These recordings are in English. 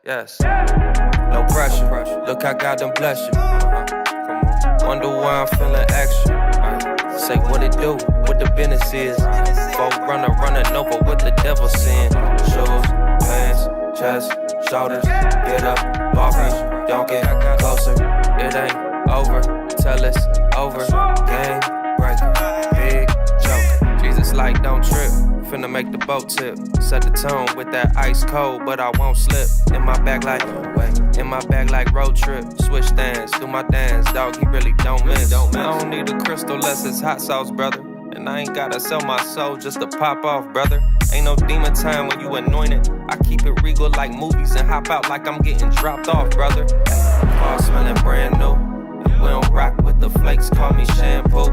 Yes. No pressure. Look, I got them bless you. Wonder why I'm feeling extra. Say what it do, what the business is. Running over what the devil saying. Shoes, pants, chest, shoulders. Get up, off me, don't get closer. It ain't over, tell it's over. Game breaker, big joke. Jesus like, don't trip. Finna make the boat tip. Set the tone with that ice cold, but I won't slip. In my bag like road trip. Switch stands, do my dance, dog, he really don't miss. I don't need a crystal less it's hot sauce, brother. And I ain't gotta sell my soul just to pop off, brother. Ain't no demon time when you anointed. I keep it regal like movies and hop out like I'm getting dropped off, brother. All smelling brand new. We don't rock with the flakes, call me shampoo.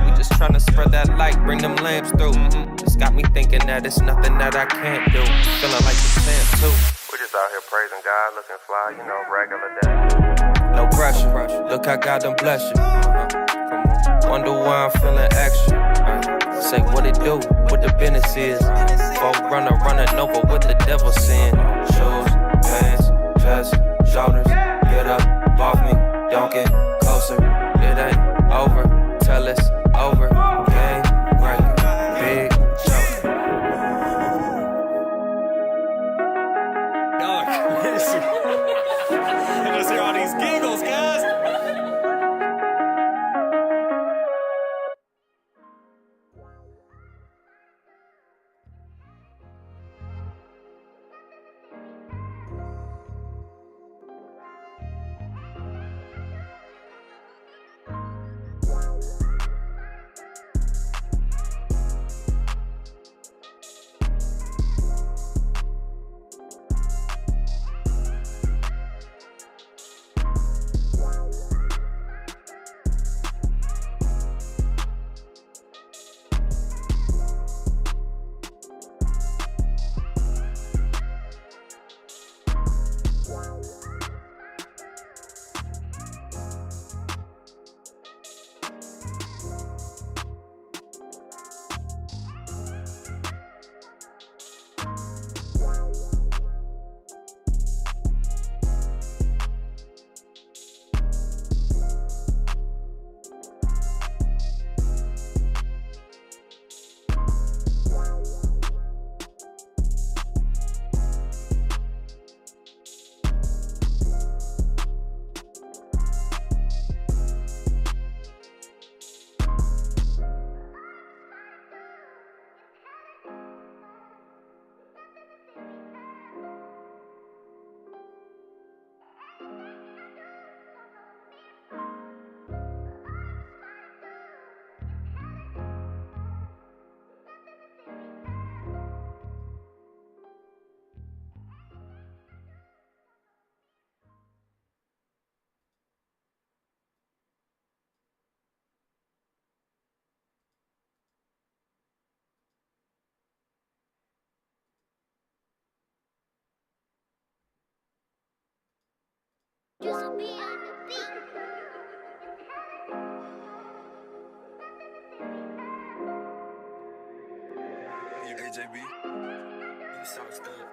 We just tryna spread that light, bring them lamps through. Just got me thinking that it's nothing that I can't do. Feeling like the champ too. We just out here praising God, looking fly, you know, regular day. No pressure, look, I got them bless you. Wonder why I'm feeling extra. Say what it do, what the business is. Running over what the devil saying. Shoes, pants, chest, shoulders. Get up, off me, don't get closer. It ain't over, tell it's over. Game breaker, big joke. Y'all are crazy. I just hear all these giggles, guys. Just be on the beat. Hey, AJB. You sound good.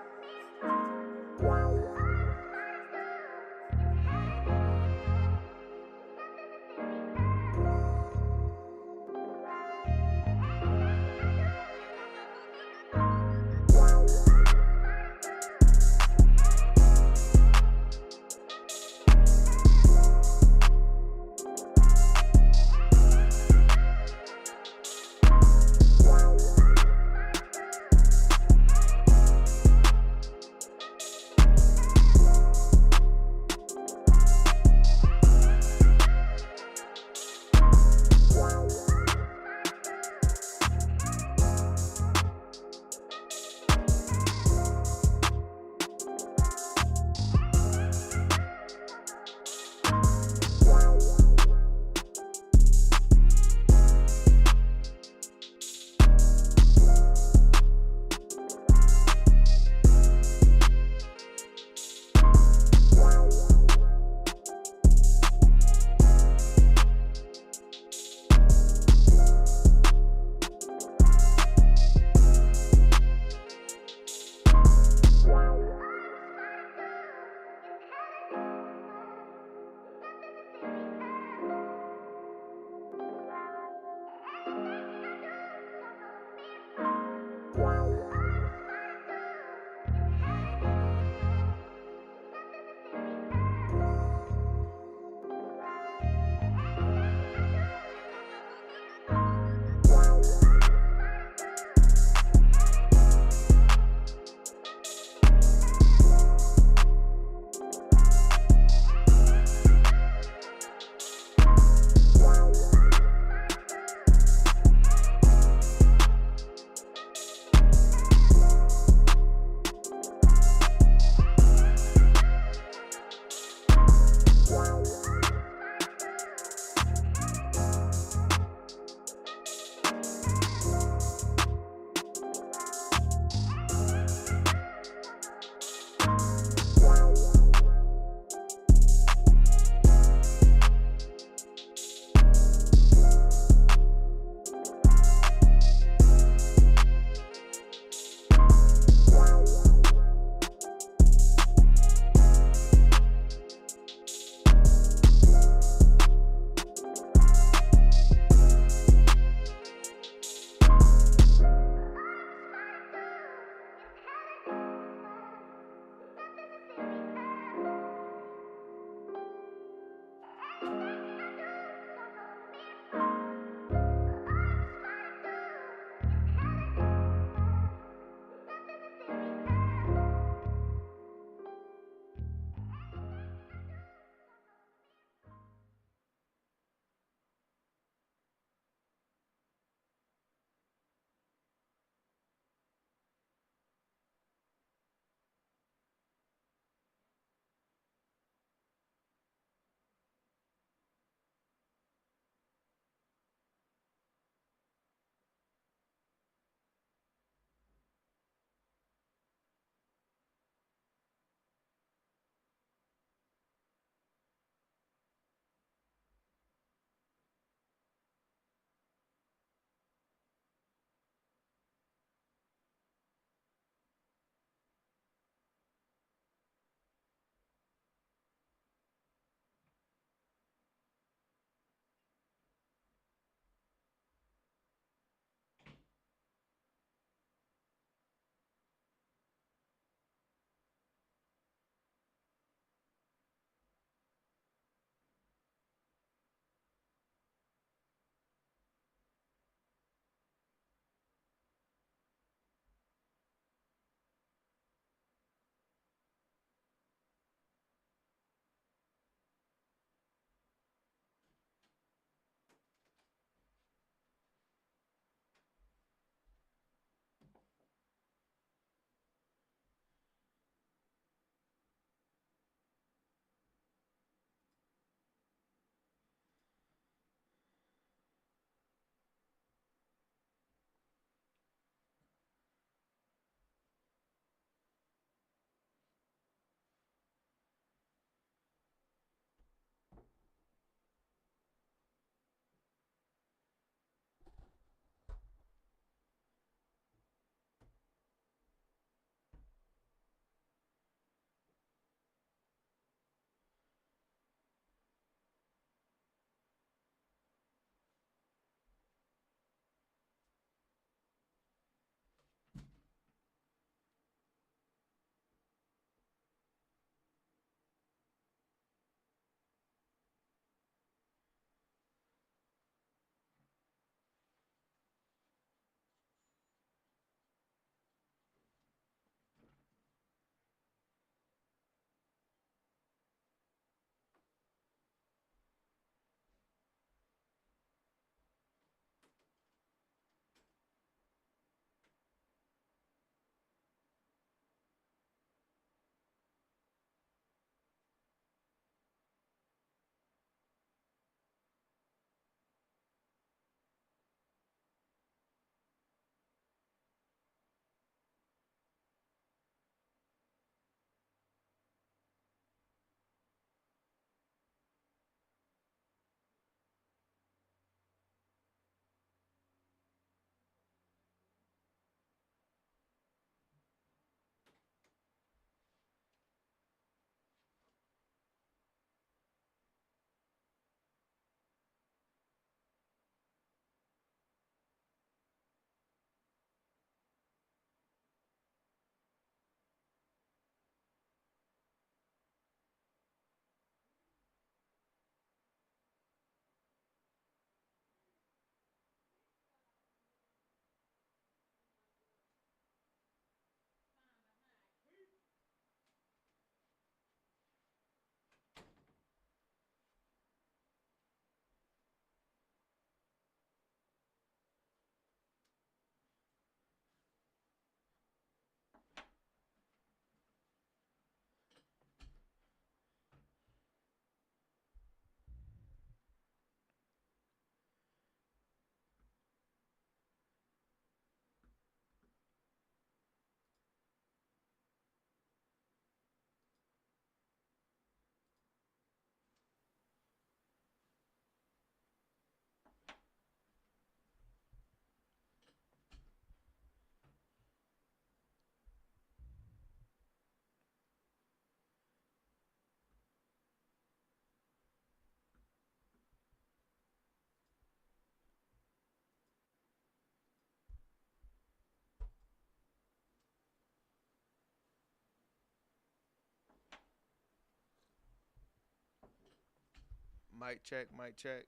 Mic check, mic check.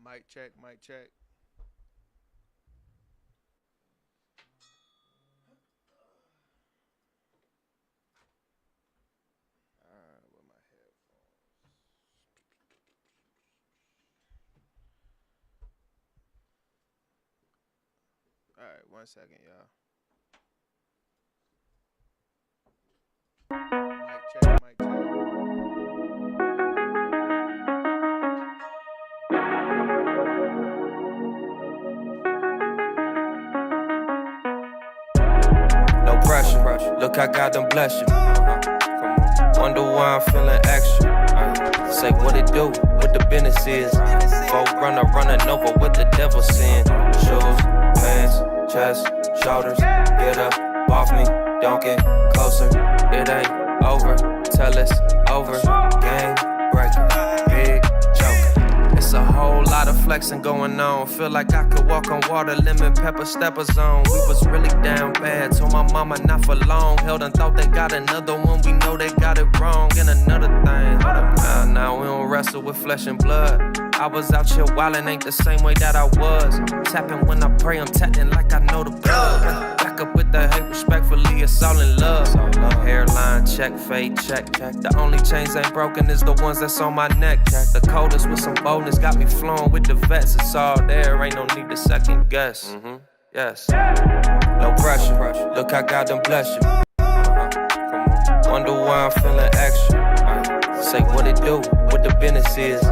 Mic check, mic check. With my headphones. All right, 1 second, y'all. Mic check, mic check. No pressure. Look, I got them bless you. Come on. Wonder why I'm feeling extra. Say what it do, what the business is. Folk running over what the devil saying. Shoes, pants, chest, shoulders. Get up off me, don't get closer. It ain't over till it's over. Game breaker, big joker. It's a whole lot of flexing going on. Feel like I could walk on water, lemon pepper stepper zone. We was really down bad, told my mama not for long. Held and thought they got another one, we know they got it wrong. And another thing, hold up now we don't wrestle with flesh and blood. I was out here wildin', ain't the same way that I was. Tapping when I pray, I'm tapping like I know the blood. Back up with the hate, respectfully, it's all in love. Hairline check, fade check. The only chains ain't broken is the ones that's on my neck. The coldest with some boldness got me flowing with the vets. It's all there, ain't no need to second guess. Yes. No pressure. Look, I got them bless you. Come on. Wonder why I'm feeling extra. Say what it do, what the business is.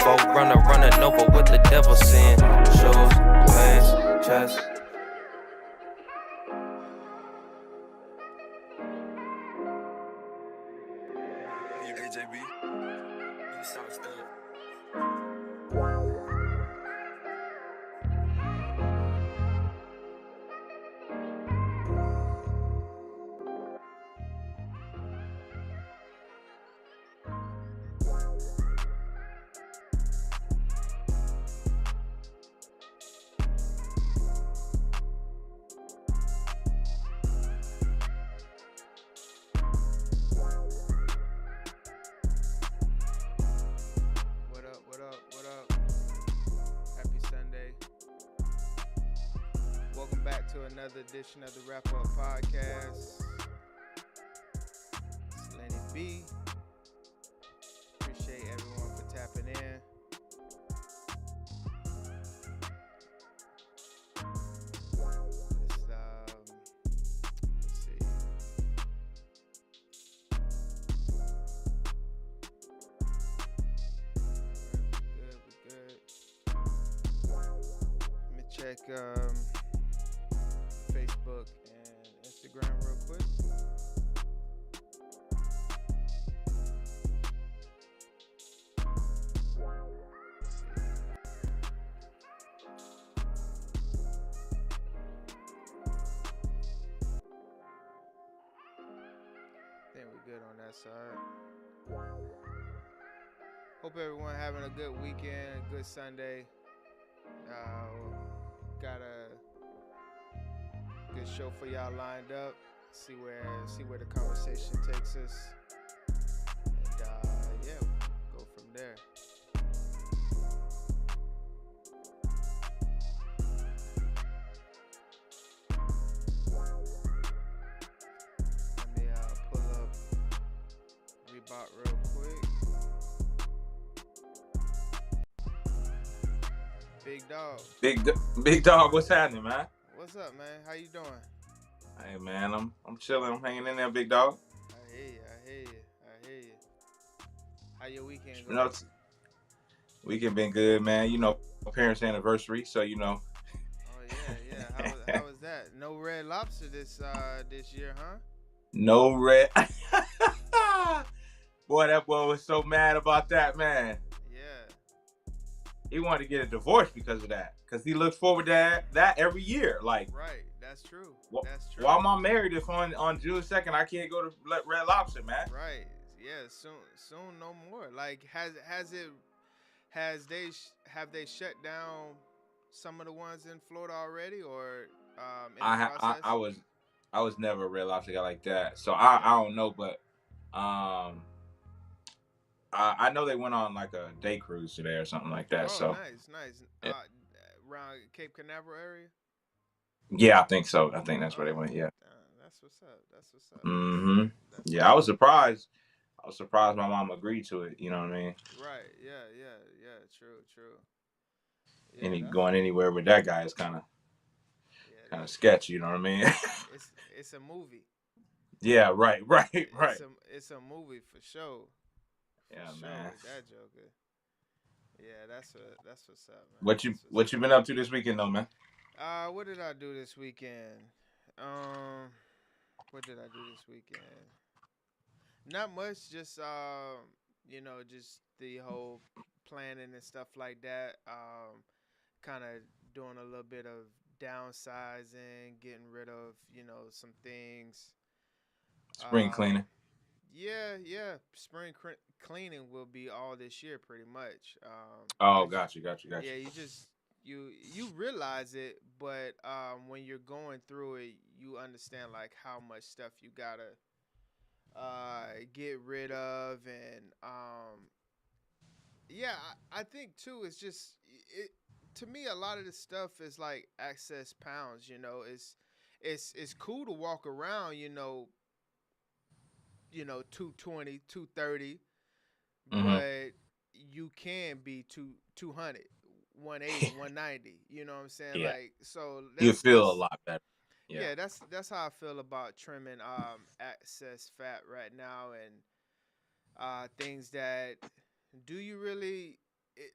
Folk running over what the devil saying. Shoes, pants, chest. AJB. You sound stuck. What up? Happy Sunday. Welcome back to another edition of the Wrap Up Podcast. SirLennieB. Appreciate everyone for tapping in. Let's see. Let me check Facebook and Instagram real quick. I think we're good on that side. Hope everyone having a good weekend, a good Sunday. Got a good show for y'all lined up. See where the conversation takes us. And yeah, go from there. Let me pull up Reebok real quick. Big dog, what's happening, man? What's up, man? How you doing? Hey, man, I'm chilling. I'm hanging in there, big dog. I hear you. How your weekend going? You know, weekend been good, man. You know, my parents' anniversary, so you know. Oh yeah. How was that? No Red Lobster this year, huh? No red. Boy, that boy was so mad about that, man. Yeah. He wanted to get a divorce because of that. Because he looks forward to that every year. Like, right. That's true. Well, That's true. why am I married if on June 2nd I can't go to Red Lobster, man? Right. Yeah. Soon, no more. Like, have they shut down some of the ones in Florida already, or in the process? I was never a Red Lobster guy like that, so Okay. I don't know, but I know they went on like a day cruise today or something like that. Oh, So nice. yeah, Around Cape Canaveral area. yeah, I think so. I think that's where they Oh, went. Yeah. that's what's up. That's what's up. Mm-hmm. That's Yeah, I what's was up. surprised. I was surprised my mom agreed to it. You know what I mean? Right. Yeah. True. Yeah. Any That's going anywhere with that guy is kind yeah. of sketchy. You know what I mean? It's a movie. Yeah. Right. It's a movie for sure. Yeah, For sure man. with that Joker. Yeah, that's what's up, man. What you been up to this weekend, though, man? What did I do this weekend? What did I do this weekend? Not much, just just the whole planning and stuff like that. Kind of doing a little bit of downsizing, getting rid of, some things. Spring Uh, cleaning. yeah. Spring cleaning will be all this year, pretty much. Oh, 'Cause got you. yeah, you realize it, but when you're going through it, you understand like how much stuff you gotta get rid of, and yeah, I think too. It's just it to me. A lot of this stuff is like excess pounds. It's cool to walk around. 220, 230, Mm-hmm. but you can be 200, 180, 190. You know what I'm saying? Yeah. Like, so You feel a that's lot better. Yeah. yeah, that's how I feel about trimming excess fat right now, and things that do you really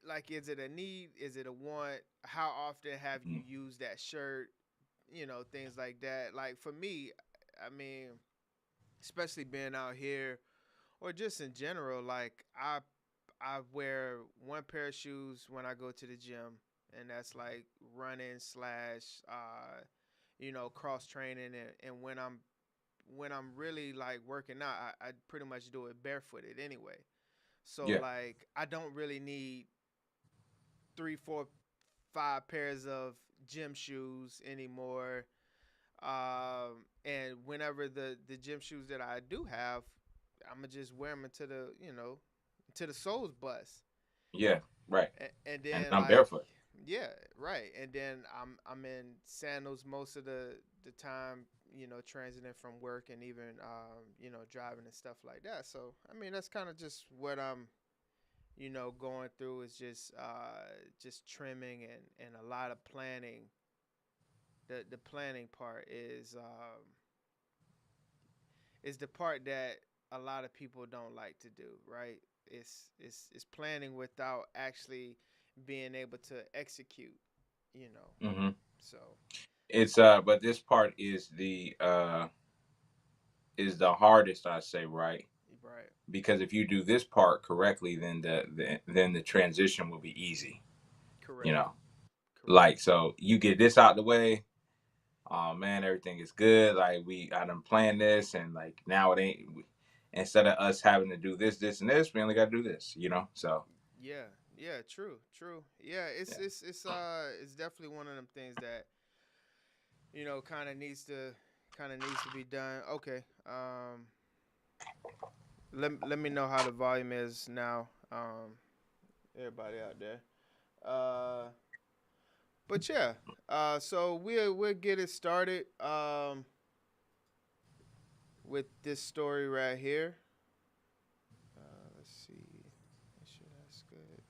like, is it a need, is it a want, how often have you Mm. used that shirt, things like that. Like for me, I mean, especially being out here or just in general, like I wear one pair of shoes when I go to the gym, and that's like running slash cross training, and when I'm really like working out, I pretty much do it barefooted anyway. So Yeah. like I don't really need 3, 4, 5 pairs of gym shoes anymore. And whenever the gym shoes that I do have, I'ma just wear them until the soles bust. Yeah. Right. And And then I'm like, barefoot. yeah, right. And then I'm in sandals most of the time, transiting from work, and even driving and stuff like that. So I mean, that's kind of just what I'm going through, is just trimming, and a lot of planning. The planning part is the part that a lot of people don't like to do, right? It's planning without actually being able to execute, you know. Mm-hmm. So It's but this part is the hardest, I say, right? right, Because if you do this part correctly, then the transition will be easy. You correct, know, correct. like, so you get this out the way. Oh man, everything is good. Like, I done planned this, and like now it ain't. Instead of us having to do this, and this, we only got to do this. So Yeah, true. Yeah, yeah, it's definitely one of them things that kind of needs to be done. Okay. Let me know how the volume is now. Everybody out there. But yeah. So we'll get it started. With this story right here. Let's see. Make sure that's good.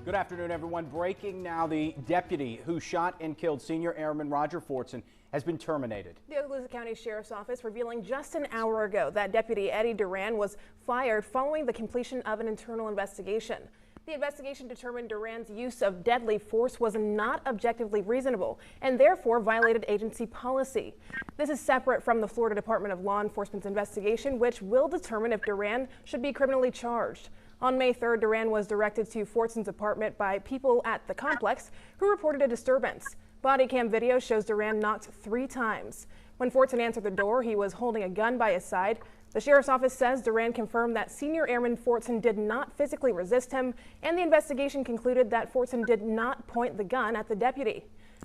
Good afternoon, everyone. Breaking now, the deputy who shot and killed senior airman Roger Fortson has been terminated. The Okaloosa County Sheriff's Office revealing just an hour ago that Deputy Eddie Duran was fired following the completion of an internal investigation. The investigation determined Duran's use of deadly force was not objectively reasonable and therefore violated agency policy. This is separate from the Florida Department of Law Enforcement's investigation, which will determine if Duran should be criminally charged. On May 3rd, Duran was directed to Fortson's apartment by people at the complex who reported a disturbance. Body cam video shows Duran knocked 3 times. When Fortson answered the door, he was holding a gun by his side. The sheriff's office says Duran confirmed that Senior Airman Fortson did not physically resist him, and the investigation concluded that Fortson did not point the gun at the deputy.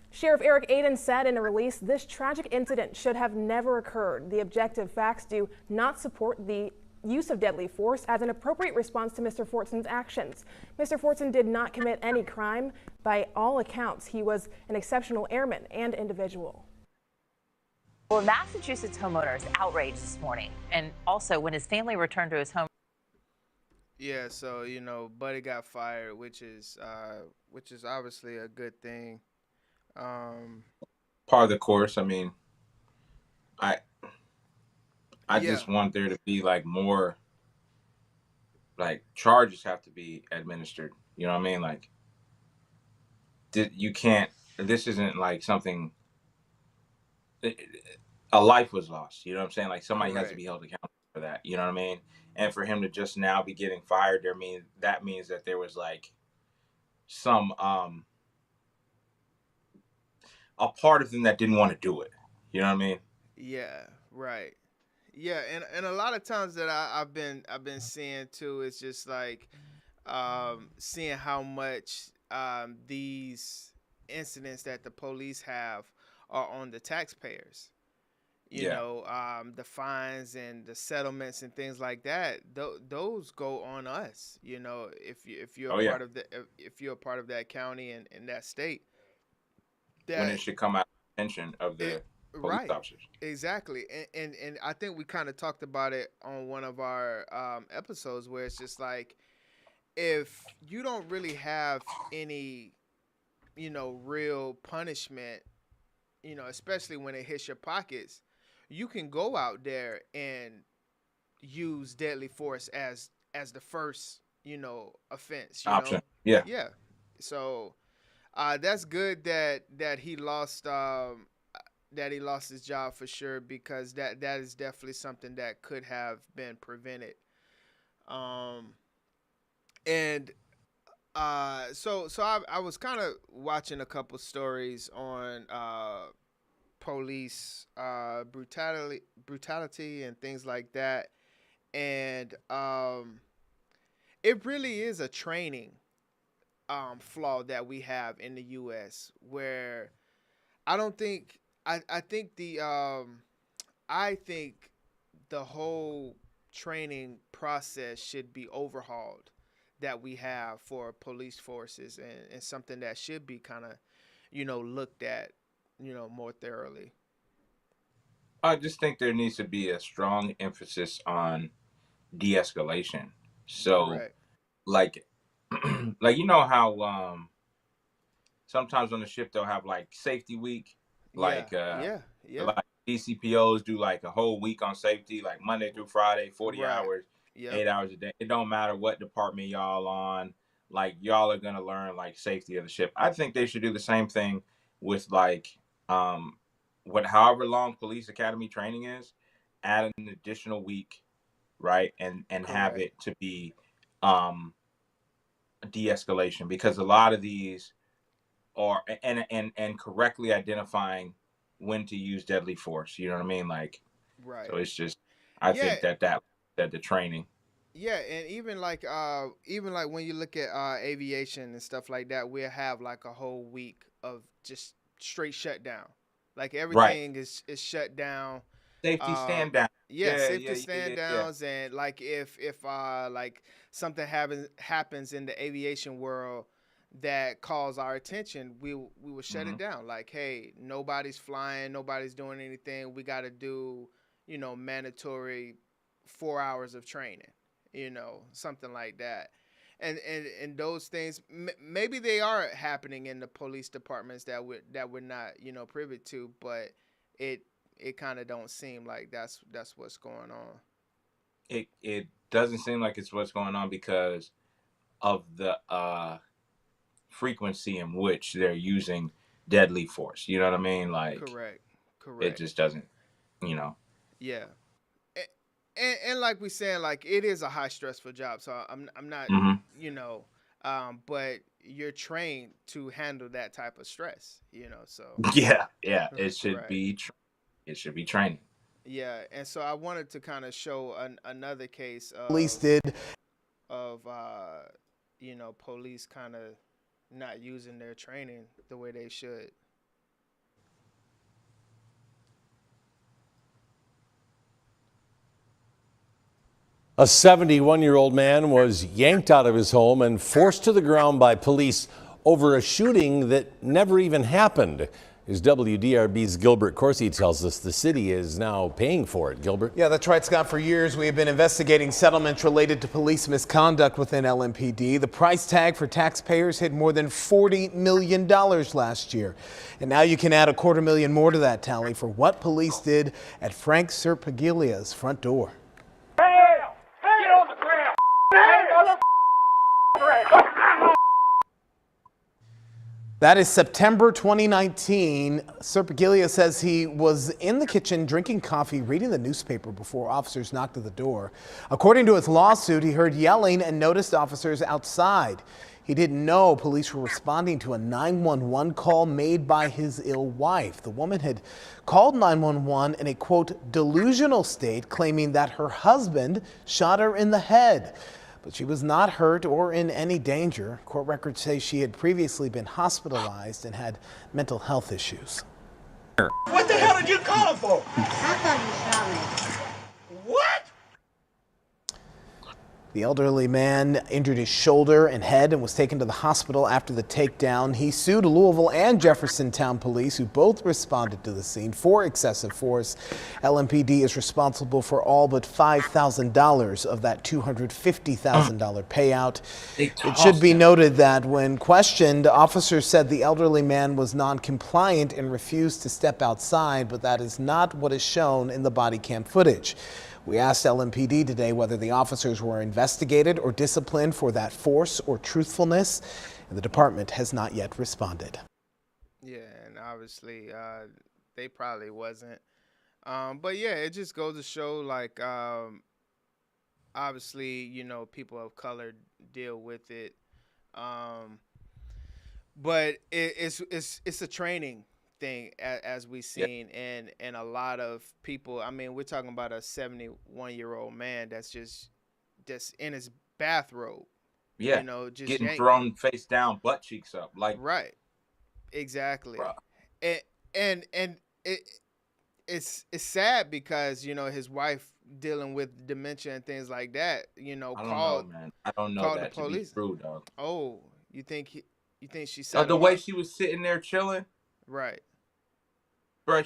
Sheriff Eric Aiden said in a release, this tragic incident should have never occurred. The objective facts do not support the use of deadly force as an appropriate response to Mr. Fortson's actions. Mr. Fortson did not commit any crime. By all accounts, he was an exceptional airman and individual. Well, Massachusetts homeowners outraged this morning, and also when his family returned to his home. Yeah, so Buddy got fired, which is obviously a good thing. Part of the course. I mean, I just want there to be like more, like charges have to be administered. You know what I mean? Like, you can't. This isn't like something. A life was lost. You know what I'm saying? Like somebody has to be held accountable for that. You know what I mean? And for him to just now be getting fired, that means that there was like some a part of them that didn't want to do it. You know what I mean? Yeah, right. Yeah, and a lot of times that I've been seeing too is just like seeing how much these incidents that the police have are on the taxpayers. You know, the fines and the settlements and things like that. Those go on us. You know, if you're part of if you're a part of that county and that state, when it should come out of the attention of the police officers. Exactly. And I think we kind of talked about it on one of our episodes where it's just like, if you don't really have any, real punishment, especially when it hits your pockets, you can go out there and use deadly force as the first, offense. Option. Yeah. Yeah. So that's good that he lost his job for sure, because that is definitely something that could have been prevented. So I was kind of watching a couple stories on police brutality and things like that, and it really is a training flaw that we have in the U.S. where I think the whole training process should be overhauled that we have for police forces, and something that should be kind of, looked at, more thoroughly. I just think there needs to be a strong emphasis on de-escalation. So, like how sometimes on the ship they'll have like safety week, like DCPOs do like a whole week on safety, like Monday through Friday, 40 hours, 8 hours a day. It don't matter what department y'all on, like y'all are gonna learn like safety of the ship. I think they should do the same thing with like however long police academy training is, add an additional week, right, and have it to be de-escalation, because a lot of these are and correctly identifying when to use deadly force. You know what I mean? Like, so it's just, I think that the training. Yeah, and even like when you look at aviation and stuff like that, we'll have like a whole week of just straight shutdown. Like everything is shut down. Safety stand down. Safety stand downs, and like if like something happens in the aviation world that calls our attention, we will shut it down. Like, hey, nobody's flying, nobody's doing anything. We got to do, mandatory 4 hours of training, something like that. And those things, maybe they are happening in the police departments that we're not, privy to, but it kind of don't seem like that's what's going on. It doesn't seem like it's what's going on, because of the frequency in which they're using deadly force. You know what I mean? Like, Correct. it just doesn't, you know. Yeah. And like we saying, like, it is a high stressful job. So I'm not, Mhm. you know, but you're trained to handle that type of stress, you know. So Yeah, it should right. be. It should be training. Yeah, and so I wanted to kind of show another case of Police did. You know, police kind of not using their training the way they should. A 71-year-old man was yanked out of his home and forced to the ground by police over a shooting that never even happened. As WDRB's Gilbert Corsi tells us, the city is now paying for it. Gilbert? Yeah, that's right, Scott. For years, we have been investigating settlements related to police misconduct within LMPD. The price tag for taxpayers hit more than $40 million last year. And now you can add $250,000 more to that tally for what police did at Frank Serpaglia's front door. That is September 2019. Serpaglia says he was in the kitchen drinking coffee, reading the newspaper before officers knocked at the door. According to his lawsuit, he heard yelling and noticed officers outside. He didn't know police were responding to a 911 call made by his ill wife. The woman had called 911 in a, quote, delusional state, claiming that her husband shot her in the head. But she was not hurt or in any danger. Court records say she had previously been hospitalized and had mental health issues. What the hell did you call him for? I thought you shot me. What? The elderly man injured his shoulder and head and was taken to the hospital after the takedown. He sued Louisville and Jeffersontown police, who both responded to the scene for excessive force. LMPD is responsible for all but $5,000 of that $250,000 payout. It should be noted that when questioned, officers said the elderly man was non-compliant and refused to step outside, but that is not what is shown in the body cam footage. We asked LMPD today whether the officers were investigated or disciplined for that force or truthfulness, and the department has not yet responded. Yeah, and obviously they probably wasn't. But yeah, it just goes to show, like, obviously, you know, people of color deal with it. But it's a training thing, as we've seen. Yep. And a lot of people, I mean, we're talking about a 71-year-old man that's just in his bathrobe. Yeah, you know, just getting thrown face down, butt cheeks up, like, right, exactly. Bruh. And it's sad because, you know, his wife dealing with dementia and things like that, you know, I don't know that to be true, dog. Oh, you think she said the way she was sitting there chilling? Right. Bro,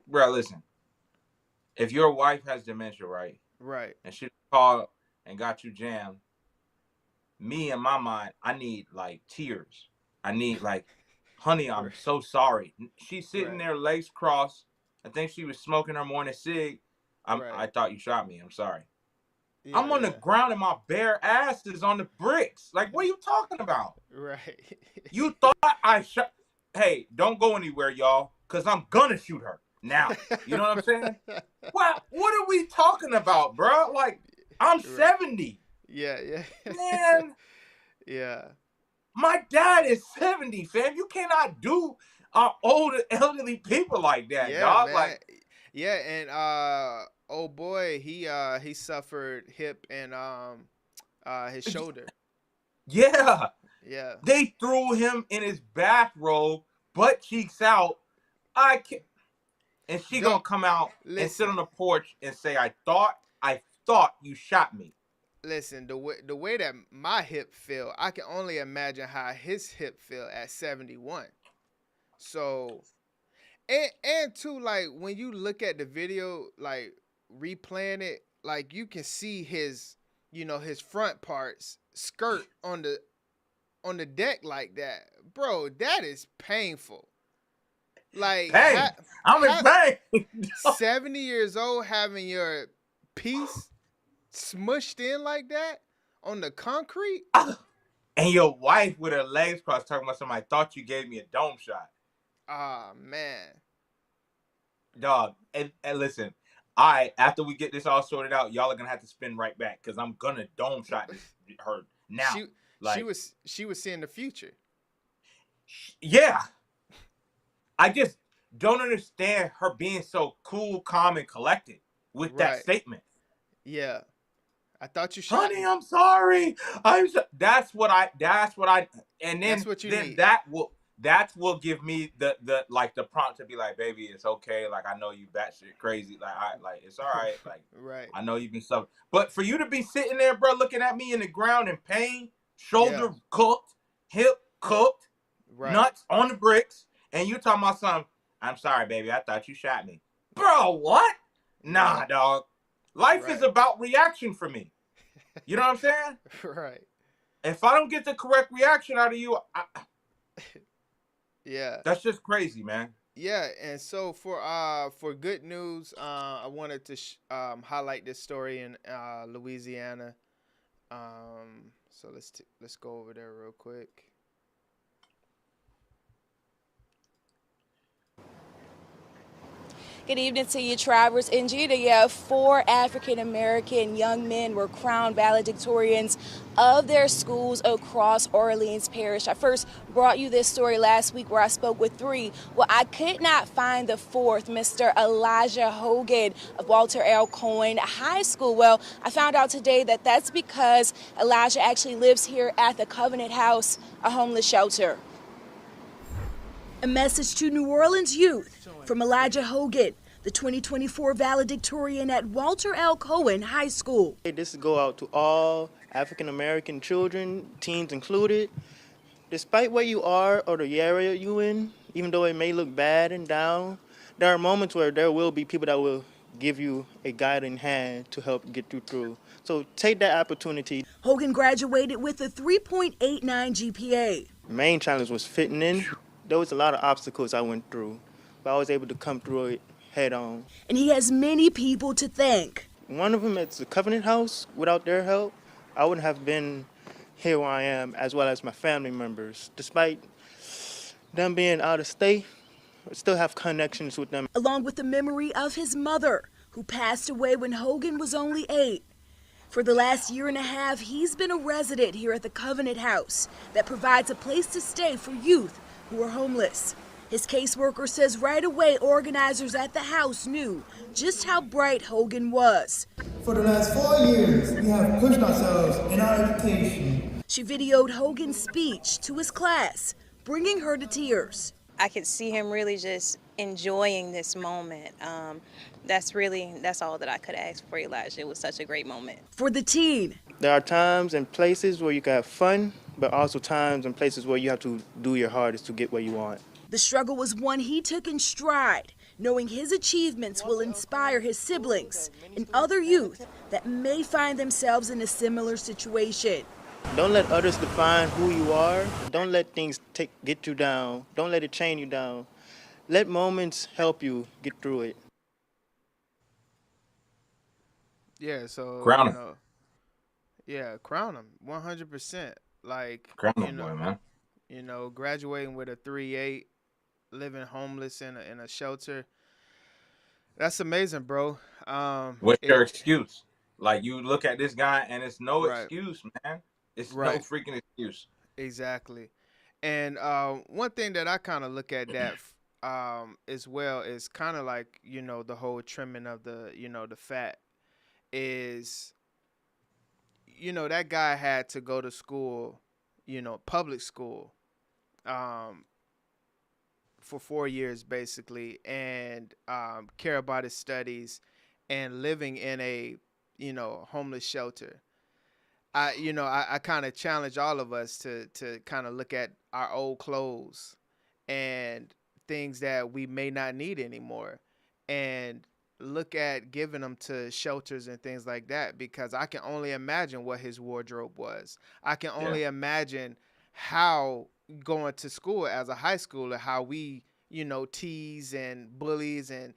bro, listen. If your wife has dementia, right? Right. And she called and got you jammed, me, in my mind, I need, like, tears. I need, like, honey, I'm so sorry. She's sitting there, legs crossed. I think she was smoking her morning cig. I thought you shot me. I'm sorry. Yeah, I'm on the ground and my bare ass is on the bricks. Like, what are you talking about? Right. You thought I shot... Hey, don't go anywhere, y'all, because I'm gonna shoot her now. You know what I'm saying? What are we talking about, bro? Like, I'm 70. Yeah. Man. Yeah. My dad is 70, fam. You cannot do older, elderly people like that, dog. Man. Like, yeah, and oh boy, he suffered hip and his shoulder. Yeah. Yeah. They threw him in his bathrobe, butt cheeks out. I can't. And she gonna come out and sit on the porch and say, I thought you shot me. Listen, the way that my hip feel, I can only imagine how his hip feel at 71. So, and too, like, when you look at the video, like, replaying it, like, you can see his, you know, his front parts skirt on the deck like that. Bro, that is painful. Like, I'm in pain. 70 years old having your piece smushed in like that on the concrete. And your wife with her legs crossed talking about somebody thought you gave me a dome shot. Ah, man. Dog, and listen, after we get this all sorted out, y'all are gonna have to spin right back because I'm gonna dome shot her now. She was seeing the future. Yeah. I just don't understand her being so cool, calm, and collected with that statement. Yeah. I thought you shot Honey, me. I'm sorry. That's what I and then That's what you need. that will give me the prompt to be like, baby, it's okay. Like, I know you batshit crazy. Like it's all right. Like, right. I know you've been suffering. But for you to be sitting there, bro, looking at me in the ground in pain, shoulder cooked, hip cooked, nuts on the bricks, and you talking about something, I'm sorry, baby, I thought you shot me. Bro, what? Nah, dog. Life is about reaction for me. You know what I'm saying? Right. If I don't get the correct reaction out of you, yeah, that's just crazy, man. Yeah, and so for good news, I wanted to highlight this story in Louisiana. So let's go over there real quick. Good evening to you, Travers. In Judea, 4 African-American young men were crowned valedictorians of their schools across Orleans Parish. I first brought you this story last week where I spoke with 3. Well, I could not find the 4th, Mr. Elijah Hogan of Walter L. Cohen High School. Well, I found out today that that's because Elijah actually lives here at the Covenant House, a homeless shelter. A message to New Orleans youth from Elijah Hogan, the 2024 valedictorian at Walter L. Cohen High School. This go out to all African-American children, teens included. Despite where you are or the area you in, even though it may look bad and down, there are moments where there will be people that will give you a guiding hand to help get you through. So take that opportunity. Hogan graduated with a 3.89 GPA. The main challenge was fitting in. There was a lot of obstacles I went through, but I was able to come through it head on. And he has many people to thank. One of them is the Covenant House. Without their help, I wouldn't have been here where I am, as well as my family members. Despite them being out of state, I still have connections with them. Along with the memory of his mother, who passed away when Hogan was only 8. For the last year and a half, he's been a resident here at the Covenant House that provides a place to stay for youth who are homeless. His caseworker says right away organizers at the house knew just how bright Hogan was. For the last 4 years, we have pushed ourselves in our education. She videoed Hogan's speech to his class, bringing her to tears. I could see him really just enjoying this moment. That's all that I could ask for Elijah. It was such a great moment. For the teen, there are times and places where you can have fun, but also times and places where you have to do your hardest to get where you want. The struggle was one he took in stride, knowing his achievements will inspire his siblings and other youth that may find themselves in a similar situation. Don't let others define who you are. Don't let things get you down. Don't let it chain you down. Let moments help you get through it. Yeah, so crown him. Yeah, crown him 100%. Like, crown him, boy, man. You know, graduating with a 3.8, living homeless in a shelter. That's amazing, bro. What's your excuse? Like, you look at this guy and it's no excuse, man. It's no freaking excuse. Exactly. And one thing that I kind of look at that as well is kind of like, you know, the whole trimming of the, you know, the fat is, you know, that guy had to go to school, you know, public school, for 4 years basically, and care about his studies and living in a, you know, homeless shelter. I kind of challenge all of us to kind of look at our old clothes and things that we may not need anymore and look at giving them to shelters and things like that, because I can only imagine what his wardrobe was. I can only imagine how going to school as a high schooler, how we, you know, tease and bullies and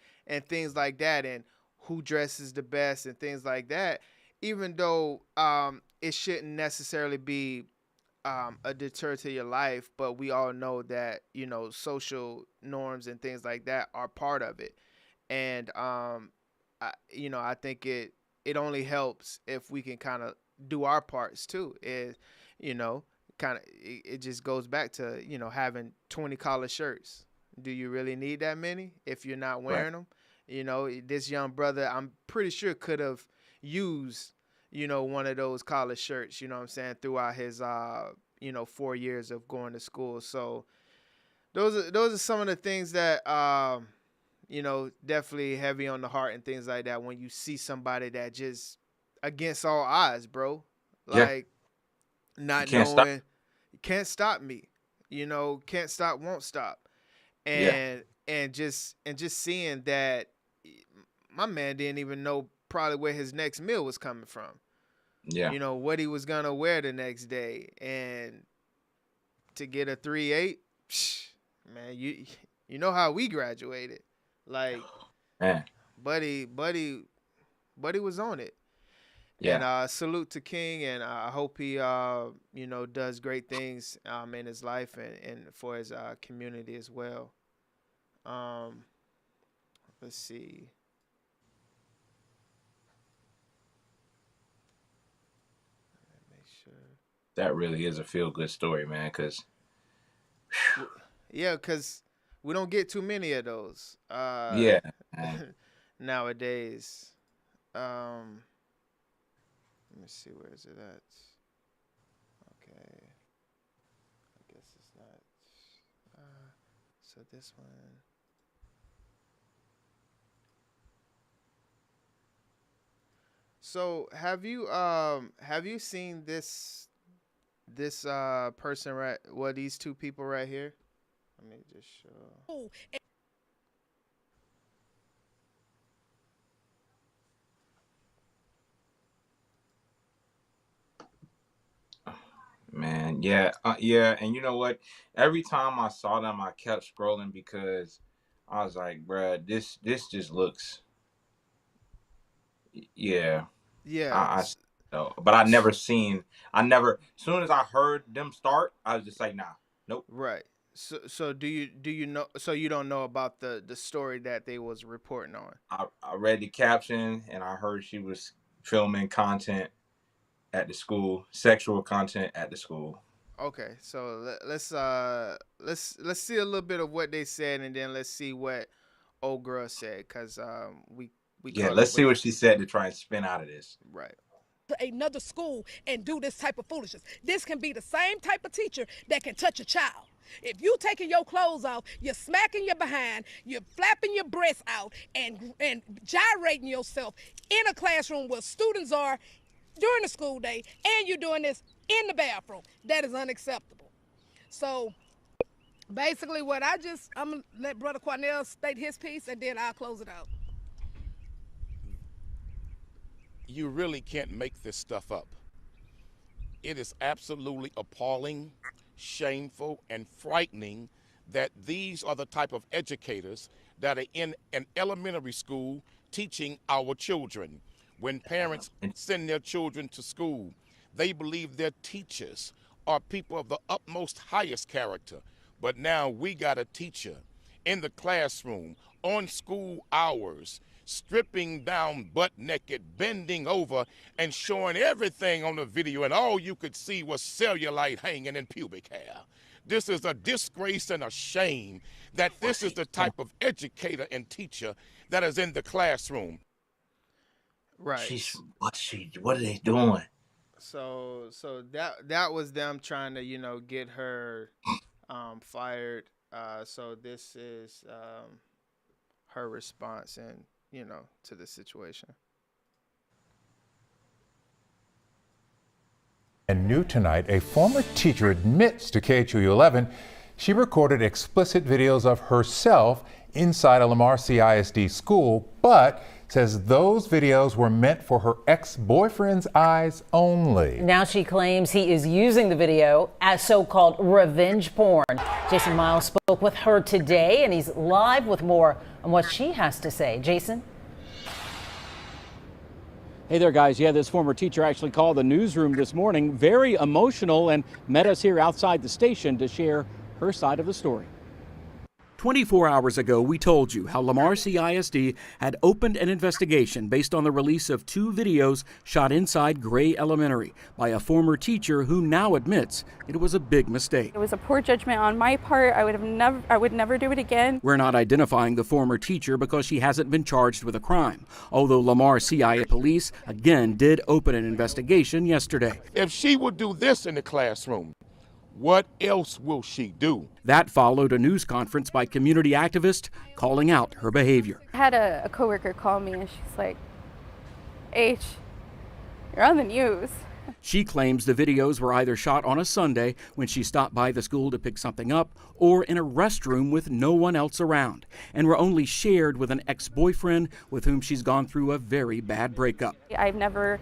things like that, and who dresses the best and things like that. Even though it shouldn't necessarily be a deter to your life, but we all know that, you know, social norms and things like that are part of it. And I think it only helps if we can kind of do our parts too. It just goes back to, you know, having 20 collar shirts. Do you really need that many if you're not wearing them? You know, this young brother, I'm pretty sure, could have used, you know, one of those collar shirts, you know what I'm saying, throughout his 4 years of going to school. So those are some of the things that definitely heavy on the heart and things like that when you see somebody that just against all odds, bro. Like, not knowing, can't stop me. You know, can't stop, won't stop. And just seeing that my man didn't even know probably where his next meal was coming from. Yeah. You know, what he was going to wear the next day. And to get a 3.8, man, you know how we graduated. Like, man, buddy was on it. Yeah. And salute to King, and I hope he does great things in his life and for his community as well. Let's see. Make sure. That really is a feel-good story, man, because we don't get too many of those nowadays. Let me see, where is it at? Okay. I guess it's not. So this one. So have you seen this person right? Well, these two people right here. Let me just show. Man, yeah, and you know what? Every time I saw them, I kept scrolling because I was like, bruh, this just looks, Yeah. But I never. As soon as I heard them start, I was just like, nah, nope. Right. So do you know? So you don't know about the story that they was reporting on? I read the caption and I heard she was filming content at the school, sexual content at the school. Okay, so let's see a little bit of what they said, and then let's see what old girl said, cause we let's see what she said to try and spin out of this. Right. Another school and do this type of foolishness. This can be the same type of teacher that can touch a child. If you taking your clothes off, you're smacking your behind, you're flapping your breasts out, and gyrating yourself in a classroom where students are during the school day, and you're doing this in the bathroom. That is unacceptable. So basically I'm gonna let Brother Cornell state his piece, and then I'll close it out. You really can't make this stuff up. It is absolutely appalling, shameful, and frightening that these are the type of educators that are in an elementary school teaching our children. When parents send their children to school, they believe their teachers are people of the utmost highest character. But now we got a teacher in the classroom on school hours, stripping down butt naked, bending over, and showing everything on the video, and all you could see was cellulite hanging in pubic hair. This is a disgrace and a shame that this is the type of educator and teacher that is in the classroom. Right. What are they doing? So that was them trying to, get her fired. So this is her response and, to the situation. And new tonight, a former teacher admits to KHOU11 she recorded explicit videos of herself inside a Lamarcy ISD school, but says those videos were meant for her ex-boyfriend's eyes only. Now she claims he is using the video as so-called revenge porn. Jason Miles spoke with her today, and he's live with more on what she has to say. Jason? Hey there, guys. Yeah, this former teacher actually called the newsroom this morning, very emotional, and met us here outside the station to share her side of the story. 24 hours ago, we told you how Lamar CISD had opened an investigation based on the release of 2 videos shot inside Gray Elementary by a former teacher who now admits it was a big mistake. It was a poor judgment on my part. I would never do it again. We're not identifying the former teacher because she hasn't been charged with a crime, although Lamar CIA police again did open an investigation yesterday. If she would do this in the classroom, what else will she do? That followed a news conference by community activists calling out her behavior. I had a coworker call me and she's like, H, you're on the news. She claims the videos were either shot on a Sunday when she stopped by the school to pick something up or in a restroom with no one else around, and were only shared with an ex-boyfriend with whom she's gone through a very bad breakup. I've never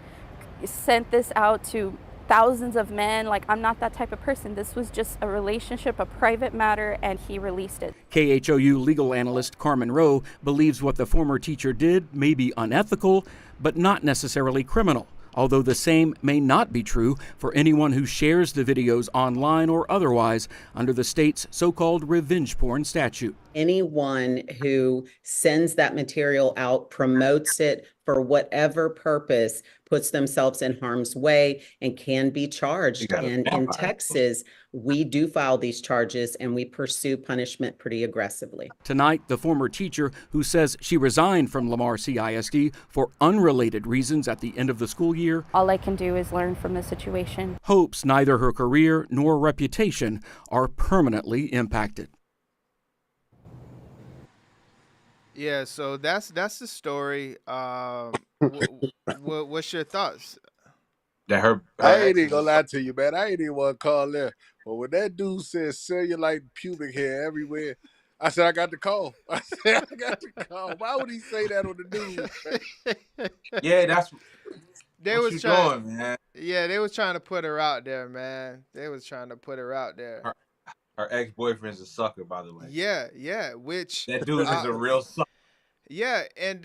sent this out to thousands of men. Like, I'm not that type of person. This was just a relationship, a private matter, and he released it. KHOU legal analyst Carmen Rowe believes what the former teacher did may be unethical, but not necessarily criminal, although the same may not be true for anyone who shares the videos online or otherwise under the state's so-called revenge porn statute. Anyone who sends that material out, promotes it for whatever purpose, puts themselves in harm's way and can be charged. And in Texas, we do file these charges and we pursue punishment pretty aggressively. Tonight, the former teacher who says she resigned from Lamar CISD for unrelated reasons at the end of the school year. All I can do is learn from the situation. Hopes neither her career nor reputation are permanently impacted. Yeah, so that's the story. What's your thoughts? That her I ain't even gonna lie to you, man. I ain't even want to call there. But when that dude said cellulite pubic hair everywhere, I said I got the call. I said I got the call. Why would he say that on the news? Yeah, that's They what was you trying, doing, man. Yeah, they was trying to put her out there, man. They was trying to put her out there. Her ex-boyfriend's a sucker, by the way. Yeah, which That dude is a real sucker. Yeah, and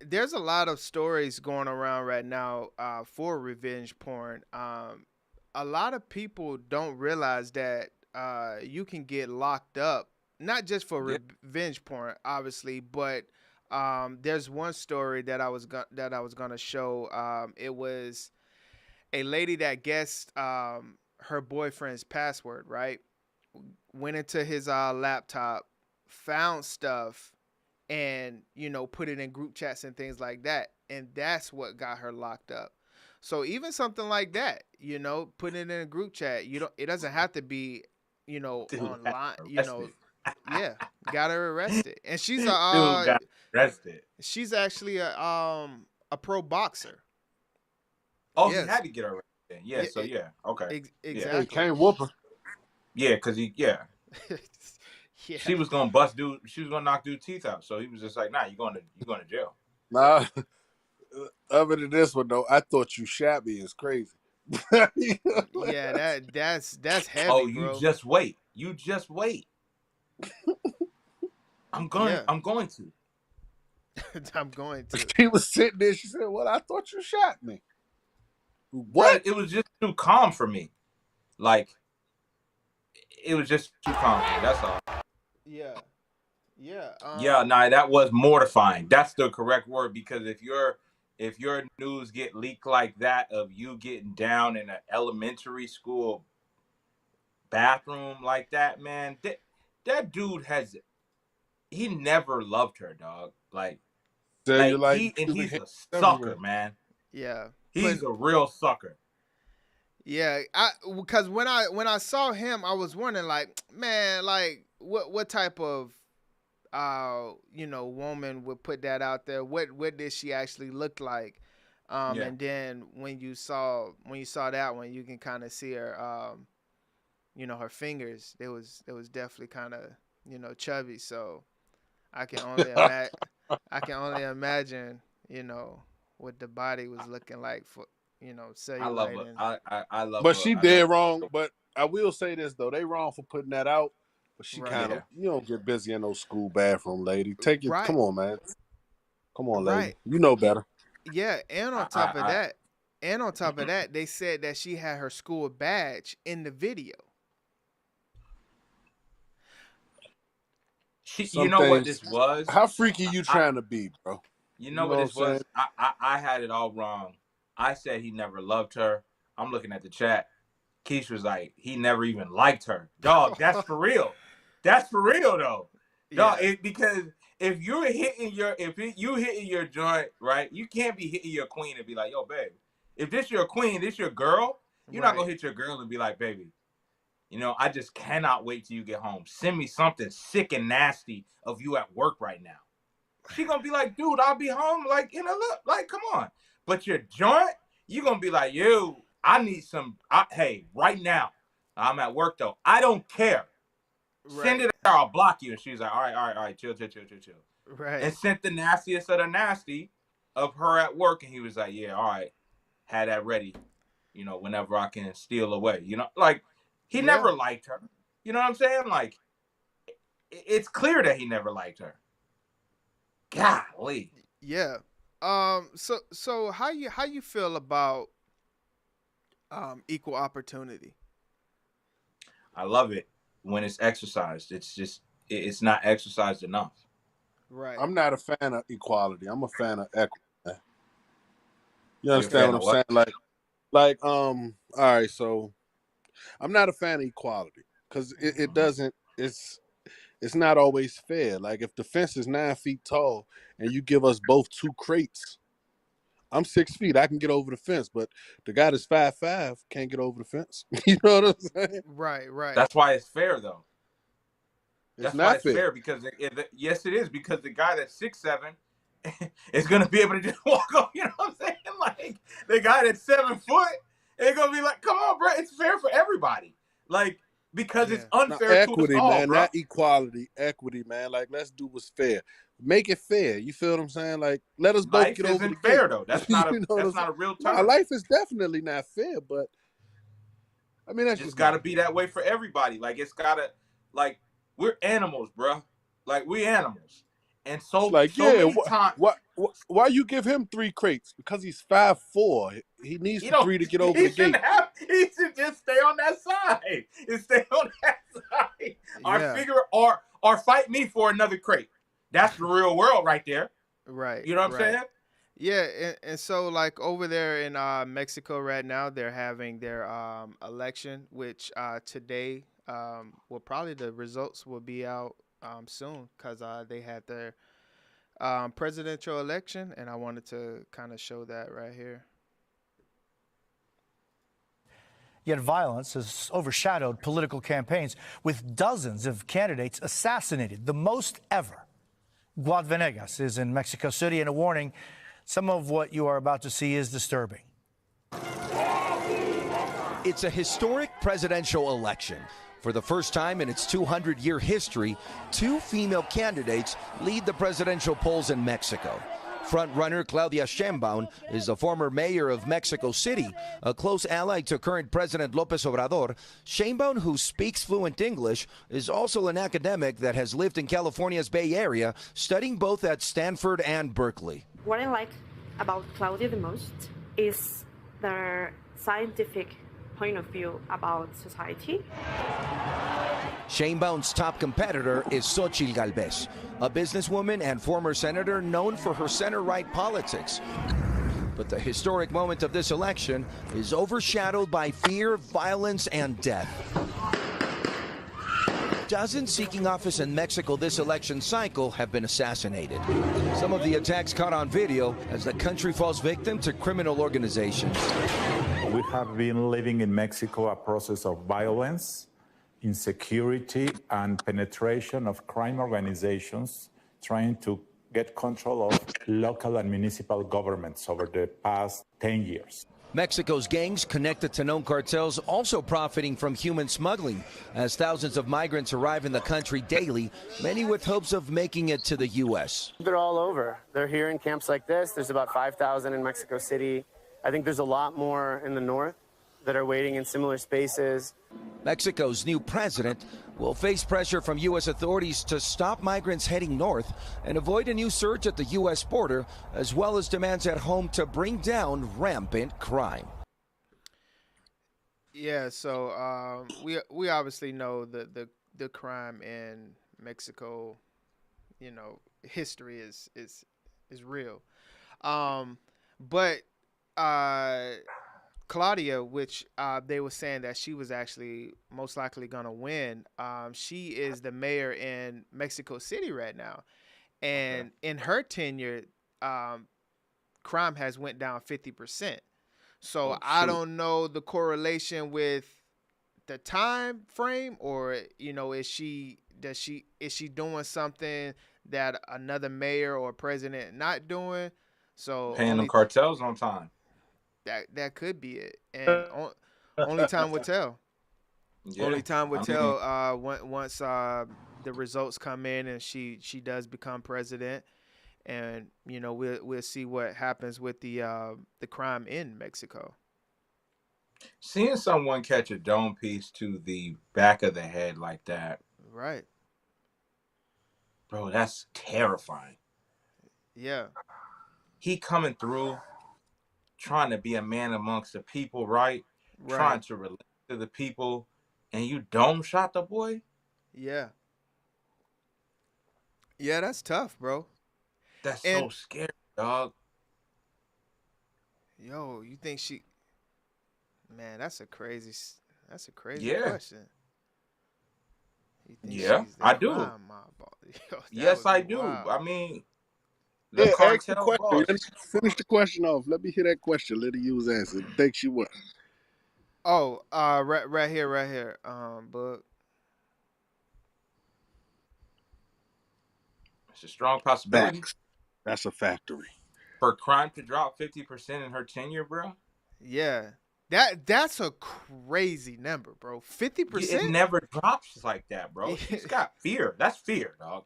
there's a lot of stories going around right now for revenge porn. A lot of people don't realize that you can get locked up, not just for revenge porn, obviously, but there's one story that I was gonna show. It was a lady that guessed her boyfriend's password, right? Went into his laptop, found stuff, and put it in group chats and things like that, and that's what got her locked up. So even something like that, putting it in a group chat, it doesn't have to be online. Yeah, got her arrested, and she's got arrested. She's actually a pro boxer. Oh, Yes. he had to get her arrested. Yeah, so okay. Exactly. He can't whoop her. Yeah, because Yeah. she was gonna bust dude. She was gonna knock dude's teeth out. So he was just like, "Nah, you're going to jail." Nah. Other than this one though, I thought you shot me is crazy. Yeah, that's heavy. Oh, you bro. just wait. You just wait. I'm going to. I'm going to. She was sitting there. She said, "Well, I thought you shot me." What? It was just too calm for me. Like, it was just too calm for me. That's all. Yeah. Yeah, nah, that was mortifying. That's the correct word, because if your news get leaked like that of you getting down in an elementary school bathroom like that, man, that dude he never loved her, dog. He's a sucker, man. Yeah. He's a real sucker. Yeah, because when I saw him, I was wondering, like, man, like what type of woman would put that out there? What did she actually look like? And then when you saw that one, you can kind of see her her fingers. It was definitely kind of chubby, so I can only imagine what the body was looking like for cellulite. I love But her. she did wrong. But I will say this though, they wrong for putting that out. But she kind of you don't get busy in those school bathroom, lady. Take it. Right. Come on, man. Come on, lady. Right. You know better. Yeah, and on top of that, they said that she had her school badge in the video. You know what this things- was? How freaky you trying to be, bro? You know what what this I'm saying? was? I had it all wrong. I said he never loved her. I'm looking at the chat. Keish was like, he never even liked her. Dog, that's for real. That's for real though. Dog, because if you're hitting you hitting your joint, right? You can't be hitting your queen and be like, yo, babe. If this your queen, this your girl, you're not gonna hit your girl and be like, baby, you know, I just cannot wait till you get home. Send me something sick and nasty of you at work right now. She gonna be like, dude, I'll be home like in a look. Like, come on. But your joint, you gonna be like, yo, I need some. Hey, right now, I'm at work though. I don't care. Right. Send it or I'll block you. And she's like, all right, chill. Right. And sent the nastiest of the nasty of her at work, and he was like, yeah, all right, had that ready. You know, whenever I can steal away. You know, like he never liked her. You know what I'm saying? Like, it's clear that he never liked her. Golly. Yeah. So how you feel about equal opportunity? I love it when it's exercised. It's just it's not exercised enough. Right. I'm not a fan of equality. I'm a fan of equity. Man. You understand what I'm saying? Like all right, so I'm not a fan of equality because it doesn't. It's not always fair. Like if the fence is 9 feet tall and you give us both 2 crates, I'm 6 feet. I can get over the fence, but the guy that's 5'5" can't get over the fence. You know what I'm saying? Right. That's why it's fair, though. That's not fair because yes, it is because the guy that's 6'7" is gonna be able to just walk up. You know what I'm saying? Like the guy that's 7 foot, it's gonna be like, come on, bro. It's fair for everybody. Like. Because it's unfair equity, to us all, man, bro. not equality. Equity, man. Like, let's do what's fair. Make it fair. You feel what I'm saying? Like, let us both get over the isn't fair, gate. though. That's not a real term. No, life is definitely not fair, but I mean, that's just got to be that way for everybody. Like, it's gotta, like, we're animals, bro. Like, we animals, and so like, many times. Why you give him 3 crates? Because he's 5'4". He needs the 3 to get over the gate. He should just stay on that side. Stay on that side. Or fight me for another crate. That's the real world right there. Right. You know what I'm saying? Yeah, and so like over there in Mexico right now, they're having their election, which today, probably the results will be out soon because they had their presidential election, and I wanted to kind of show that right here. Yet violence has overshadowed political campaigns, with dozens of candidates assassinated, the most ever. Guad Venegas is in Mexico City, and a warning, some of what you are about to see is disturbing. It's a historic presidential election. For the first time in its 200-year history, 2 female candidates lead the presidential polls in Mexico. Frontrunner Claudia Sheinbaum is the former mayor of Mexico City, a close ally to current President López Obrador. Sheinbaum, who speaks fluent English, is also an academic that has lived in California's Bay Area, studying both at Stanford and Berkeley. What I like about Claudia the most is their scientific point of view about society. Sheinbaum's top competitor is Xochitl Gálvez, a businesswoman and former senator known for her center-right politics. But the historic moment of this election is overshadowed by fear, violence, and death. Dozens seeking office in Mexico this election cycle have been assassinated. Some of the attacks caught on video as the country falls victim to criminal organizations. We have been living in Mexico a process of violence, insecurity, and penetration of crime organizations trying to get control of local and municipal governments over the past 10 years. Mexico's gangs connected to known cartels also profiting from human smuggling as thousands of migrants arrive in the country daily, many with hopes of making it to the U.S. They're all over. They're here in camps like this. There's about 5,000 in Mexico City. I think there's a lot more in the north. that are waiting in similar spaces. Mexico's new president will face pressure from U.S. authorities to stop migrants heading north and avoid a new surge at the U.S. border, as well as demands at home to bring down rampant crime. Yeah, so we obviously know the crime in Mexico, you know, history is real. But Claudia, which they were saying that she was actually most likely going to win, she is the mayor in Mexico City right now. And in her tenure, crime has went down 50%. So I don't know the correlation with the time frame, or you know, is she doing something that another mayor or president not doing? So Paying them cartels on time. That could be it, and only time will tell. Yeah, only time will tell. Once the results come in and she does become president, and you know we'll see what happens with the crime in Mexico. Seeing someone catch a dome piece to the back of the head like that, right, bro, that's terrifying. Yeah, he coming through, trying to be a man amongst the people, right? Trying to relate to the people, and you dome shot the boy? Yeah. Yeah, that's tough, bro. That's so scary, dog. Yo, you think she... Man, that's a crazy Yeah. question. You think Yeah, she's the I do. crime mob boss? Yo, that Yes, would I be do. wild. I mean, the Yeah, ask the cartel question. boss. Let's finish the question off. Let me hear that question. Let you use answer. Think she what? Oh, right here. But It's a strong possibility. Facts. That's a factory. For crime to drop 50% in her tenure, bro? yeah, that's a crazy number, bro. 50%. It never drops like that, bro. She's got fear. That's fear, dog.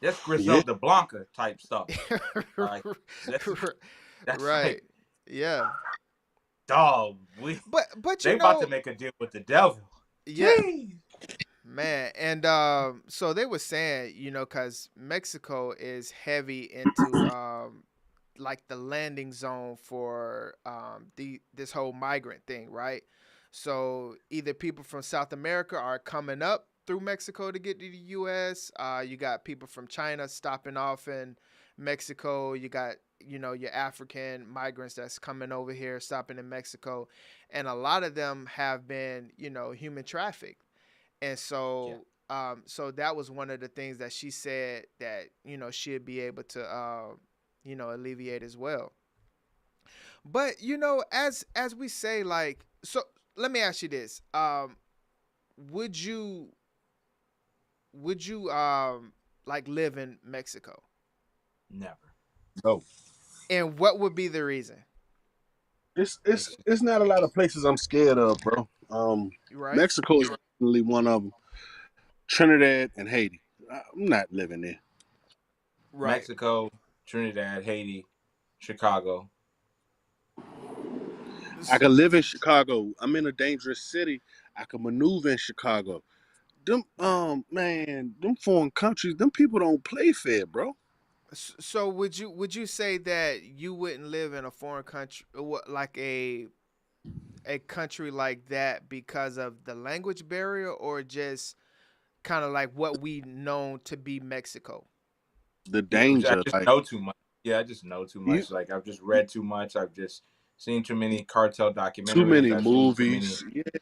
That's Griselda Blanca type stuff. Like, that's right. like, yeah. dog. But they you about know, to make a deal with the devil. yeah. Jeez. Man, and so they were saying, you know, because Mexico is heavy into like the landing zone for this whole migrant thing, right? So either people from South America are coming up through Mexico to get to the U.S. You got people from China stopping off in Mexico. You got, you know, your African migrants that's coming over here stopping in Mexico, and a lot of them have been, you know, human trafficked. And so, so that was one of the things that she said that, you know, she'd be able to, you know, alleviate as well. But, you know, as we say, like, so let me ask you this. Would you like live in Mexico? Never. No. And what would be the reason? It's not a lot of places I'm scared of, bro. Right. Mexico is definitely one of them. Trinidad and Haiti. I'm not living there. Right. Mexico, Trinidad, Haiti, Chicago. I could live in Chicago. I'm in a dangerous city. I could maneuver in Chicago. Them man, them foreign countries, them people don't play fair, bro. So would you say that you wouldn't live in a foreign country, like a country like that, because of the language barrier, or just kind of like what we know to be Mexico? The danger. I just know too much. Yeah, I just know too much. Like, I've just read too much. I've just seen too many cartel documentaries. Too many I've movies. Seen too many... Yeah.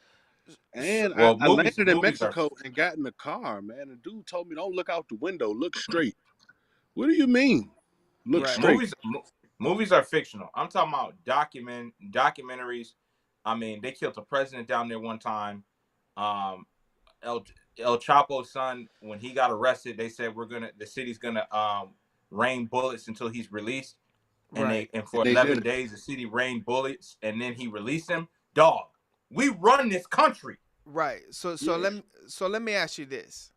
And well, I landed in movies Mexico and got in the car, man. The dude told me, don't look out the window, look straight. What do you mean? Look straight. Movies are fictional. I'm talking about documentaries. I mean, they killed the president down there one time. El Chapo's son, when he got arrested, they said the city's gonna rain bullets until he's released. And for 11 days the city rained bullets, and then he released him. Dog, we run this country. Right. So let me ask you this.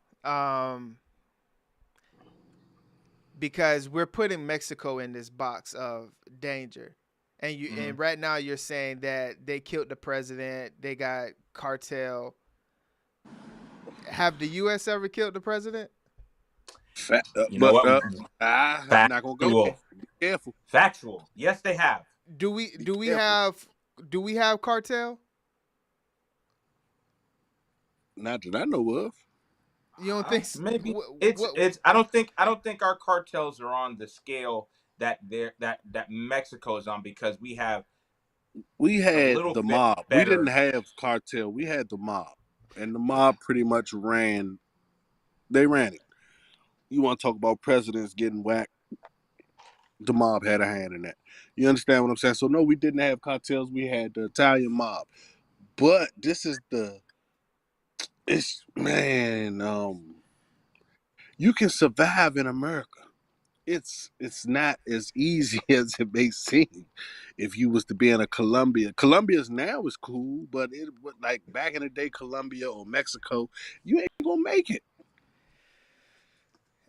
Because we're putting Mexico in this box of danger, And and right now you're saying that they killed the president. They got cartel. Have the U.S. ever killed the president? You know what? I'm not gonna go there. Be careful. Factual. Yes, they have. Do we have cartel? Not that I know of. You don't think so? Maybe it's. I don't think our cartels are on the scale that Mexico is on, because we had the mob. We didn't have cartel. We had the mob, and the mob pretty much ran. They ran it. You want to talk about presidents getting whacked? The mob had a hand in that. You understand what I'm saying? So no, we didn't have cartels. We had the Italian mob, but this is you can survive in America. It's not as easy as it may seem. If you was to be in a Colombia's now is cool, but like back in the day, Colombia or Mexico, you ain't gonna make it.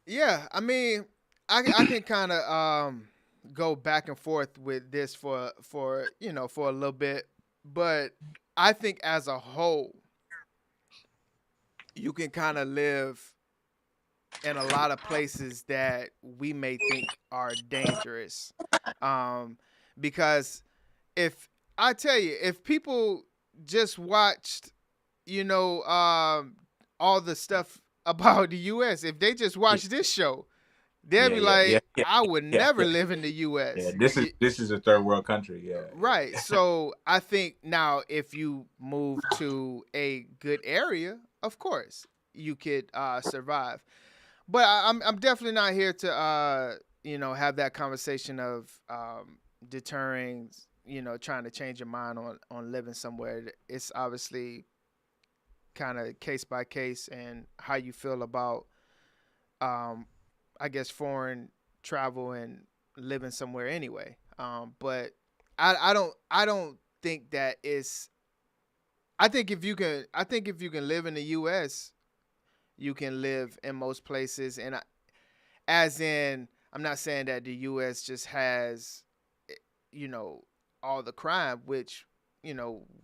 Yeah, I mean, I can kind of go back and forth with this for a little bit, but I think as a whole, you can kind of live in a lot of places that we may think are dangerous, because if people just watched, all the stuff about the U.S., if they just watch this show, they'll be like, I would never live in the U.S. Yeah, this is a third world country. Yeah. Right. So I think now if you move to a good area, of course you could survive. But I'm definitely not here to have that conversation of deterring, trying to change your mind on living somewhere. It's obviously kind of case by case and how you feel about I guess foreign travel and living somewhere anyway. But I don't think that is. I think if you can live in the U.S., you can live in most places. And I'm not saying that the U.S. just has, all the crime, which,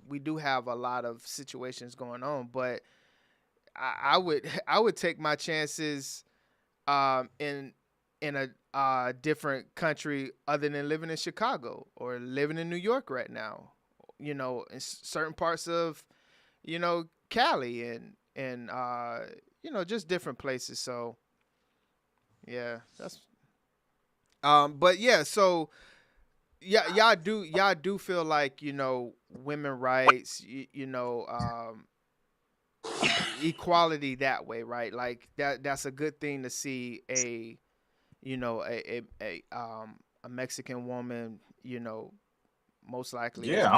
we do have a lot of situations going on, but I would take my chances in a different country other than living in Chicago or living in New York right now, in certain parts of, Cali and just different places. So yeah, that's but yeah, so yeah, y'all do feel like, women rights, equality that way, right? Like that's a good thing to see a Mexican woman, most likely. Yeah,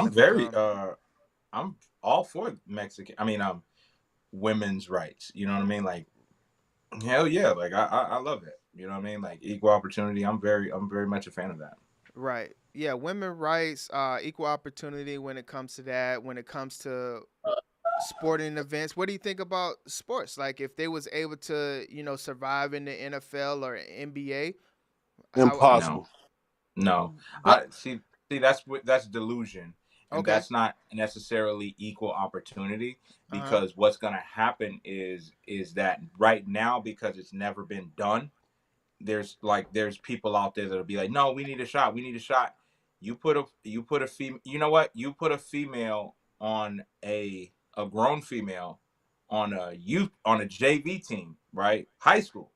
I'm all for women's rights. You know what I mean? Like, hell yeah, like I love it. You know what I mean? Like equal opportunity. I'm very much a fan of that. Right. Yeah, women's rights, equal opportunity when it comes to that. When it comes to sporting events, what do you think about sports? Like if they was able to, survive in the NFL or NBA? Impossible. No. But, see that's delusion. And okay. That's not necessarily equal opportunity, because what's going to happen is that right now, because it's never been done, there's people out there that'll be like, no, we need a shot. You put a female, you know what? You put a female on a grown female on a JV team, right? High school.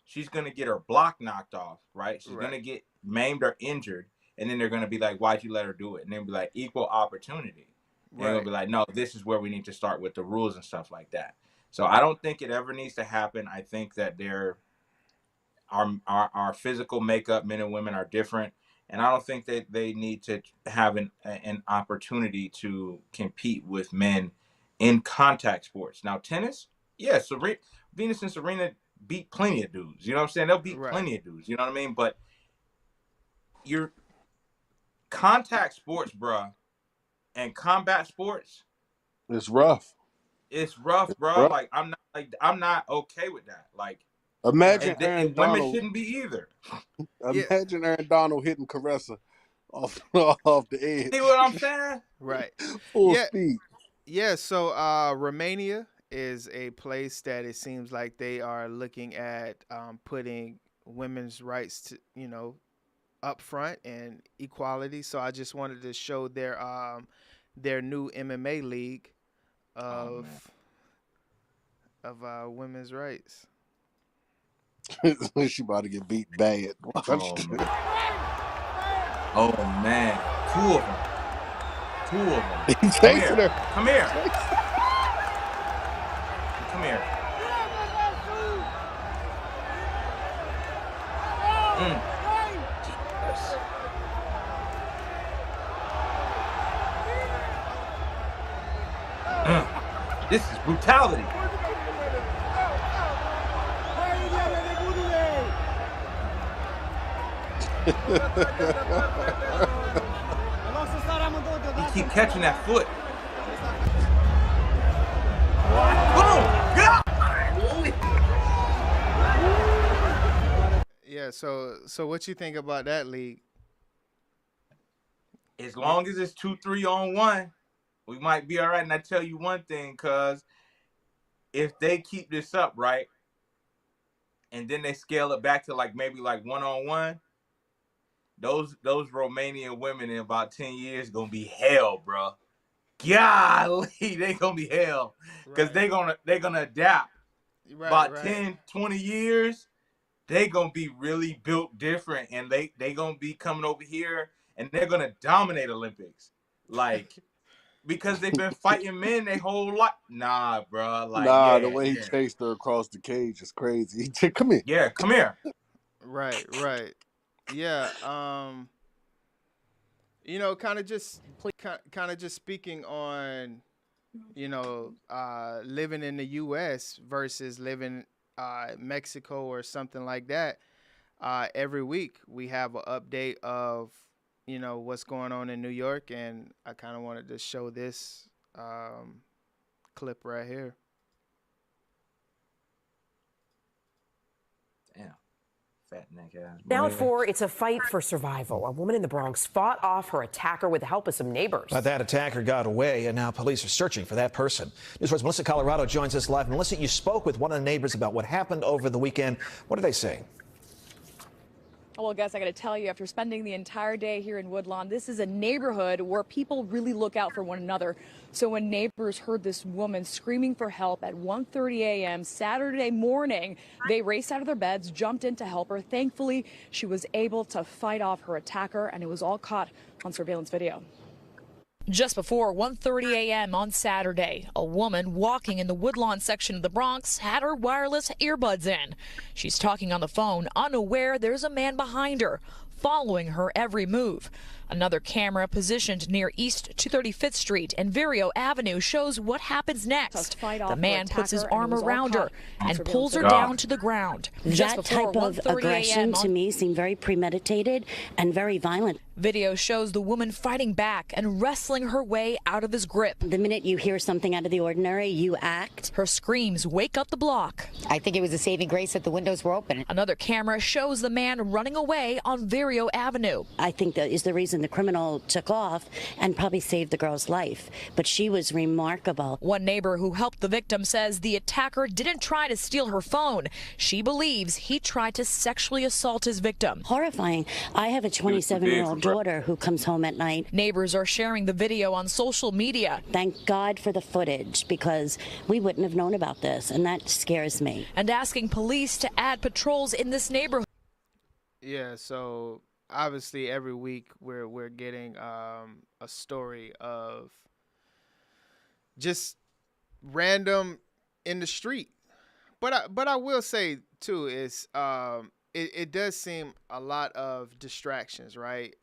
She's going to get her block knocked off, right? She's going to get maimed or injured. And then they're going to be like, why'd you let her do it? And they'll be like, equal opportunity. And they'll be like, no, this is where we need to start with the rules and stuff like that. So I don't think it ever needs to happen. I think that our physical makeup, men and women, are different. And I don't think that they need to have an opportunity to compete with men in contact sports. Now, tennis, yeah, Venus and Serena beat plenty of dudes. You know what I'm saying? They'll beat plenty of dudes. You know what I mean? But you're contact sports, bruh, and combat sports, it's rough. It's rough, bro. Like I'm not okay with that. Like, imagine Aaron women Donald, shouldn't be either. Imagine Aaron Donald hitting Caressa off off the edge. See what I'm saying? Right. Full Yeah. speed. Yeah. So Romania is a place that it seems like they are looking at putting women's rights to, up front and equality. So I just wanted to show their new MMA league of women's rights. She about to get beat bad. Oh man, two of them. He's chasing her. Come here. Come here. This is brutality. You keep catching that foot. Yeah, so what you think about that league? As long as it's 2-3 on one, we might be all right. And I tell you one thing, cuz if they keep this up, right, and then they scale it back to maybe 1-on-1, those Romanian women in about 10 years gonna be hell, bro. Golly, they gonna be hell. Because they're gonna adapt. About 10, 20 years, they gonna be really built different, and they gonna be coming over here and they're gonna dominate Olympics. Because they've been fighting men their whole life. Nah, bro. The way he chased her across the cage is crazy. He said, "Come here." Yeah, come here. Right. Yeah. Kind of just speaking on, living in the U.S. versus living Mexico or something like that. Every week we have an update of, what's going on in New York, and I kind of wanted to show this clip right here. Damn. Fat neck ass. Now at 4, it's a fight for survival. A woman in the Bronx fought off her attacker with the help of some neighbors. But that attacker got away, and now police are searching for that person. News 4's Melissa Colorado joins us live. Melissa, you spoke with one of the neighbors about what happened over the weekend. What did they say? Well, guys, I got to tell you, after spending the entire day here in Woodlawn, this is a neighborhood where people really look out for one another. So when neighbors heard this woman screaming for help at 1:30 a.m. Saturday morning, they raced out of their beds, jumped in to help her. Thankfully, she was able to fight off her attacker, and it was all caught on surveillance video. Just before 1:30 a.m. on Saturday, a woman walking in the Woodlawn section of the Bronx had her wireless earbuds in. She's talking on the phone, unaware there's a man behind her, following her every move. Another camera positioned near East 235th Street and Vireo Avenue shows what happens next. The man puts his arm around her and pulls her down to the ground. That type of aggression to me seemed very premeditated and very violent. Video shows the woman fighting back and wrestling her way out of his grip. The minute you hear something out of the ordinary, you act. Her screams wake up the block. I think it was a saving grace that the windows were open. Another camera shows the man running away on Vireo Avenue. I think that is the reason the criminal took off and probably saved the girl's life. But she was remarkable. One neighbor who helped the victim says the attacker didn't try to steal her phone. She believes he tried to sexually assault his victim. Horrifying. I have a 27-year-old daughter who comes home at night. Neighbors are sharing the video on social media. Thank God for the footage, because we wouldn't have known about this, and that scares me. And asking police to add patrols in this neighborhood. Yeah, so obviously every week we're getting a story of just random in the street. But I will say too is it does seem a lot of distractions, right?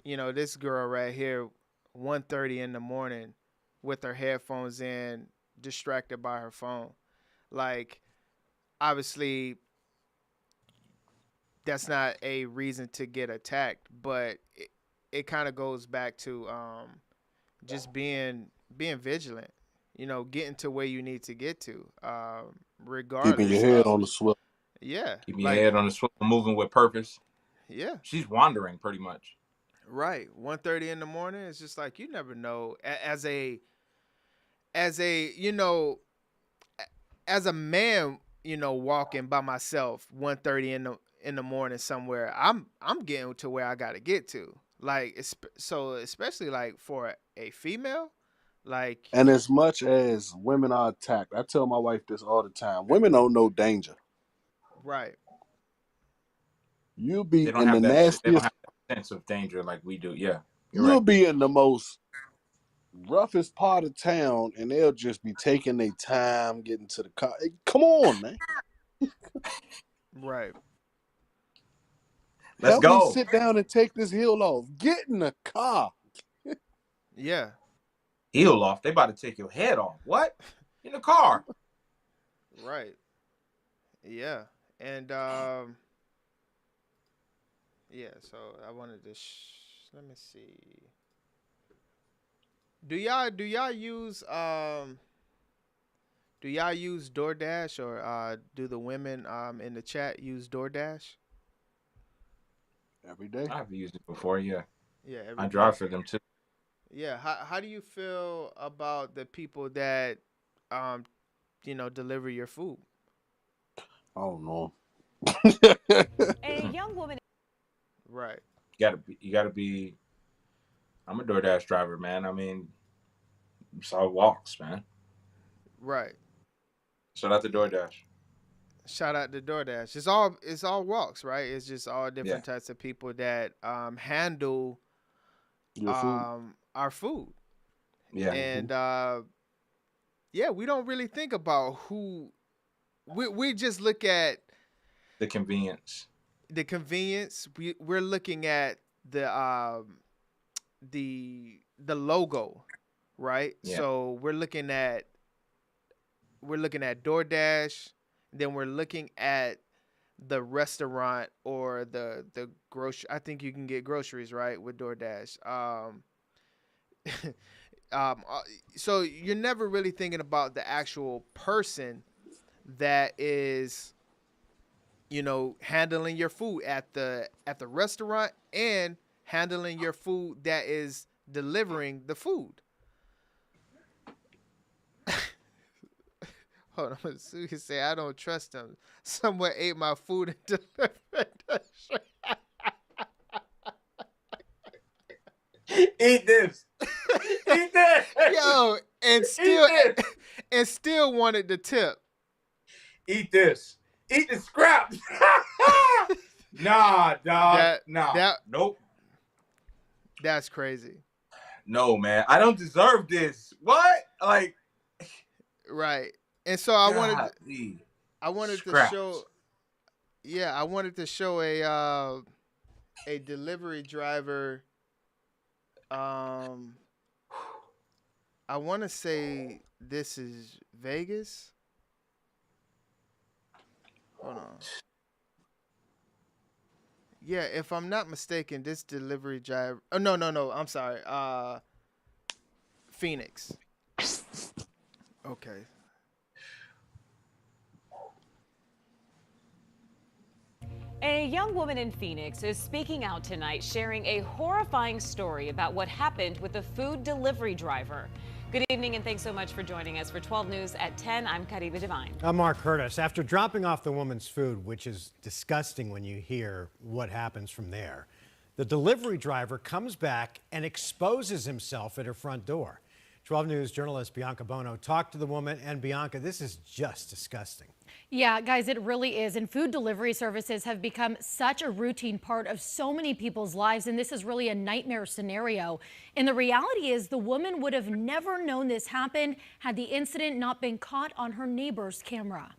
This girl right here, 1:30 in the morning, with her headphones in, distracted by her phone. Obviously, that's not a reason to get attacked, but it kind of goes back to just being vigilant. Getting to where you need to get to, regardless. Keeping your head on the swivel. Yeah. Keeping your head on the swivel, moving with purpose. Yeah. She's wandering pretty much. Right. 1:30 in the morning. It's just like you never know. As a as a man, walking by myself 1:30 in the morning somewhere, I'm getting to where I gotta get to. Like so, especially like for a female, like And as much as women are attacked, I tell my wife this all the time: women don't know danger. right. You'll be They don't in the have that. They don't nastiest. have that sense of danger like we do. Yeah, you're You'll right. be in the most roughest part of town, and they'll just be taking their time getting to the car. Hey, come on, man. Right. Let's Help me go. sit down and take this heel off. Get in the car. Yeah. Heel off. They about to take your head off. What? In the car. Right. Yeah. And yeah, so I wanted to let me see. Do y'all use DoorDash, or do the women in the chat use DoorDash? Every day. I've used it before, yeah. Yeah, I drive for them too. Yeah, how do you feel about the people that deliver your food? Oh no. A young woman. Right. You gotta be. I'm a DoorDash driver, man. I mean, it's all walks, man. Right. Shout out to DoorDash. Shout out to DoorDash. It's all walks, right? It's just all different types of people that handle your food. Our food. Yeah. And we don't really think about who we just look at the convenience. The convenience. We're looking at the logo, right? Yeah. So we're looking at DoorDash, then we're looking at the restaurant or the grocery. I think you can get groceries, right, with DoorDash. So you're never really thinking about the actual person that is, handling your food at the restaurant and handling your food that is delivering the food. Hold on, so you can say I don't trust them. Someone ate my food and delivered the shit. Eat this. Eat this. Yo, and still wanted the tip. Eat this. Eat the scraps. Nah, dog. Nope. That's crazy. No, man. I don't deserve this. What? Like. Right. And so I wanted Scraps. to show. Yeah, I wanted to show a delivery driver. I want to say this is Vegas. Hold on. Yeah, if I'm not mistaken, this delivery driver. Oh no, I'm sorry. Phoenix. Okay. A young woman in Phoenix is speaking out tonight, sharing a horrifying story about what happened with a food delivery driver. Good evening, and thanks so much for joining us for 12 News at 10. I'm Kariba Devine. I'm Mark Curtis. After dropping off the woman's food, which is disgusting when you hear what happens from there, the delivery driver comes back and exposes himself at her front door. 12 News journalist Bianca Bono talked to the woman, and Bianca, this is just disgusting. Yeah, guys, it really is. And food delivery services have become such a routine part of so many people's lives. And this is really a nightmare scenario. And the reality is the woman would have never known this happened had the incident not been caught on her neighbor's camera.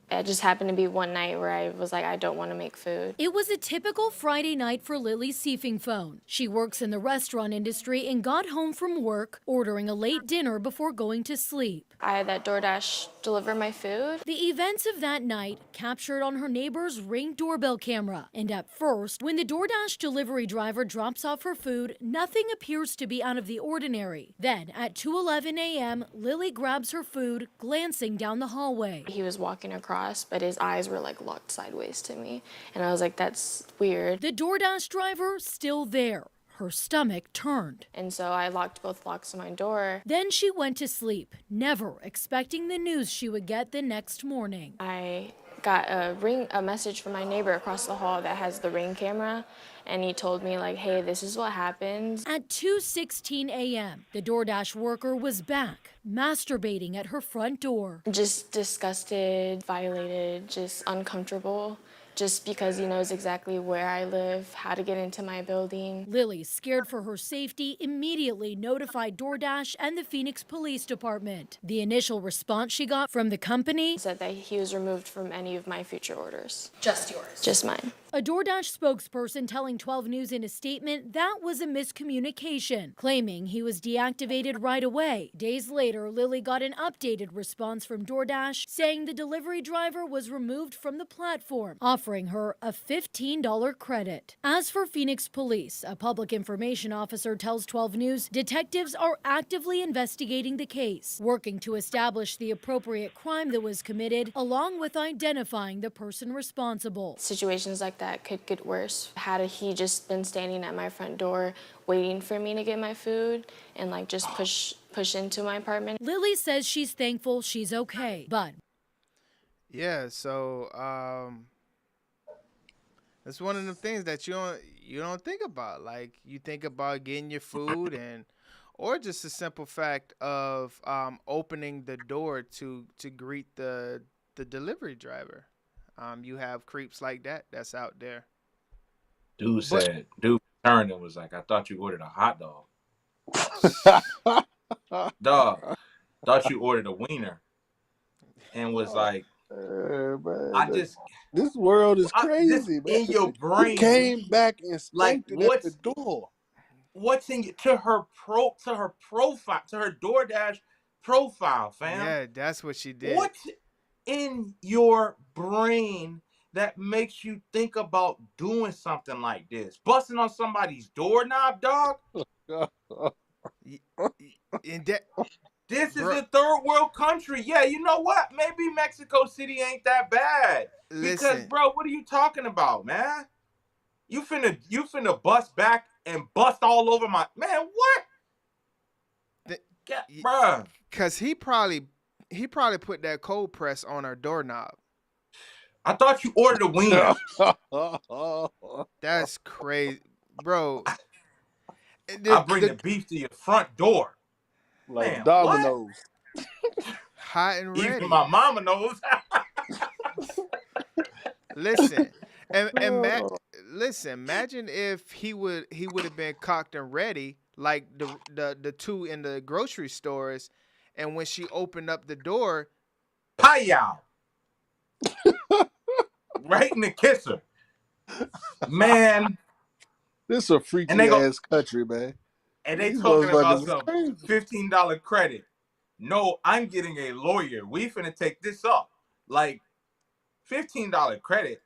It just happened to be one night where I was like, I don't want to make food. It was a typical Friday night for Lily Seefingphone. She works in the restaurant industry and got home from work, ordering a late dinner before going to sleep. I had that DoorDash deliver my food. The events of that night captured on her neighbor's Ring doorbell camera. And at first, when the DoorDash delivery driver drops off her food, nothing appears to be out of the ordinary. Then at 2:11 a.m., Lily grabs her food, glancing down the hallway. He was walking across, but his eyes were like locked sideways to me. And I was like, that's weird. The DoorDash driver still there. Her stomach turned. And so I locked both locks on my door. Then she went to sleep, never expecting the news she would get the next morning. I got a message from my neighbor across the hall that has the Ring camera, and he told me like, hey, this is what happened. At 2:16 a.m., the DoorDash worker was back, masturbating at her front door. Just disgusted, violated, just uncomfortable. Just because he knows exactly where I live, how to get into my building. Lily, scared for her safety, immediately notified DoorDash and the Phoenix Police Department. The initial response she got from the company said that he was removed from any of my future orders. Just yours. Just mine. A DoorDash spokesperson telling 12 News in a statement that was a miscommunication, claiming he was deactivated right away. Days later, Lily got an updated response from DoorDash saying the delivery driver was removed from the platform, offering her a $15 credit. As for Phoenix Police, a public information officer tells 12 News detectives are actively investigating the case, working to establish the appropriate crime that was committed, along with identifying the person responsible. Situations like that could get worse. Had he just been standing at my front door waiting for me to get my food and like just push into my apartment. Lily says she's thankful she's okay, but yeah, so it's one of the things that you don't think about. Like you think about getting your food or just the simple fact of opening the door to greet the delivery driver. You have creeps like that's out there. Dude turned and was like, I thought you ordered a hot dog. Dog, thought you ordered a wiener. And was like, this world is crazy, man. In your brain. He came back and spanked it at the door. What's in to her profile, to her DoorDash profile, fam? Yeah, that's what she did. What's in your brain that makes you think about doing something like this? Busting on somebody's doorknob, dog? This is a third world country. Yeah, you know what? Maybe Mexico City ain't that bad. Listen. Because, bro, what are you talking about, man? You finna bust back and bust all over my... Man, what? Bruh. Because he probably put that cold press on her doorknob. I thought you ordered a wiener. That's crazy. Bro. I bring the beef to your front door. Like man, Domino's. Hot and ready. Even my mama knows. Listen. Listen, imagine if he would have been cocked and ready like the two in the grocery stores, and when she opened up the door, Paya. Right in the kisser. Man. This is a freaky ass country, man. And they talking about some $15 credit. No, I'm getting a lawyer. We finna take this up. Like, $15 credit.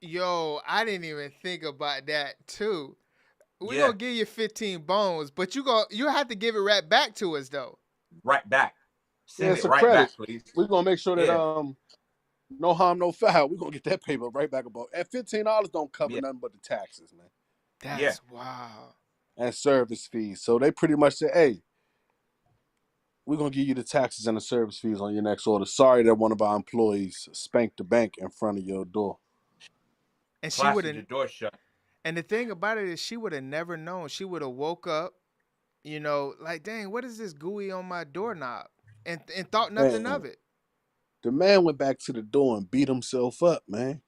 Yo, I didn't even think about that too. We're gonna give you 15 bones, but you have to give it right back to us though. Right back. Send it's it a right credit. back, please. We're gonna make sure that no harm, no foul. We're gonna get that paper right back about. And $15 don't cover nothing but the taxes, man. That's wow. And service fees. So they pretty much say, hey, we're going to give you the taxes and the service fees on your next order. Sorry that one of our employees spanked the bank in front of your door. And she would have your door shut. And the thing about it is she would have never known. She would have woke up, like, dang, what is this gooey on my doorknob? And thought nothing of it. The man went back to the door and beat himself up, man.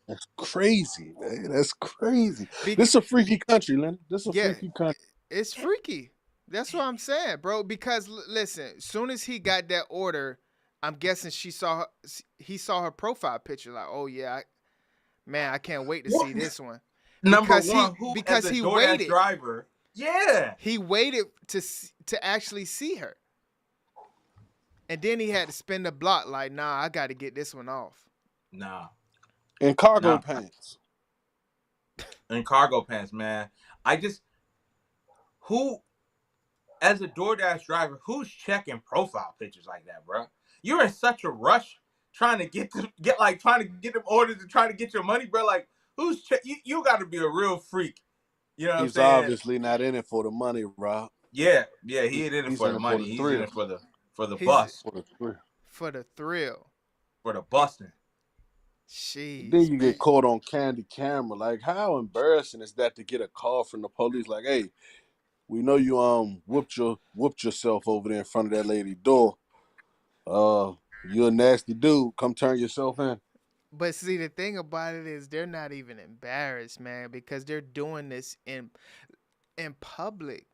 That's crazy, man. That's crazy. This is a freaky country, Lenny. This is a freaky country. It's freaky. That's what I'm saying, bro. Because listen, as soon as he got that order, I'm guessing he saw her profile picture. Like, oh yeah, I can't wait to see this one. Because he waited. Driver, yeah, he waited to actually see her. And then he had to spin the block like, nah, I got to get this one off. Nah. In cargo Nah. pants. In cargo pants, man. Who, as a DoorDash driver, who's checking profile pictures like that, bro? You're in such a rush trying to get them orders and trying to get your money, bro. Like, who's you got to be a real freak. You know what I'm He's saying? obviously not in it for the money, Rob. Yeah, he ain't in it He's for in the it money. for the He's thrill. in it for the He's- bus, For the thrill. For the thrill. for the busting. Jeez, Then you man. get caught on candid camera. Like, how embarrassing is that to get a call from the police? Like, hey, we know you whooped yourself over there in front of that lady door. You a nasty dude. Come turn yourself in. But see, the thing about it is they're not even embarrassed, man, because they're doing this in public.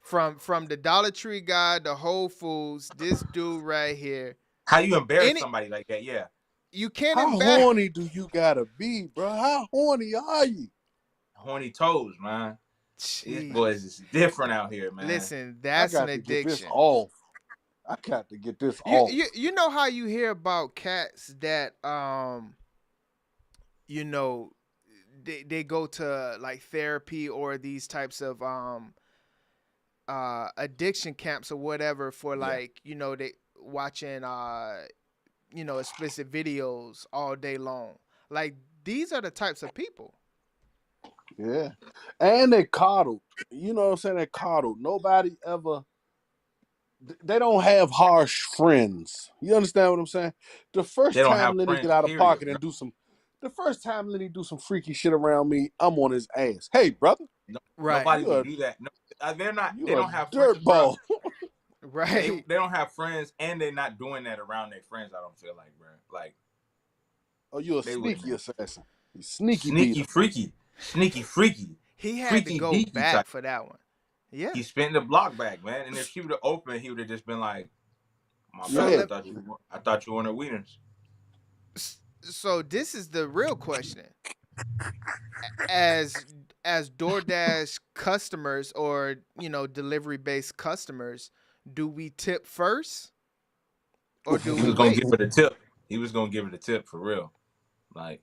From the Dollar Tree guy, the Whole Foods, this dude right here. How you embarrass somebody like that? Yeah. You can't How embarrass. horny do you gotta be, bro? How horny are you? Horny toes, man. Jeez. These boys is different out here, man. Listen, that's an addiction. Get this off. I got to get this off. You know how you hear about cats that you know, they go to like therapy or these types of addiction camps or whatever for like, you know, they watching you know, explicit videos all day long. Like, these are the types of people. Yeah. And they coddled. You know what I'm saying? They coddled. Nobody ever. They don't have harsh friends. You understand what I'm saying? The first They don't time have Lenny friends, get out of period. pocket and the first time Lenny do some freaky shit around me, I'm on his ass. Hey, brother. Right. Nobody You will a- do that. No, they're not. You They a don't have dirt friends, bro. ball. Right. They don't have friends, and they're not doing that around their friends. I don't feel like, bro. Like, Oh, you a They sneaky wouldn't. assassin. You sneaky beater. sneaky freaky. He had Freaky to go deaky back type. for that one. Yeah. He spent the block back, man. And if she would have opened, he would have just been like, "My So bad. let- I thought you wanted wieners." So this is the real question. As DoorDash customers or, you know, delivery based customers, do we tip first or do He we was gonna wait? give it a tip. He was gonna give it a tip for real. Like,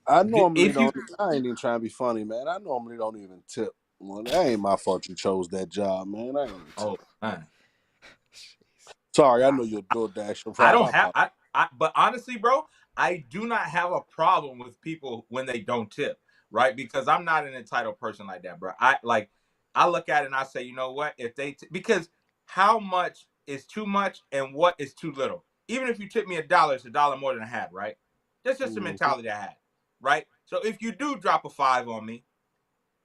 I normally if you- don't. I ain't even trying to be funny, man. I normally don't even tip. Well, that ain't my fault you chose that job, man. I ain't even tip. Oh man. Sorry, I know you're a DoorDash. I don't have but honestly, bro, I do not have a problem with people when they don't tip, right? Because I'm not an entitled person like that, bro. I look at it and I say, you know what? If they because how much is too much and what is too little? Even if you tip me $1, it's $1 more than I had, right? That's just the mentality I had, right? So if you do drop a 5 on me,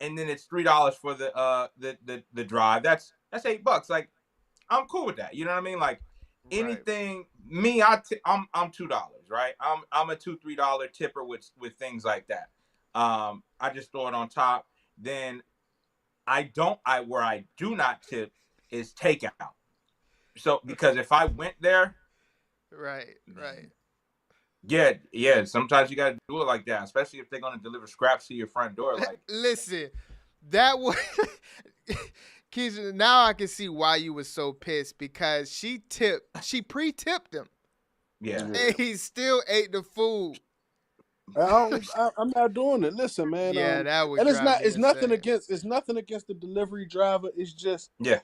and then it's $3 for the drive, that's $8. Like, I'm cool with that. You know what I mean? Like, anything me, I'm $2, right? I'm a $2-3 tipper with things like that. I just throw it on top. Then where I do not tip is takeout. So because if I went there, Right. yeah, sometimes you gotta do it like that, especially if they're gonna deliver scraps to your front door. Like, Listen, that was Keisha, now I can see why you were so pissed because she pre-tipped him. yeah. And he still ate the food. I'm not doing it. Listen, man. Yeah, that would and it's drive not. me It's nothing insane. against the delivery driver. It's just Yeah.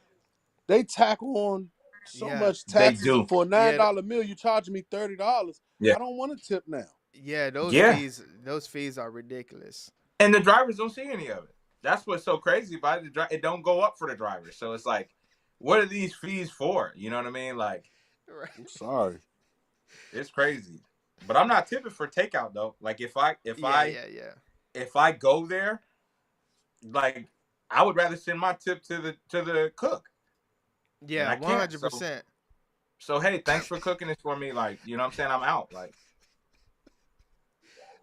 they tack on so Yeah. much They taxes do. for a $9 meal. You charging me $30. Yeah. I don't want to tip now. Yeah, those Yeah. fees are ridiculous. And the drivers don't see any of it. That's what's so crazy about it. It don't go up for the drivers. So it's like, what are these fees for? You know what I mean? Like, I'm sorry. it's crazy. But I'm not tipping for takeout though. Like if I go there, like I would rather send my tip to the cook. Yeah, And I can't, 100%. So hey, thanks for cooking this for me. Like, you know what I'm saying? I'm out. Like,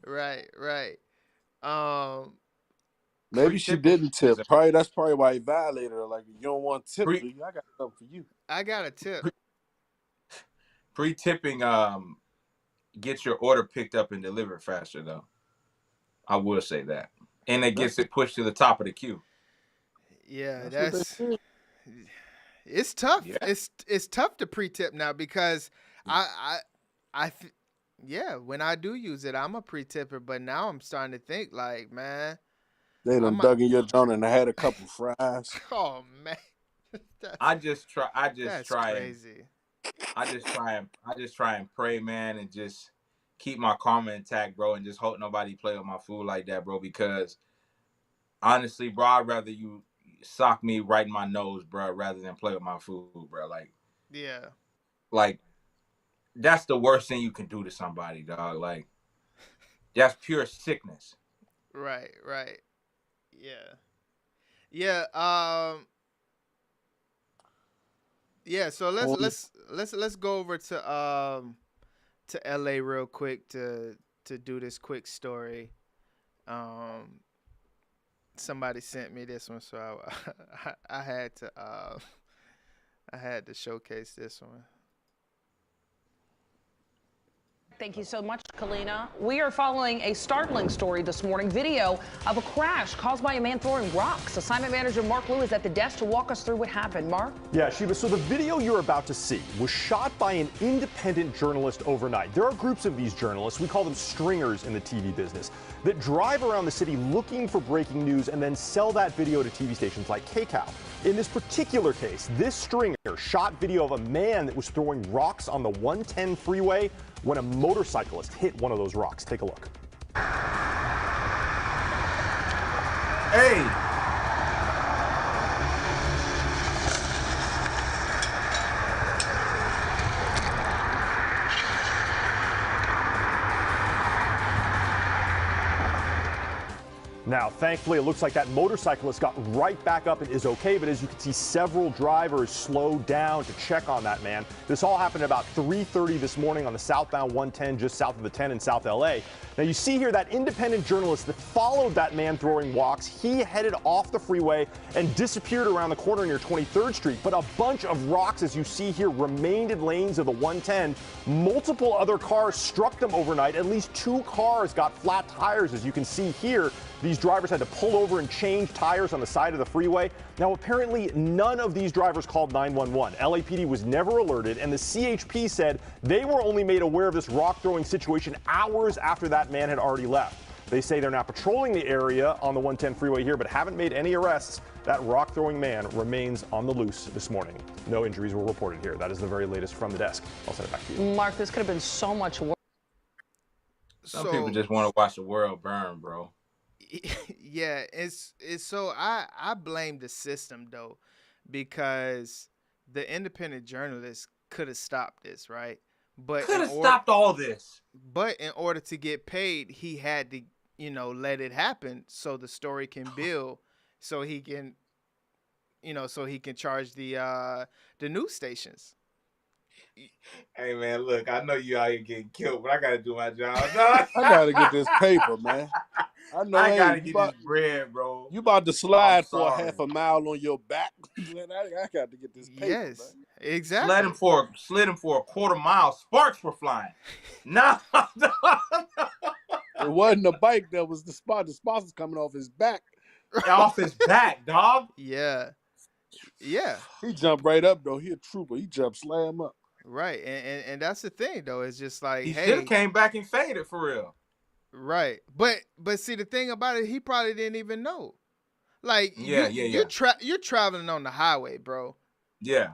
Right. Maybe she didn't tip. That's probably why he violated her. Like, you don't want tip, do you? I got something for you. I got a tip. Pre-tipping gets your order picked up and delivered faster though. I will say that. And it gets it pushed to the top of the queue. Yeah, It's tough. Yeah. It's tough to pre-tip now because yeah, when I do use it, I'm a pre-tipper, but now I'm starting to think like, man, They done dug in your joint and had a couple fries. oh man, I just try that's and crazy. I just try and pray, man, and just keep my karma intact, bro, and just hope nobody play with my food like that, bro, because honestly, bro, I'd rather you sock me right in my nose, bro, rather than play with my food, bro. Like that's the worst thing you can do to somebody, dog. Like that's pure sickness. Right. Yeah. So let's go over to LA real quick to do this quick story. Somebody sent me this one, so I had to showcase this one. Thank you so much, Kalina. We are following a startling story this morning. Video of a crash caused by a man throwing rocks. Assignment manager Mark Lou is at the desk to walk us through what happened. Mark? Yeah, Sheba, so the video you're about to see was shot by an independent journalist overnight. There are groups of these journalists, we call them stringers in the TV business, that drive around the city looking for breaking news and then sell that video to TV stations like KCAL. In this particular case, this stringer shot video of a man that was throwing rocks on the 110 freeway when a motorcyclist hit one of those rocks. Take a look. Hey! Now, thankfully, it looks like that motorcyclist got right back up and is okay, but as you can see, several drivers slowed down to check on that man. This all happened about 3:30 this morning on the southbound 110, just south of the 10 in South LA. Now, you see here that independent journalist that followed that man throwing rocks. He headed off the freeway and disappeared around the corner near 23rd Street, but a bunch of rocks, as you see here, remained in lanes of the 110. Multiple other cars struck them overnight. At least 2 cars got flat tires, as you can see here. These drivers had to pull over and change tires on the side of the freeway. Now, apparently, none of these drivers called 911. LAPD was never alerted, and the CHP said they were only made aware of this rock-throwing situation hours after that man had already left. They say they're now patrolling the area on the 110 freeway here, but haven't made any arrests. That rock-throwing man remains on the loose this morning. No injuries were reported here. That is the very latest from the desk. I'll send it back to you. Mark, this could have been so much worse. Some people just want to watch the world burn, bro. Yeah, it's so I blame the system though, because the independent journalist could have stopped this, right? But could have stopped all this. But in order to get paid, he had to, let it happen so the story can build, so he can, so he can charge the news stations. Hey man, look, I know you out here getting killed, but I gotta do my job. I gotta get this paper, man. I know. I gotta get this bread, bro. You about to slide for half a mile on your back? I got to get this paper. Yes, man. Exactly. Slid him for a quarter mile. Sparks were flying. No. It wasn't a bike that was the spot. The sparks was coming off his back. Off his back, dog. Yeah. Yeah. He jumped right up though. He a trooper. He jumped slam up. Right, and that's the thing though. It's just like, he hey, should have came back and faded for real. Right, but see, the thing about it, he probably didn't even know. Like, you're traveling on the highway, bro. Yeah.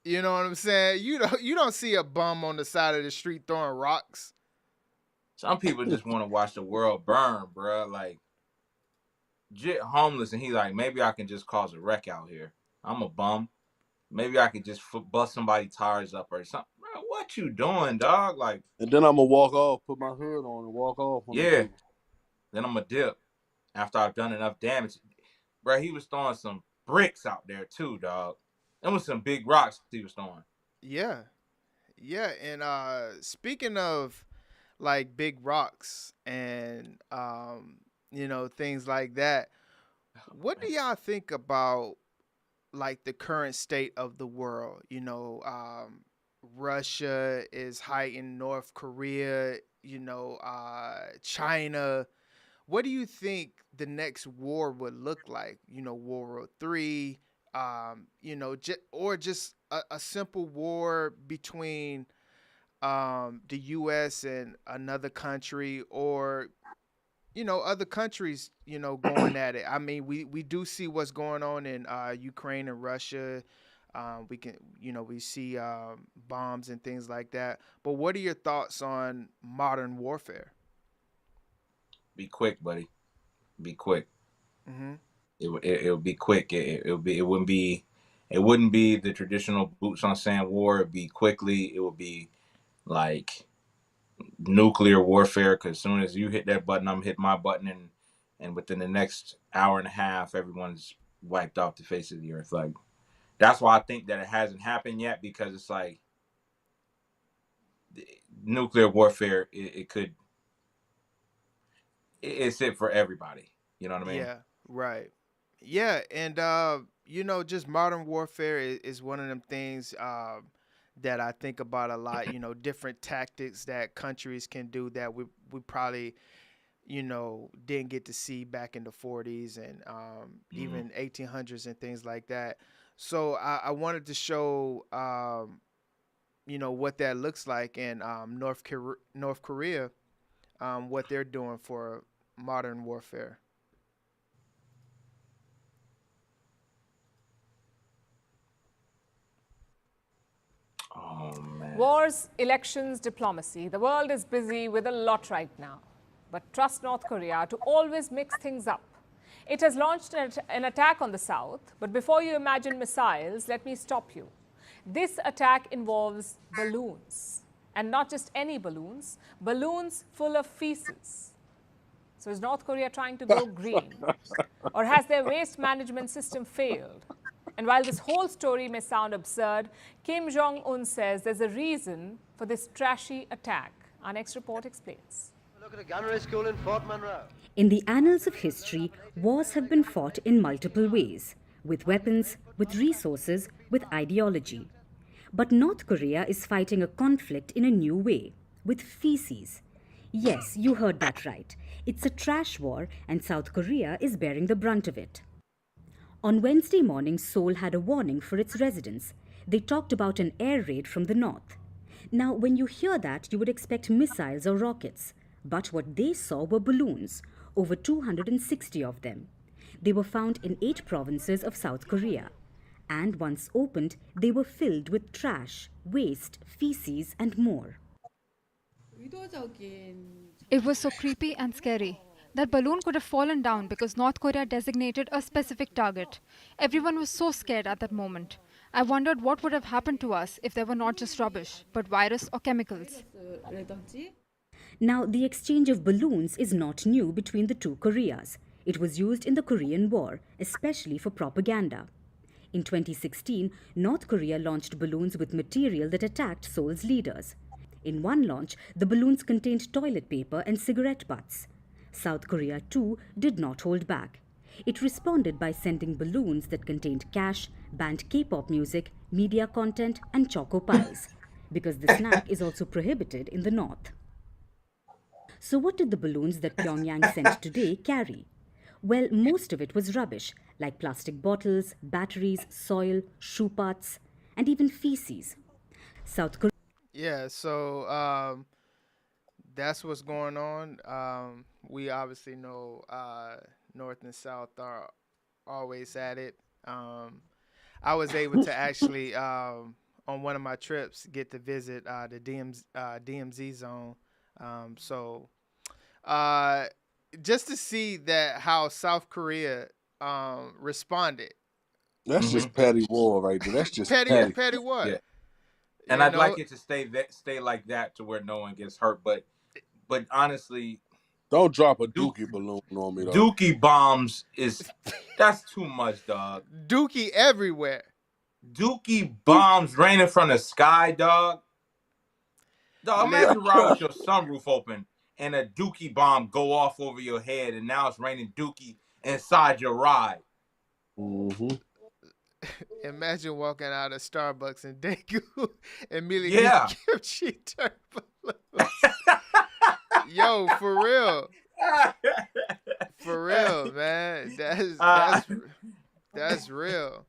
You know what I'm saying? You don't see a bum on the side of the street throwing rocks. Some people just want to watch the world burn, bro. Like, Jit homeless, and he like, maybe I can just cause a wreck out here. I'm a bum. Maybe I could just bust somebody's tires up or something. Bro, what you doing, dog? Like, and then I'm gonna walk off, put my hood on, and walk off. Yeah. Then I'm gonna dip after I've done enough damage. Bro, he was throwing some bricks out there too, dog. Them was some big rocks he was throwing. Yeah. Yeah, and speaking of like big rocks and things like that, what do y'all think about like the current state of the world? Russia is hiding North Korea, China. What do you think the next war would look like? World War III, or just a simple war between the U.S. and another country, or other countries, going at it. I mean, we do see what's going on in Ukraine and Russia. We see bombs and things like that. But what are your thoughts on modern warfare? Be quick, buddy. Be quick. Mm-hmm. It'll be quick. It wouldn't be the traditional boots on sand war. It'd be quickly. It would be like nuclear warfare, because as soon as you hit that button, I'm hitting my button, and within the next hour and a half, everyone's wiped off the face of the earth. Like, that's why I think that it hasn't happened yet, because it's like nuclear warfare. It's it for everybody. You know what I mean? Yeah, right. Yeah, and just modern warfare is one of them things that I think about a lot. Different tactics that countries can do that we probably didn't get to see back in the 40s and even 1800s and things like that. So I wanted to show what that looks like in North Korea, what they're doing for modern warfare. Oh, man. Wars, elections, diplomacy. The world is busy with a lot right now. But trust North Korea to always mix things up. It has launched an attack on the South, but before you imagine missiles, let me stop you. This attack involves balloons, and not just any balloons full of feces. So is North Korea trying to go green? Or has their waste management system failed? And while this whole story may sound absurd, Kim Jong-un says there's a reason for this trashy attack. Our next report explains. Look at a gunnery school in Fort Monroe. In the annals of history, wars have been fought in multiple ways, with weapons, with resources, with ideology. But North Korea is fighting a conflict in a new way, with feces. Yes, you heard that right. It's a trash war, and South Korea is bearing the brunt of it. On Wednesday morning, Seoul had a warning for its residents. They talked about an air raid from the north. Now, when you hear that, you would expect missiles or rockets. But what they saw were balloons, over 260 of them. They were found in 8 provinces of South Korea. And once opened, they were filled with trash, waste, feces, and more. It was so creepy and scary. That balloon could have fallen down because North Korea designated a specific target. Everyone was so scared at that moment. I wondered what would have happened to us if there were not just rubbish, but virus or chemicals. Now, the exchange of balloons is not new between the two Koreas. It was used in the Korean War, especially for propaganda. In 2016, North Korea launched balloons with material that attacked Seoul's leaders. In one launch, the balloons contained toilet paper and cigarette butts. South Korea, too, did not hold back. It responded by sending balloons that contained cash, banned K-pop music, media content, and choco pies, because the snack is also prohibited in the north. So what did the balloons that Pyongyang sent today carry? Well, most of it was rubbish, like plastic bottles, batteries, soil, shoe parts, and even feces. South Korea. Yeah, so that's what's going on. We obviously know North and South are always at it. I was able to actually, on one of my trips, get to visit the DMZ zone. So just to see that how South Korea responded. That's just petty war right there. That's just petty war. Yeah. And I'd like it to stay like that to where no one gets hurt. But honestly, don't drop a Dookie balloon on me, though. Dookie bombs that's too much, dog. Dookie everywhere. Dookie bombs raining from the sky, dog. Dog, imagine riding with your sunroof open and a Dookie bomb go off over your head, and now it's raining Dookie inside your ride. Mm-hmm. Imagine walking out of Starbucks in Daegu and immediately get kimchi turbulence. Yo, for real. For real, man. That's real.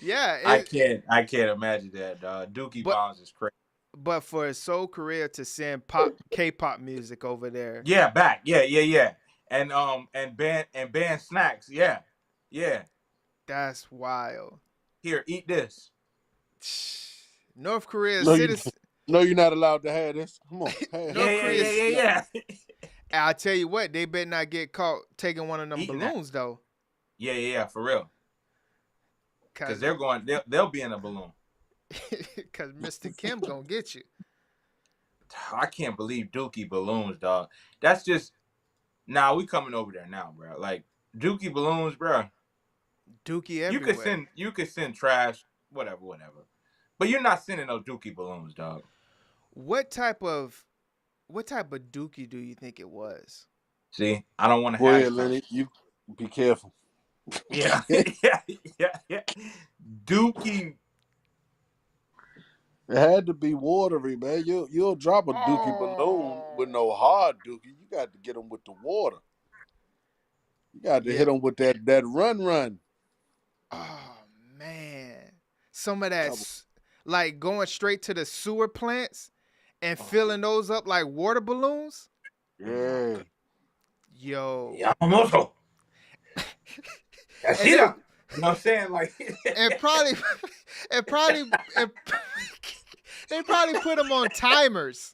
Yeah, I can't imagine that, dog. Dookie but bombs is crazy. but for Seoul, Korea to send K-pop music over there. Yeah, back. Yeah. And ban snacks. Yeah. That's wild. Here, eat this. North Korea No, citizens. no, you're not allowed to have this. Come on. Have Yeah. I'll tell you what, they better not get caught taking one of them Eating balloons though. Yeah, for real. Because they'll be in a balloon. Because Mr. Kim gonna get you. I can't believe Dookie balloons, dog. That's just we coming over there now, bro. Like Dookie balloons, bro. Dookie everywhere. You could send trash, whatever. But you're not sending no Dookie balloons, dog. What type of Dookie do you think it was? See, I don't want to Go have ahead, Lenny. You be careful. Yeah. Dookie. It had to be watery, man. You'll drop a Dookie balloon with no hard Dookie. You got to get them with the water. You got to hit them with that run. Oh man, some of that like going straight to the sewer plants and filling those up like water balloons. Yeah. Yo. Yamamoto. That's it. You know what I'm saying? Like, and probably they probably put them on timers.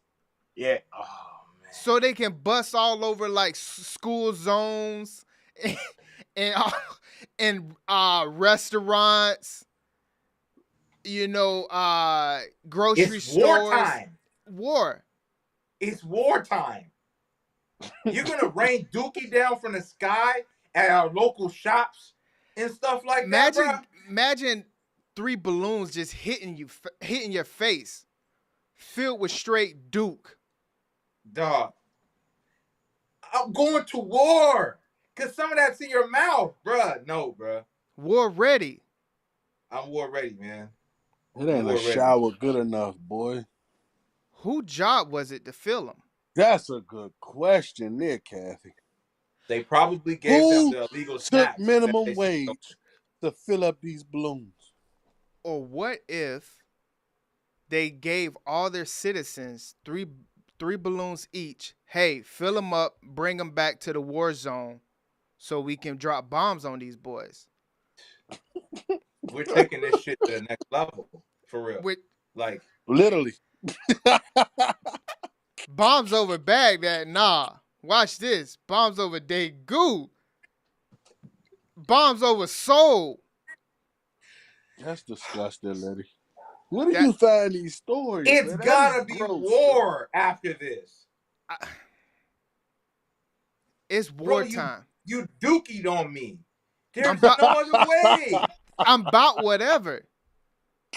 Yeah. Oh man. So they can bust all over like school zones and restaurants. You know, grocery stores. Wartime. War. It's wartime. You're gonna rain Dookie down from the sky at our local shops and stuff like that, bro. Imagine 3 balloons just hitting your face, filled with straight Duke. Dog, I'm going to war because some of that's in your mouth, bruh. No, bruh. War ready. I'm war ready, man. It ain't a shower good enough, boy. Whose job was it to fill them? That's a good question there, Kathy. They probably gave them the illegal snacks. Took minimum wage to fill up these balloons. Or what if they gave all their citizens three balloons each? Hey, fill them up, bring them back to the war zone so we can drop bombs on these boys. We're taking this shit to the next level, for real. Like literally. Bombs over Baghdad, nah. Watch this. Bombs over Daegu. Bombs over Seoul. That's disgusting, Letty. Where do you find these stories? It's man? gotta be war after this. It's wartime. You dookied on me. There's no other way. I'm about whatever.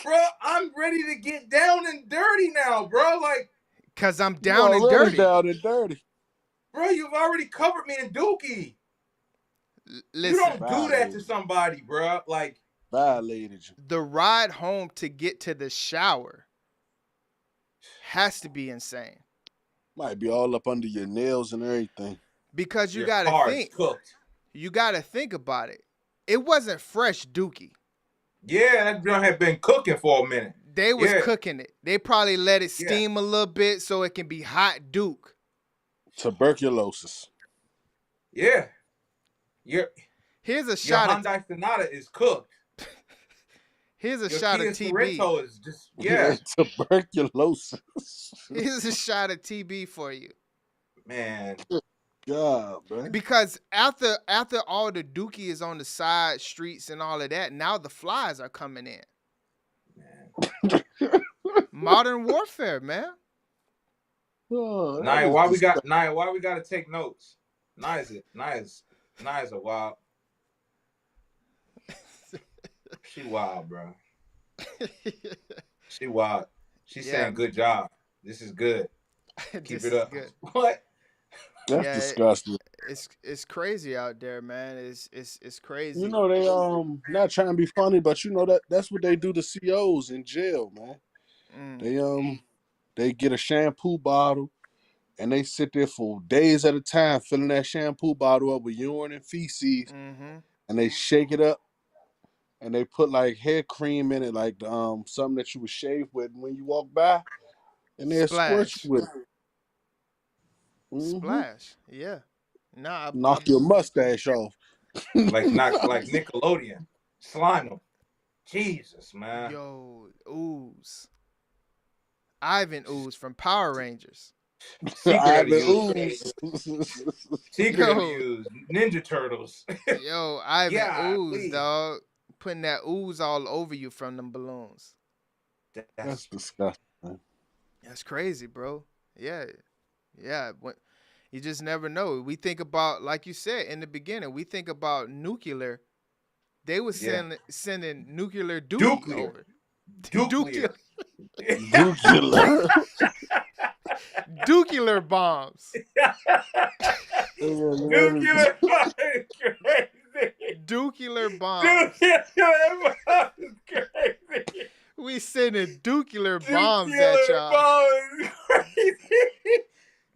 Bro, I'm ready to get down and dirty now, bro. Like, cause I'm down and dirty. Down and dirty. Bro, you've already covered me in Dookie. Listen, you don't do that to somebody, bro. Like, violated you. The ride home to get to the shower has to be insane. Might be all up under your nails and everything. Because you gotta think. Cooked. You gotta think about it. It wasn't fresh Dookie. Yeah, that girl had been cooking for a minute. They was cooking it. They probably let it steam a little bit so it can be hot Duke. Tuberculosis. Yeah. Here's a shot of Hyundai Sonata is cooked. Here's a shot of TB. Sorrento is just tuberculosis. Here's a shot of TB for you. Man. God, man. Because after all the Dookie is on the side streets and all of that, now the flies are coming in. Man. Modern warfare, man. Oh, Naya, why we gotta take notes? Naya's a wild. She wild, bro. She wild. She's saying good job. This is good. Keep it up. Good. What? That's disgusting. It's crazy out there, man. It's crazy. You know, they not trying to be funny, but you know that's what they do to COs in jail, man. They get a shampoo bottle and they sit there for days at a time filling that shampoo bottle up with urine and feces, and they shake it up and they put like hair cream in it, like something that you would shave with when you walk by, and they squirt Splash. you with it. Splash. Yeah. Nah, Knock your mustache off. Like Nickelodeon. Slime them. Jesus, man. Yo, Ooze. Ivan Ooze from Power Rangers. Secret Ooze. Secret Ooze. Ninja Turtles. Yo, Ivan Yeah, Ooze, please. dog. Putting that ooze all over you from them balloons. That's disgusting. Man. That's crazy, bro. Yeah. Yeah. You just never know. We think about, like you said in the beginning, we think about nuclear. They were sending nuclear Dookie over. Nuclear. Nuclear bombs. Nuclear bombs is crazy. Nuclear bombs. Nuclear bombs is crazy. We sending nuclear bombs at y'all. Bombs is crazy.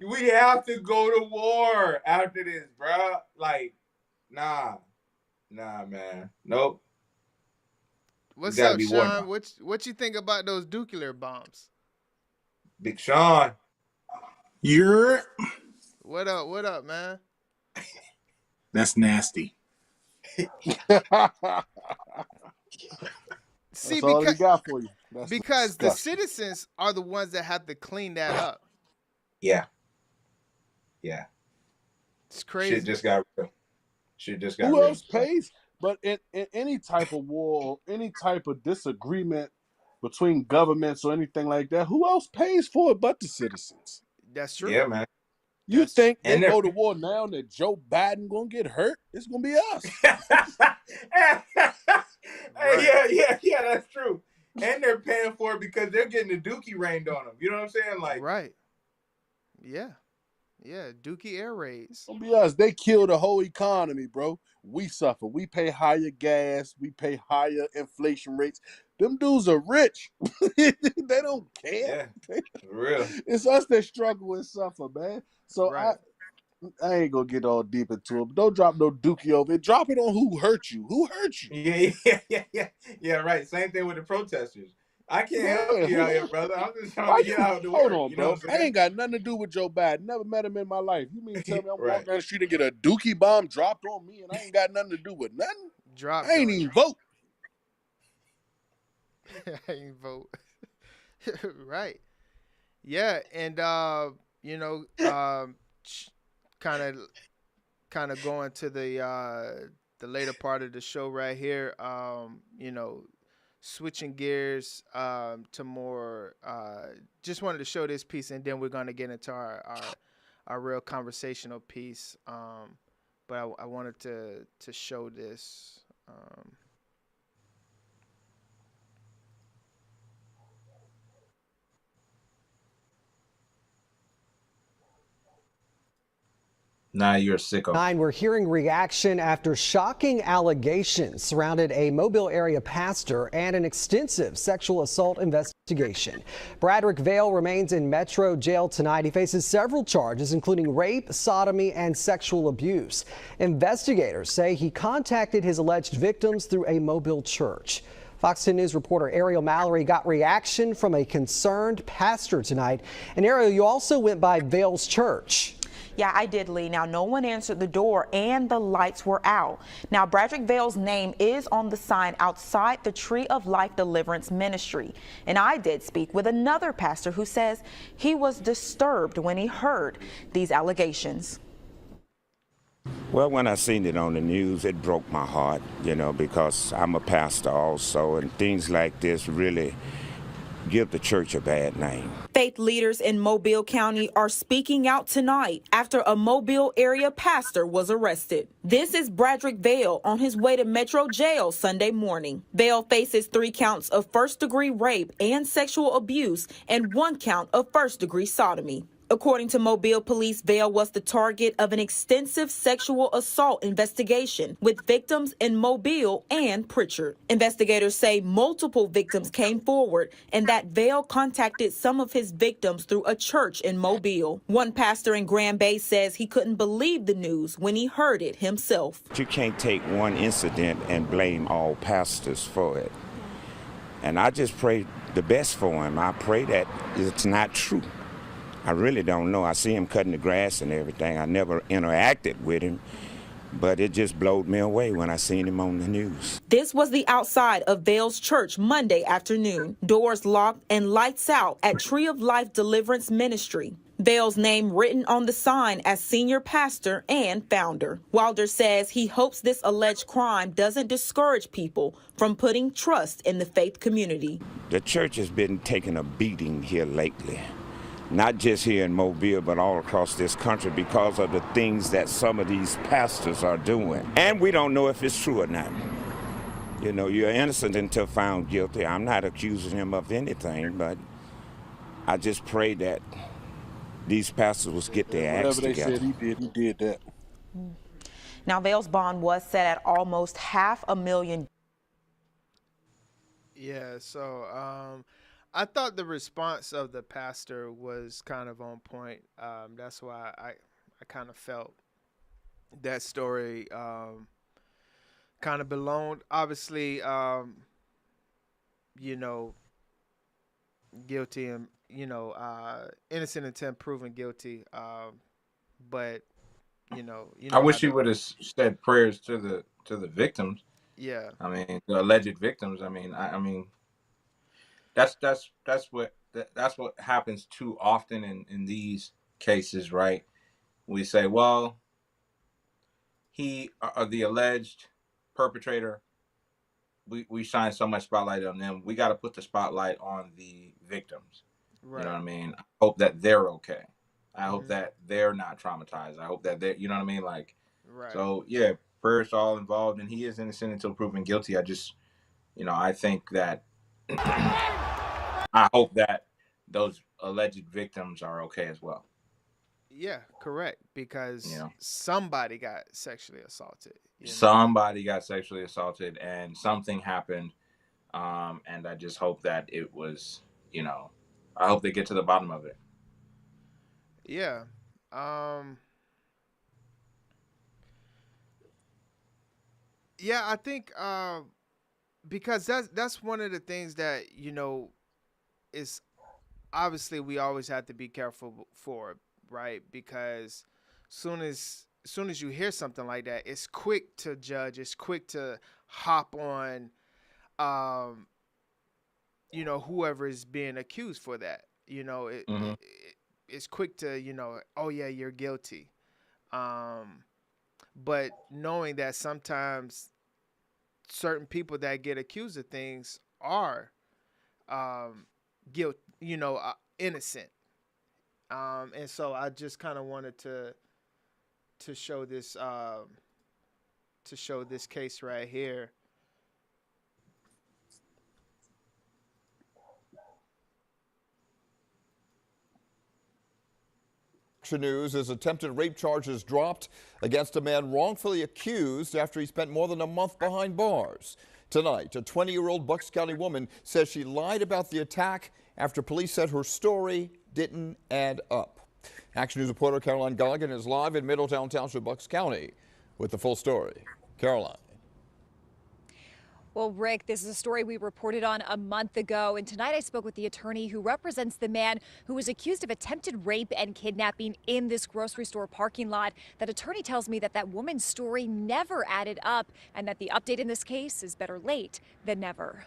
We have to go to war after this, bro. Like, nah, man. Nope. What's gotta up, be war Sean? now. What you think about those nuclear bombs? Big Sean. You're. What up, man? That's nasty. See, That's all he got for you. Because the citizens are the ones that have to clean that up. Yeah. It's crazy. Shit just got real. Who else pays? But in any type of war, any type of disagreement between governments or anything like that, who else pays for it but the citizens? That's true. Yeah, man. You think they go to war now that Joe Biden gonna get hurt? It's gonna be us. Yeah, that's true. And they're paying for it because they're getting the Dookie rained on them. You know what I'm saying? Like, right. Yeah, Dookie Air Raids. It's gonna be us. They kill the whole economy, bro. We suffer. We pay higher gas. We pay higher inflation rates. Them dudes are rich. They don't care. Yeah, for real. It's us that struggle and suffer, man. So right. I ain't gonna get all deep into it. But don't drop no Dookie over it. Drop it on who hurt you. Who hurt you? Yeah, right. Same thing with the protesters. I can't help you out here, brother. I'm just trying to get out the work. Hold on, you know bro. what I'm I saying? ain't got nothing to do with Joe Biden. Never met him in my life. You mean to tell me I'm Right. walking down the street and get a Dookie bomb dropped on me and I ain't got nothing to do with nothing? I ain't even vote. I ain't vote. Right. Yeah, and kind of going to the later part of the show right here. Switching gears to more. Just wanted to show this piece, and then we're gonna get into our real conversational piece. But I wanted to show this. Nah, you're a sicko. 9, we're hearing reaction after shocking allegations surrounded a Mobile area pastor and an extensive sexual assault investigation. Bradrick Vale remains in Metro Jail tonight. He faces several charges, including rape, sodomy, and sexual abuse. Investigators say he contacted his alleged victims through a Mobile church. Fox 10 News reporter Ariel Mallory got reaction from a concerned pastor tonight. And Ariel, you also went by Vale's church. Yeah, I did, Lee. Now, no one answered the door and the lights were out. Now, Bradrick Vale's name is on the sign outside the Tree of Life Deliverance Ministry. And I did speak with another pastor who says he was disturbed when he heard these allegations. Well, when I seen it on the news, it broke my heart, because I'm a pastor also, and things like this really give the church a bad name. Faith leaders in Mobile County are speaking out tonight after a Mobile area pastor was arrested. This is Bradrick Vale on his way to Metro Jail Sunday morning. Vale faces 3 counts of first-degree rape and sexual abuse and 1 count of first-degree sodomy. According to Mobile Police, Vail was the target of an extensive sexual assault investigation with victims in Mobile and Pritchard. Investigators say multiple victims came forward and that Vail contacted some of his victims through a church in Mobile. One pastor in Grand Bay says he couldn't believe the news when he heard it himself. You can't take one incident and blame all pastors for it. And I just pray the best for him. I pray that it's not true. I really don't know. I see him cutting the grass and everything. I never interacted with him, but it just blowed me away when I seen him on the news. This was the outside of Vail's church Monday afternoon. Doors locked and lights out at Tree of Life Deliverance Ministry. Vail's name written on the sign as senior pastor and founder. Wilder says he hopes this alleged crime doesn't discourage people from putting trust in the faith community. The church has been taking a beating here lately. Not just here in Mobile, but all across this country because of the things that some of these pastors are doing. And we don't know if it's true or not. You know, you're innocent until found guilty. I'm not accusing him of anything, but I just pray that these pastors will get their acts together. Whatever they said he did that. Now, Vail's bond was set at almost $500,000. Yeah, so I thought the response of the pastor was kind of on point. That's why I kind of felt that story kind of belonged. Obviously, you know, guilty and, you know, innocent until proven guilty. But, you know I wish he would have said prayers to the victims. Yeah. I mean, the alleged victims. I mean, that's what happens too often in these cases, right? We say, well, the alleged perpetrator, we shine so much spotlight on them. We got to put the spotlight on the victims. Right. You know what I mean? I hope that they're okay. I hope that they're not traumatized. I hope that they, you know what I mean? Like, right. So yeah, prayers to all involved, and he is innocent until proven guilty. I just, you know, I think that I hope that those alleged victims are okay as well. Yeah, correct. Because somebody got sexually assaulted. Somebody got sexually assaulted, and something happened. And I just hope that it was, you know, I hope they get to the bottom of it. Yeah. Yeah, I think because that's one of the things that, you know, is obviously we always have to be careful for, right? Because soon as you hear something like that, it's quick to judge, it's quick to hop on you know, whoever is being accused for that. You know, it's quick to, you know, oh yeah, you're guilty. But knowing that sometimes certain people that get accused of things are innocent. And so I just kind of wanted to show this case right here. News as attempted rape charges dropped against a man wrongfully accused after he spent more than a month behind bars. Tonight, a 20-year-old Bucks County woman says she lied about the attack after police said her story didn't add up. Action News reporter Caroline Goggin is live in Middletown Township, Bucks County with the full story. Caroline. Well, Rick, this is a story we reported on a month ago, and tonight I spoke with the attorney who represents the man who was accused of attempted rape and kidnapping in this grocery store parking lot. That attorney tells me that woman's story never added up and that the update in this case is better late than never.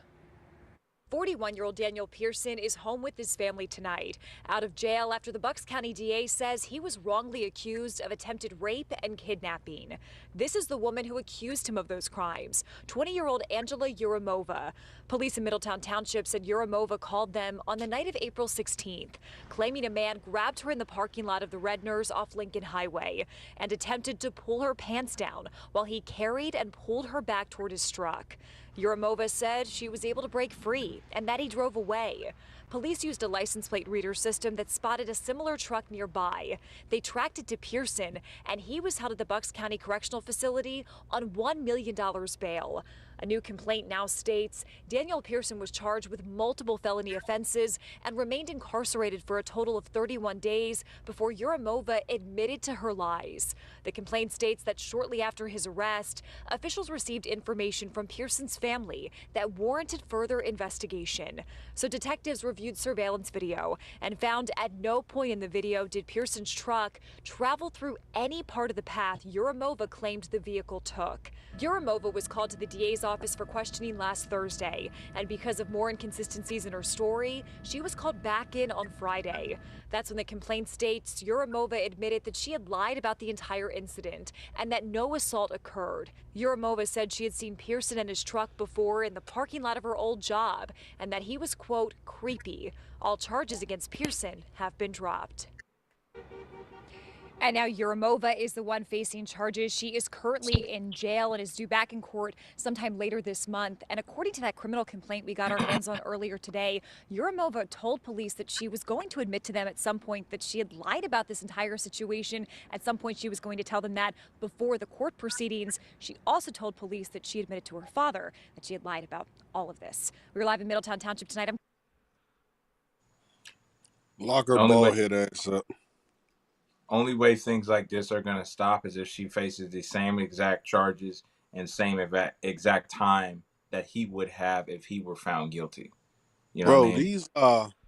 41-year-old Daniel Pearson is home with his family tonight, out of jail after the Bucks County DA says he was wrongly accused of attempted rape and kidnapping. This is the woman who accused him of those crimes, 20-year-old Angela Yurimova. Police in Middletown Township said Yurimova called them on the night of April 16th, claiming a man grabbed her in the parking lot of the Redners off Lincoln Highway and attempted to pull her pants down while he carried and pulled her back toward his truck. Yurimova said she was able to break free and that he drove away. Police used a license plate reader system that spotted a similar truck nearby. They tracked it to Pearson, and he was held at the Bucks County Correctional Facility on $1 million bail. A new complaint now states Daniel Pearson was charged with multiple felony offenses and remained incarcerated for a total of 31 days before Yuramova admitted to her lies. The complaint states that shortly after his arrest, officials received information from Pearson's family that warranted further investigation. So detectives reviewed surveillance video and found at no point in the video did Pearson's truck travel through any part of the path Yuramova claimed the vehicle took. Yuramova was called to the DA's office for questioning last Thursday, and because of more inconsistencies in her story, she was called back in on Friday. That's when the complaint states Yuramova admitted that she had lied about the entire incident and that no assault occurred. Yuramova said she had seen Pearson and his truck before in the parking lot of her old job and that he was, quote, creepy. All charges against Pearson have been dropped. And now Yuramova is the one facing charges. She is currently in jail and is due back in court sometime later this month. And according to that criminal complaint we got our hands on earlier today, Yuramova told police that she was going to admit to them at some point that she had lied about this entire situation. At some point she was going to tell them that before the court proceedings. She also told police that she admitted to her father that she had lied about all of this. We're live in Middletown Township tonight. Lock her bald-head ass up. Only way things like this are going to stop is if she faces the same exact charges and same exact time that he would have if he were found guilty. You know Bro, what I mean?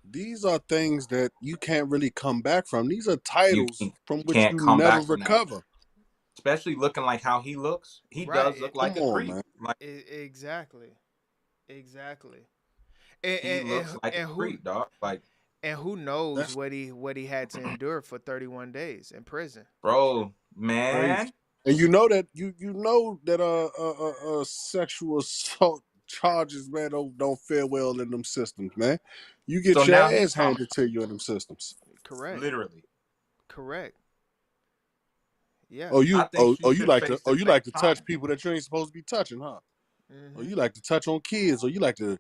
these are things that you can't really come back from. These are titles from which can't you come never back from that. recover. Especially looking like how he looks. He does look like a creep. Like, Exactly. he looks like a creep, dog. Like, and who knows what he had to endure for 31 days in prison, bro, man. And you know that sexual assault charges, man, don't fare well in them systems, man. You get your ass handed to you in them systems. Correct. Literally. Correct. Yeah. You like to touch people that you ain't supposed to be touching, huh? Mm-hmm. Or you like to touch on kids, or you like to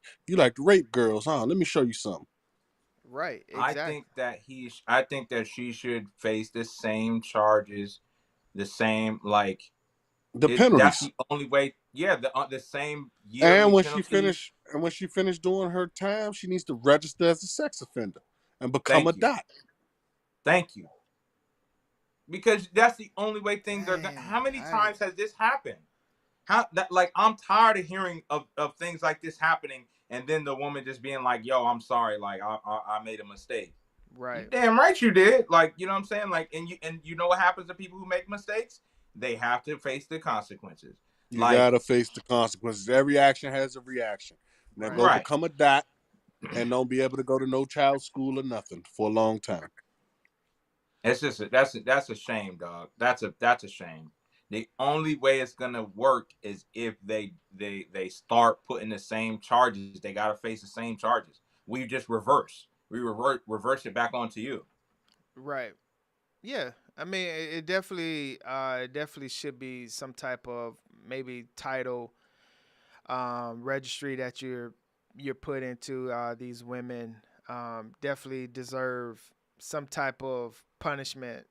rape girls, huh? Let me show you something. Right. Exactly. I think that she should face the same charges, the same the penalties. That's the only way. Yeah, the same yearly and when penalties. she finished doing her time, she needs to register as a sex offender and become a dot. Thank you. Because that's the only way things are. How many times has this happened? I'm tired of hearing of things like this happening, and then the woman just being like, "Yo, I'm sorry. Like I made a mistake." Right. You damn right you did. Like, you know what I'm saying? Like, and you know what happens to people who make mistakes? They have to face the consequences. You gotta face the consequences. Every action has a reaction. Now go become a dot and don't be able to go to no child school or nothing for a long time. It's just that's a shame, dog. That's a shame. The only way it's gonna work is if they start putting the same charges. They gotta face the same charges. We just reverse. We reverse it back onto you. Right. Yeah. I mean, it definitely should be some type of maybe title registry that you're put into. These women definitely deserve some type of punishment,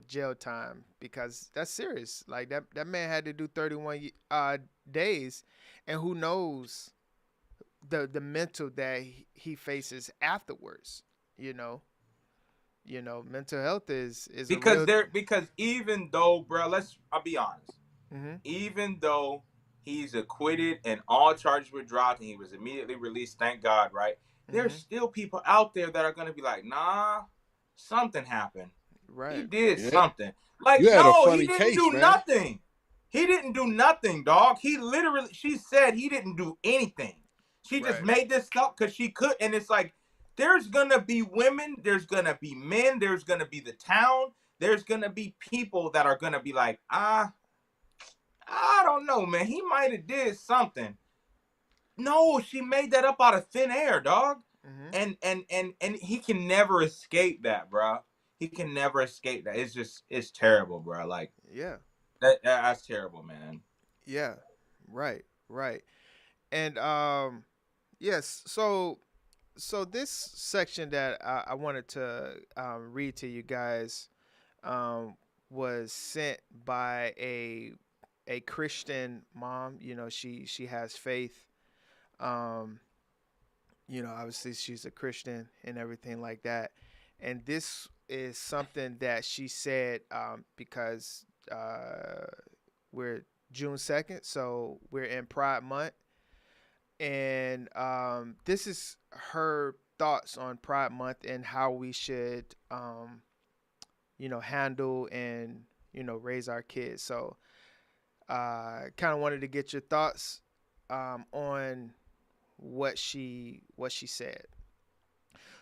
jail time, because that's serious. Like that man had to do 31 days, and who knows the mental that he faces afterwards. Mental health is because even though, bro, I'll be honest. Mm-hmm. Even though he's acquitted and all charges were dropped and he was immediately released, thank God, right? Mm-hmm. There's still people out there that are gonna be like, nah, something happened. Right. He did something. Like, no, he didn't do nothing. He didn't do nothing, dog. She said he didn't do anything. She just made this up because she could. And it's like, there's going to be women, there's going to be men, there's going to be the town, there's going to be people that are going to be like, I don't know, man. He might have did something. No, she made that up out of thin air, dog. Mm-hmm. And he can never escape that, bro. He can never escape that. It's terrible, bro. Like, yeah, that's terrible, man. Yeah, right. And yes, so So this section that I wanted to read to you guys um, was sent by a Christian mom. You know, she has faith. Um, you know, obviously she's a Christian and everything like that. And this is something that she said because we're June 2nd, so we're in Pride Month, and this is her thoughts on Pride Month and how we should, you know, handle and raise our kids. So, kind of wanted to get your thoughts on what she said.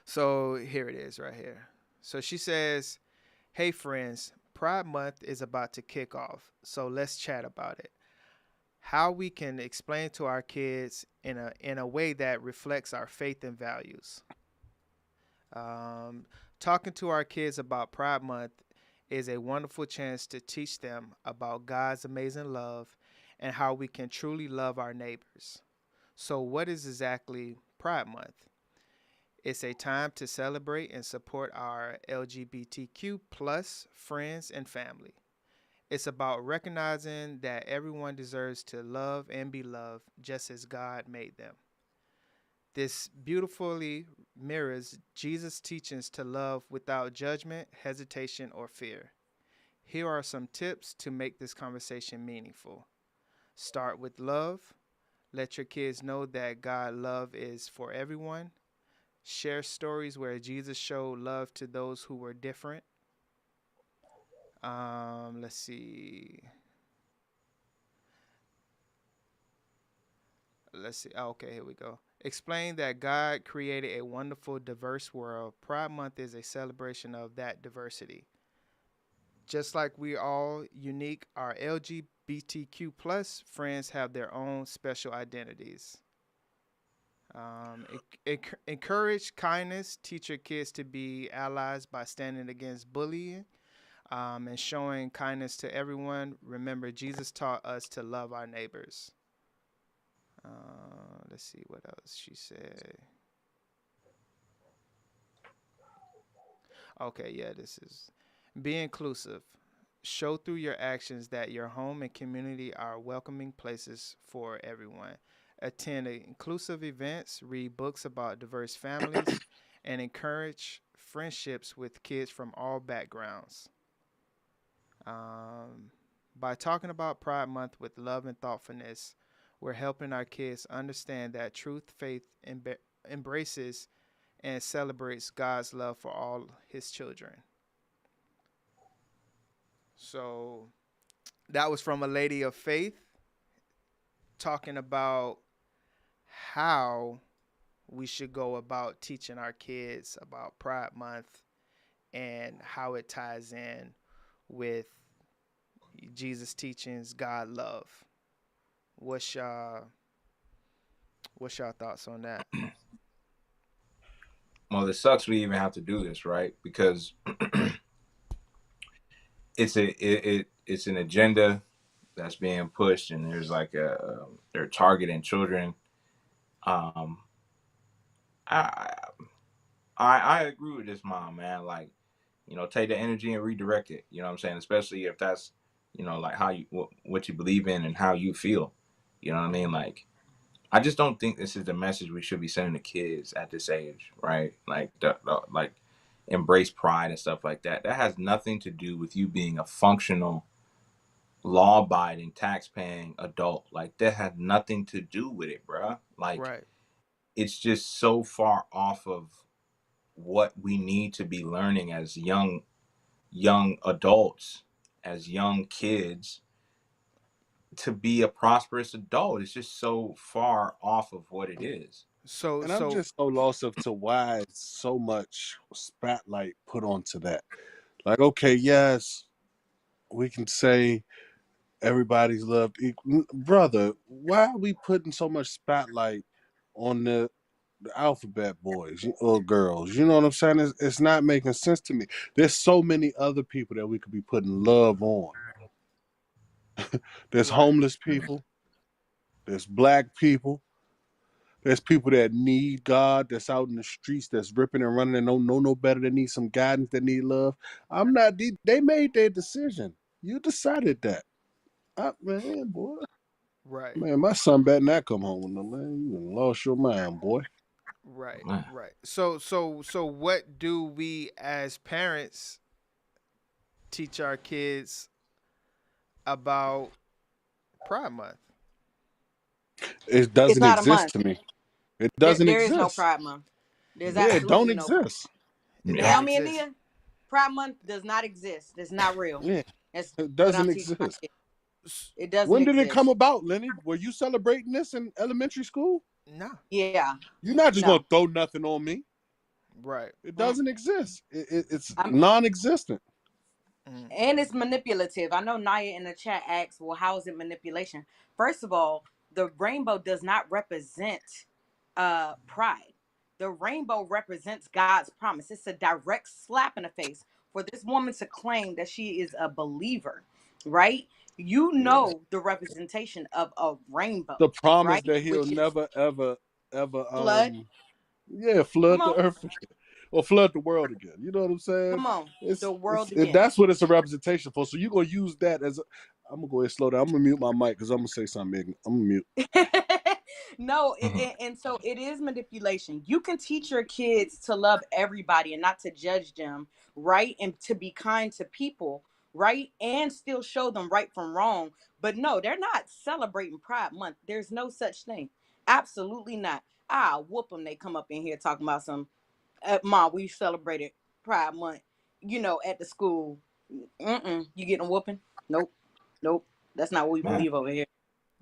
So here it is right here. So she says, "Hey friends, Pride Month is about to kick off, so let's chat about it. How we can explain to our kids in a way that reflects our faith and values. Um, Talking to our kids about Pride Month is a wonderful chance to teach them about God's amazing love and how we can truly love our neighbors. So, what is exactly Pride Month? It's a time to celebrate and support our LGBTQ plus friends and family. It's about recognizing that everyone deserves to love and be loved just as God made them. This beautifully mirrors Jesus' teachings to love without judgment, hesitation, or fear. Here are some tips to make this conversation meaningful. Start with love. Let your kids know that God's love is for everyone. Share stories where Jesus showed love to those who were different. Let's see. Okay, here we go. Explain that God created a wonderful, diverse world. Pride Month is a celebration of that diversity. Just like we all unique, our LGBTQ plus friends have their own special identities. Encourage kindness. Teach your kids to be allies by standing against bullying and showing kindness to everyone. Remember, Jesus taught us to love our neighbors. Let's see what else she said. Okay, yeah, this is be inclusive. Show through your actions that your home and community are welcoming places for everyone. Attend inclusive events, read books about diverse families, and encourage friendships with kids from all backgrounds. By talking about Pride Month with love and thoughtfulness, we're helping our kids understand that truth, faith, embraces and celebrates God's love for all his children. So that was from a lady of faith talking about how we should go about teaching our kids about Pride Month and how it ties in with Jesus' teachings, God love. What's y'all thoughts on that? Well, it sucks we even have to do this, right? Because it's an agenda that's being pushed, and there's like they're targeting children. Um, I I agree with this mom, man. Like, take the energy and redirect it. You know what I'm saying? Especially if that's, like how you what you believe in and how you feel. You know what I mean? Like, I just don't think this is the message we should be sending to kids at this age, right? Like, like embrace pride and stuff like that. That has nothing to do with you being a functional, law-abiding, tax-paying adult. Like, that had nothing to do with it, bruh. Like, Right. it's just so far off of what we need to be learning as young adults, as young kids, to be a prosperous adult. It's just so far off of what it is. And I'm just so lost as to why so much spotlight put onto that. Like, okay, yes, we can say everybody's loved equal. Brother, why are we putting so much spotlight on the alphabet boys or girls? You know what I'm saying? It's not making sense to me. There's so many other people that we could be putting love on. There's homeless people. There's black people. There's people that need God, that's out in the streets, that's ripping and running and don't know no better, that need some guidance, that need love. I'm not. They made their decision. You decided that. Man, boy. Right. Man, my son better not come home with them, man. You done lost your mind, boy. Right. Man. Right. So what do we as parents teach our kids about Pride Month? It It's doesn't not a exist month. to me. It doesn't There is no exist. Pride Month. There's Yeah, it don't absolutely no Pride. exist. It Yeah. don't Tell me, exist. Ania, Pride Month does not exist. It's not real. Yeah, That's it what I'm doesn't teaching my exist. kids. It doesn't When did it come exist. about, Lenny? Were you celebrating this in elementary school? No. Yeah. You're not just No. gonna throw nothing on me. Right. It doesn't exist. It's I'm, non-existent. and it's manipulative. I know Naya in the chat asks, well, how is it manipulation? First of all, the rainbow does not represent pride. The rainbow represents God's promise. It's a direct slap in the face for this woman to claim that she is a believer, right? You know the representation of a rainbow, The promise right? that he'll Which is never, ever, flood. flood Come the on, earth again, or flood the world again. You know what I'm saying? come on. The world again. That's what it's a representation for. So you're gonna use that as I'm gonna go ahead and slow down. I'm gonna mute my mic because I'm gonna say something ignorant. I'm gonna mute. No, Mhm. and so it is manipulation. You can teach your kids to love everybody and not to judge them, right? And to be kind to people, right? And still show them right from wrong. But no, they're not celebrating Pride Month. There's no such thing. Absolutely not. Ah, whoop them. They come up in here talking about some, Mom, we celebrated Pride Month, at the school. You getting a whooping? Nope. Nope. That's not what we Man. believe over here.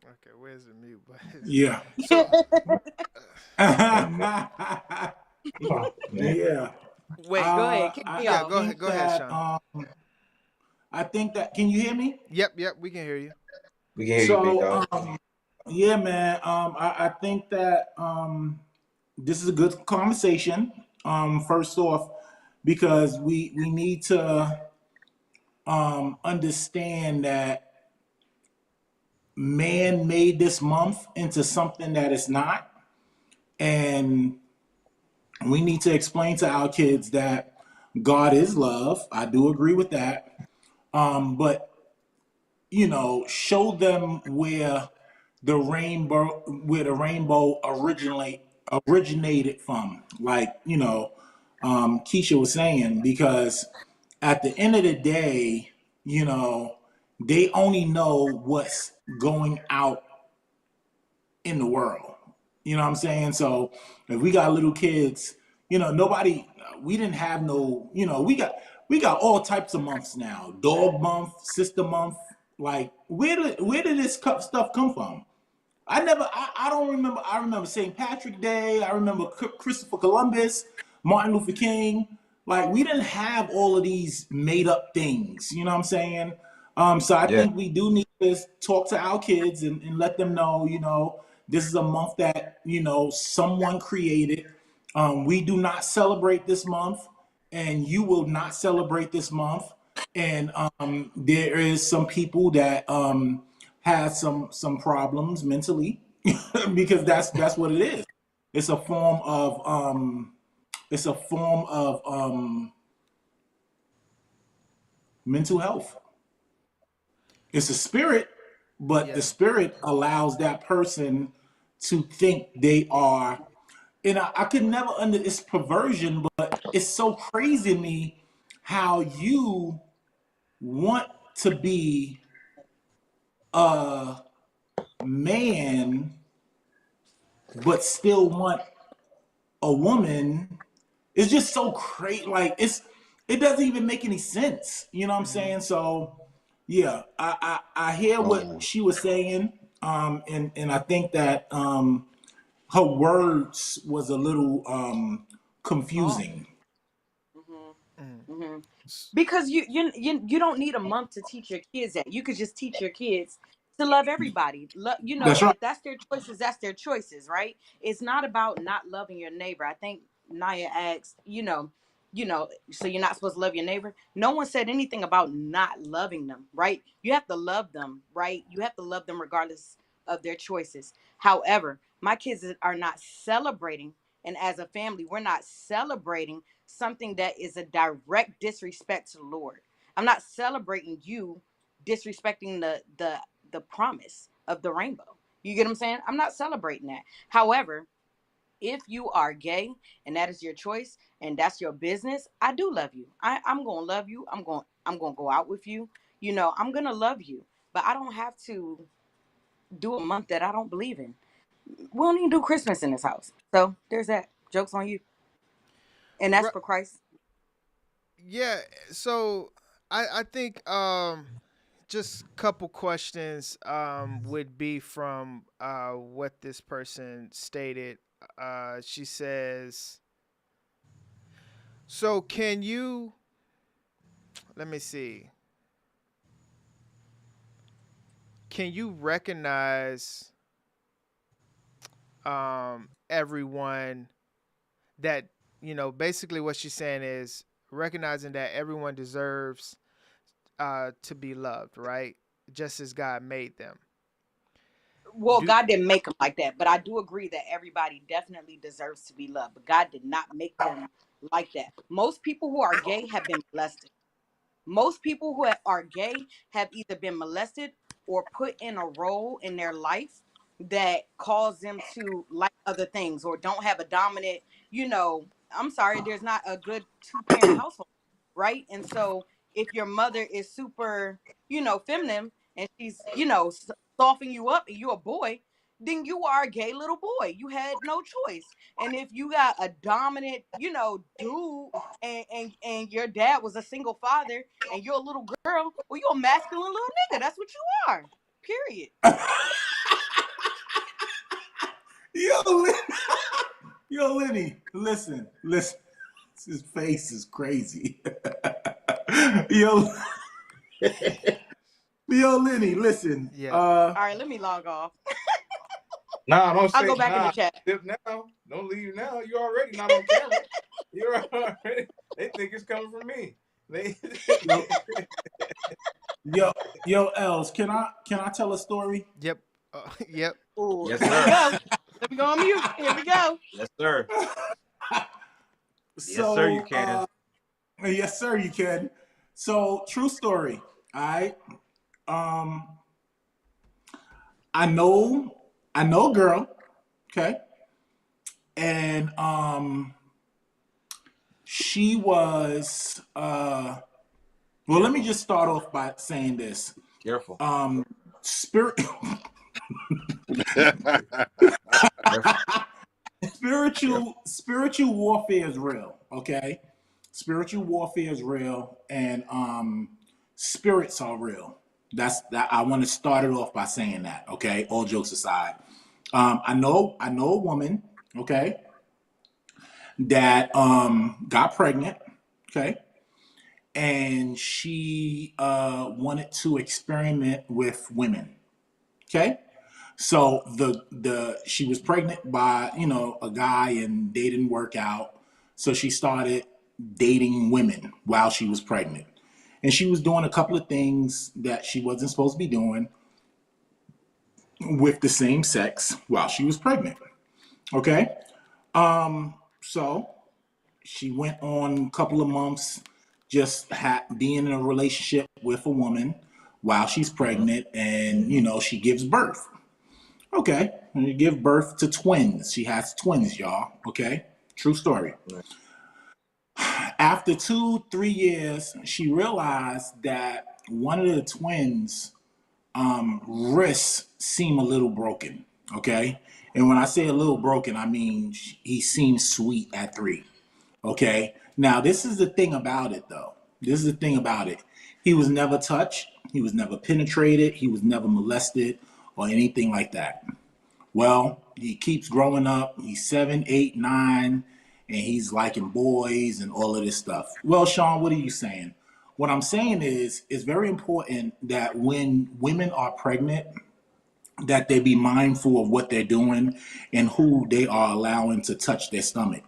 Okay, where's the mute button? Yeah. So Oh, man. Yeah. wait. Go ahead, kick me Yeah, off. go ahead. Go ahead, That Sean. I think that. Can you hear me? Yep, we can hear you. We can hear you, big So dog. yeah, man. I think that this is a good conversation. First off, because we need to understand that man made this month into something that it's not, and we need to explain to our kids that God is love. I do agree with that. But show them where the rainbow originated from. Like, Keisha was saying, because at the end of the day, they only know what's going out in the world. You know what I'm saying? So if we got little kids, we didn't have no, we got all types of months now. Dog month, sister month. Like, where did this stuff come from? I don't remember. I remember St. Patrick Day. I remember Christopher Columbus, Martin Luther King. Like, we didn't have all of these made up things. You know what I'm saying? So I Yeah. think we do need to talk to our kids and let them know, this is a month that, someone created. We do not celebrate this month, and you will not celebrate this month. And there is some people that have some problems mentally because that's what it is. It's a form of mental health. It's a spirit, but the Yeah. spirit allows that person to think they are. And I could never it's perversion, but it's so crazy to me how you want to be a man but still want a woman. It's just so crazy. Like, it doesn't even make any sense. You know what I'm saying? So yeah, I hear what she was saying, and I think that her words was a little confusing. Mm-hmm. Because you don't need a month to teach your kids that. You could just teach your kids to love everybody. That's right. If that's their choices, that's their choices, right? It's not about not loving your neighbor. I think Naya asked, so you're not supposed to love your neighbor. No one said anything about not loving them, right? You have to love them, right? You have to love them regardless of their choices. However, My kids are not celebrating, and as a family, we're not celebrating something that is a direct disrespect to the Lord. I'm not celebrating you disrespecting the promise of the rainbow. You get what I'm saying? I'm not celebrating that. However, if you are gay and that is your choice and that's your business, I do love you. I'm gonna love you. I'm gonna go out with you. You know, I'm gonna love you. But I don't have to do a month that I don't believe in. We don't even do Christmas in this house. So there's that. Joke's on you. And that's for Christ. Yeah, so I think just a couple questions would be from what this person stated. She says, so can you, let me see, can you recognize everyone that, basically what she's saying is recognizing that everyone deserves to be loved, right? Just as God made them. Well, God didn't make them like that, but I do agree that everybody definitely deserves to be loved. But God did not make them like that. Most people who are gay have been molested. Most people who are gay have either been molested or put in a role in their life that cause them to like other things or don't have a dominant, I'm sorry, there's not a good two-parent household, right? And so if your mother is super, feminine and she's, softening you up and you're a boy, then you are a gay little boy. You had no choice. And if you got a dominant, dude and your dad was a single father and you're a little girl, well, you're a masculine little nigga. That's what you are. Period. Yo, Lenny, listen. His face is crazy. Yo, Lenny, listen. Yeah. All right, let me log off. Nah, don't say. I'll go back in the chat. Dip now. Don't leave now. You already not on camera. You're already. They think it's coming from me. Yo, Els, can I tell a story? Yep. Yep. Ooh, Yes, here sir. we go. Let me go on mute. Here we go. Yes, sir. So, yes, sir. You can. Yes, sir. You can. So, true story. All right. I know a girl. Okay. And she was well, let me just start off by saying this. Careful. Spiritual warfare is real, okay? Spiritual warfare is real, and spirits are real. That's that. I want to start it off by saying that, okay? All jokes aside, I know a woman, okay, that got pregnant, okay, and she wanted to experiment with women, okay. So she was pregnant by a guy and they didn't work out. So she started dating women while she was pregnant, and she was doing a couple of things that she wasn't supposed to be doing with the same sex while she was pregnant. Okay, so she went on a couple of months just being in a relationship with a woman while she's pregnant, and she gives birth. Okay, and you give birth to twins. She has twins, y'all. Okay, true story. After 2-3 years, she realized that one of the twins' wrists seem a little broken. Okay, and when I say a little broken, I mean he seems sweet at 3. Okay, now this is the thing about it, though. This is the thing about it. He was never touched. He was never penetrated. He was never molested or anything like that. Well, he keeps growing up. He's 7, 8, 9, and he's liking boys and all of this stuff. Well, Sean, what are you saying? What I'm saying is, it's very important that when women are pregnant, that they be mindful of what they're doing and who they are allowing to touch their stomach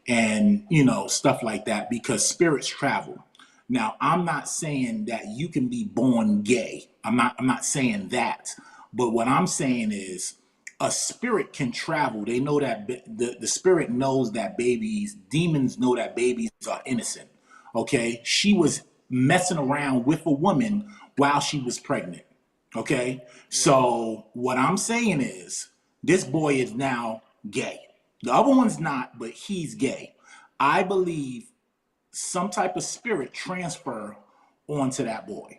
and, stuff like that, because spirits travel. Now, I'm not saying that you can be born gay. I'm not saying that. But what I'm saying is, a spirit can travel. They know that the spirit knows that demons know that babies are innocent. Okay, she was messing around with a woman while she was pregnant. Okay, so what I'm saying is this boy is now gay. The other one's not, but he's gay. I believe some type of spirit transfer onto that boy.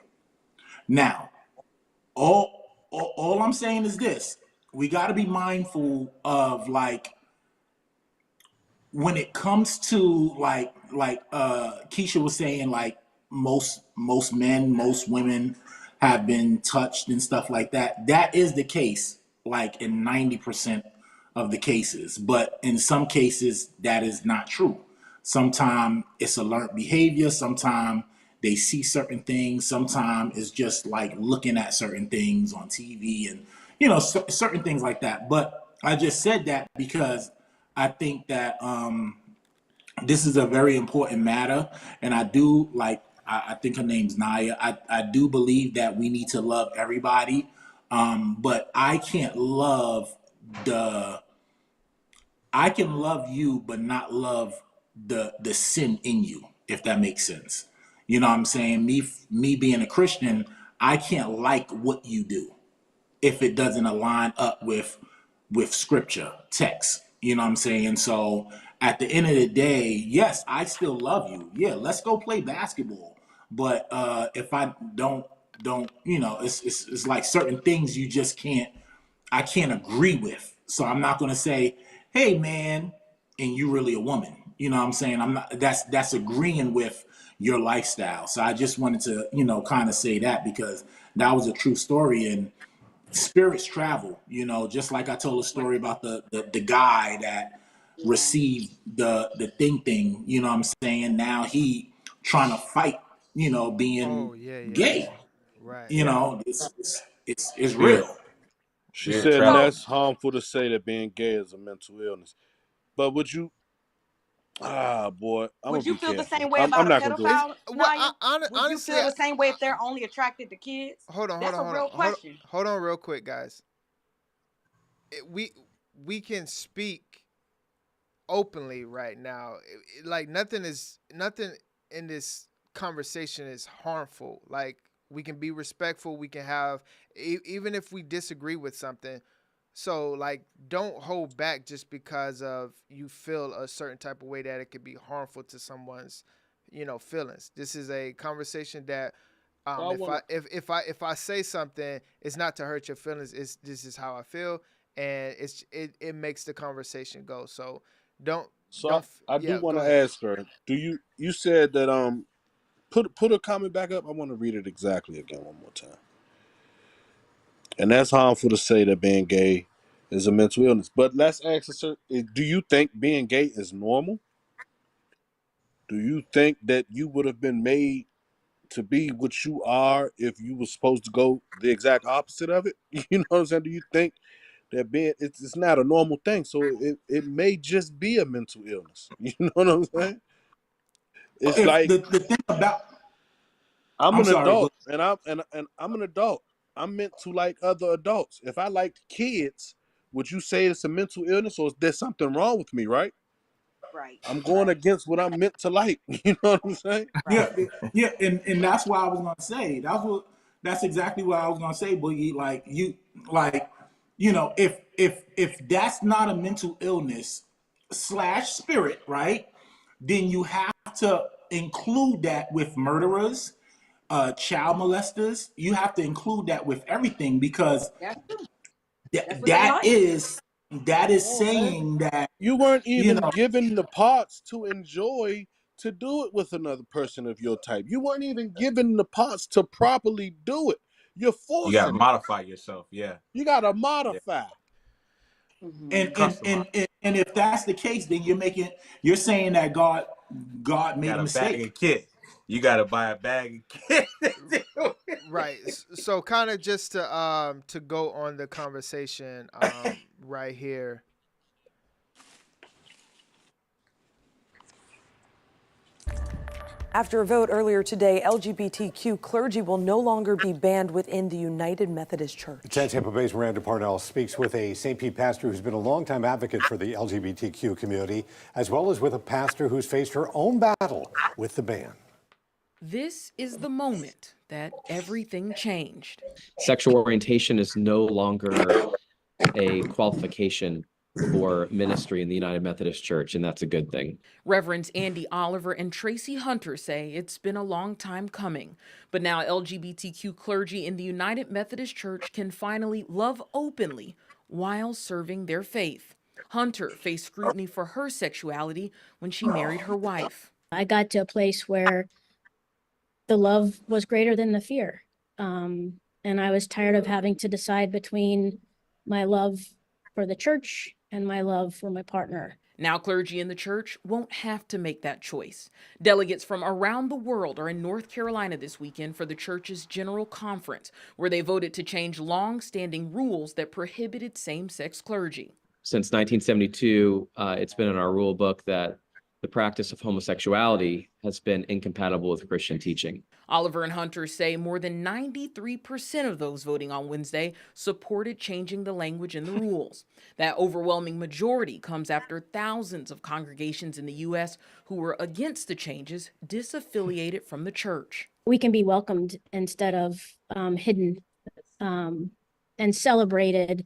Now, all I'm saying is this: we got to be mindful of, like, when it comes to Keisha was saying, like, most men, most women have been touched and stuff like that. That is the case, like, in 90% of the cases, but in some cases that is not true. Sometimes it's a learned behavior, sometimes they see certain things, sometimes it's just like looking at certain things on TV and certain things like that. But I just said that because I think that this is a very important matter, and I do like. I think her name's Naya. I do believe that we need to love everybody, but I can't love the. I can love you, but not love the sin in you, if that makes sense. You know what I'm saying? Me being a Christian, I can't like what you do if it doesn't align up with scripture text. You know what I'm saying? So at the end of the day, yes, I still love you. Yeah, let's go play basketball. But if I don't, it's like certain things you just can't. I can't agree with. So I'm not gonna say, hey man, and you really a woman. You know what I'm saying? I'm not that's agreeing with your lifestyle. So I just wanted to, kind of say that because that was a true story. And spirits travel, just like I told a story about the guy that received the thing, you know what I'm saying? Now he trying to fight, being gay. Right. It's Yeah. real. She Yeah, said travel. that's harmful to say that being gay is a mental illness. But would you? Ah, boy, I'm gonna Would you be feel the careful. same way I'm about a not gonna do it. pedophile, Naya? Would you Honestly, feel the same way if they're only attracted to kids? hold on, hold That's on, a hold on, real question. hold on, real quick, guys. We can speak openly right now. Like nothing in this conversation is harmful. Like we can be respectful. We can have even if we disagree with something. So like don't hold back just because of you feel a certain type of way that it could be harmful to someone's feelings. This is a conversation that Well, I wanna. if I say something, it's not to hurt your feelings. It's this is how I feel, and it makes the conversation go. So don't So don't I do yeah. want Go to ahead. ask her. You said that put a comment back up. I want to read it exactly again one more time. And that's harmful to say that being gay is a mental illness. But let's ask her, do you think being gay is normal? Do you think that you would have been made to be what you are if you were supposed to go the exact opposite of it? You know what I'm saying? Do you think that being it's not a normal thing? So it may just be a mental illness. You know what I'm saying? It's If like the thing about I'm I'm an sorry, adult and I'm an adult. I'm meant to like other adults. If I liked kids, would you say it's a mental illness or is there something wrong with me, right? Right. I'm going against what I'm meant to like. You know what I'm saying? yeah, yeah, and that's what I was gonna say. That's exactly what I was gonna say, Boogie. If that's not a mental illness slash spirit, right? Then you have to include that with murderers, child molesters. You have to include that with everything because That's true. That's what they that like. is Come on, man. saying that You weren't you even know given the parts to enjoy to do it with another person of your type. You weren't even given the parts to properly do it. You're You gotta forcing it. modify yourself. Yeah, You gotta yeah. modify. and and, Customize. and and and if that's the case, then you're saying that God made Got a a bag mistake. of kit. You gotta buy a bag of kit. Right. So kind of just to go on the conversation right here. After a vote earlier today, LGBTQ clergy will no longer be banned within the United Methodist Church. 10 Tampa Bay's Miranda Parnell speaks with a St. Pete pastor who's been a longtime advocate for the LGBTQ community, as well as with a pastor who's faced her own battle with the ban. This is the moment that everything changed. Sexual orientation is no longer a qualification for ministry in the United Methodist Church, and that's a good thing. Reverends Andy Oliver and Tracy Hunter say it's been a long time coming, but now LGBTQ clergy in the United Methodist Church can finally love openly while serving their faith. Hunter faced scrutiny for her sexuality when she married her wife. I got to a place where the love was greater than the fear. And I was tired of having to decide between my love for the church and my love for my partner. Now clergy in the church won't have to make that choice. Delegates from around the world are in North Carolina this weekend for the church's General Conference, where they voted to change long-standing rules that prohibited same-sex clergy. Since 1972, it's been in our rule book that the practice of homosexuality has been incompatible with Christian teaching. Oliver and Hunter say more than 93% of those voting on Wednesday supported changing the language in the rules. That overwhelming majority comes after thousands of congregations in the U.S. who were against the changes disaffiliated from the church. We can be welcomed instead of hidden and celebrated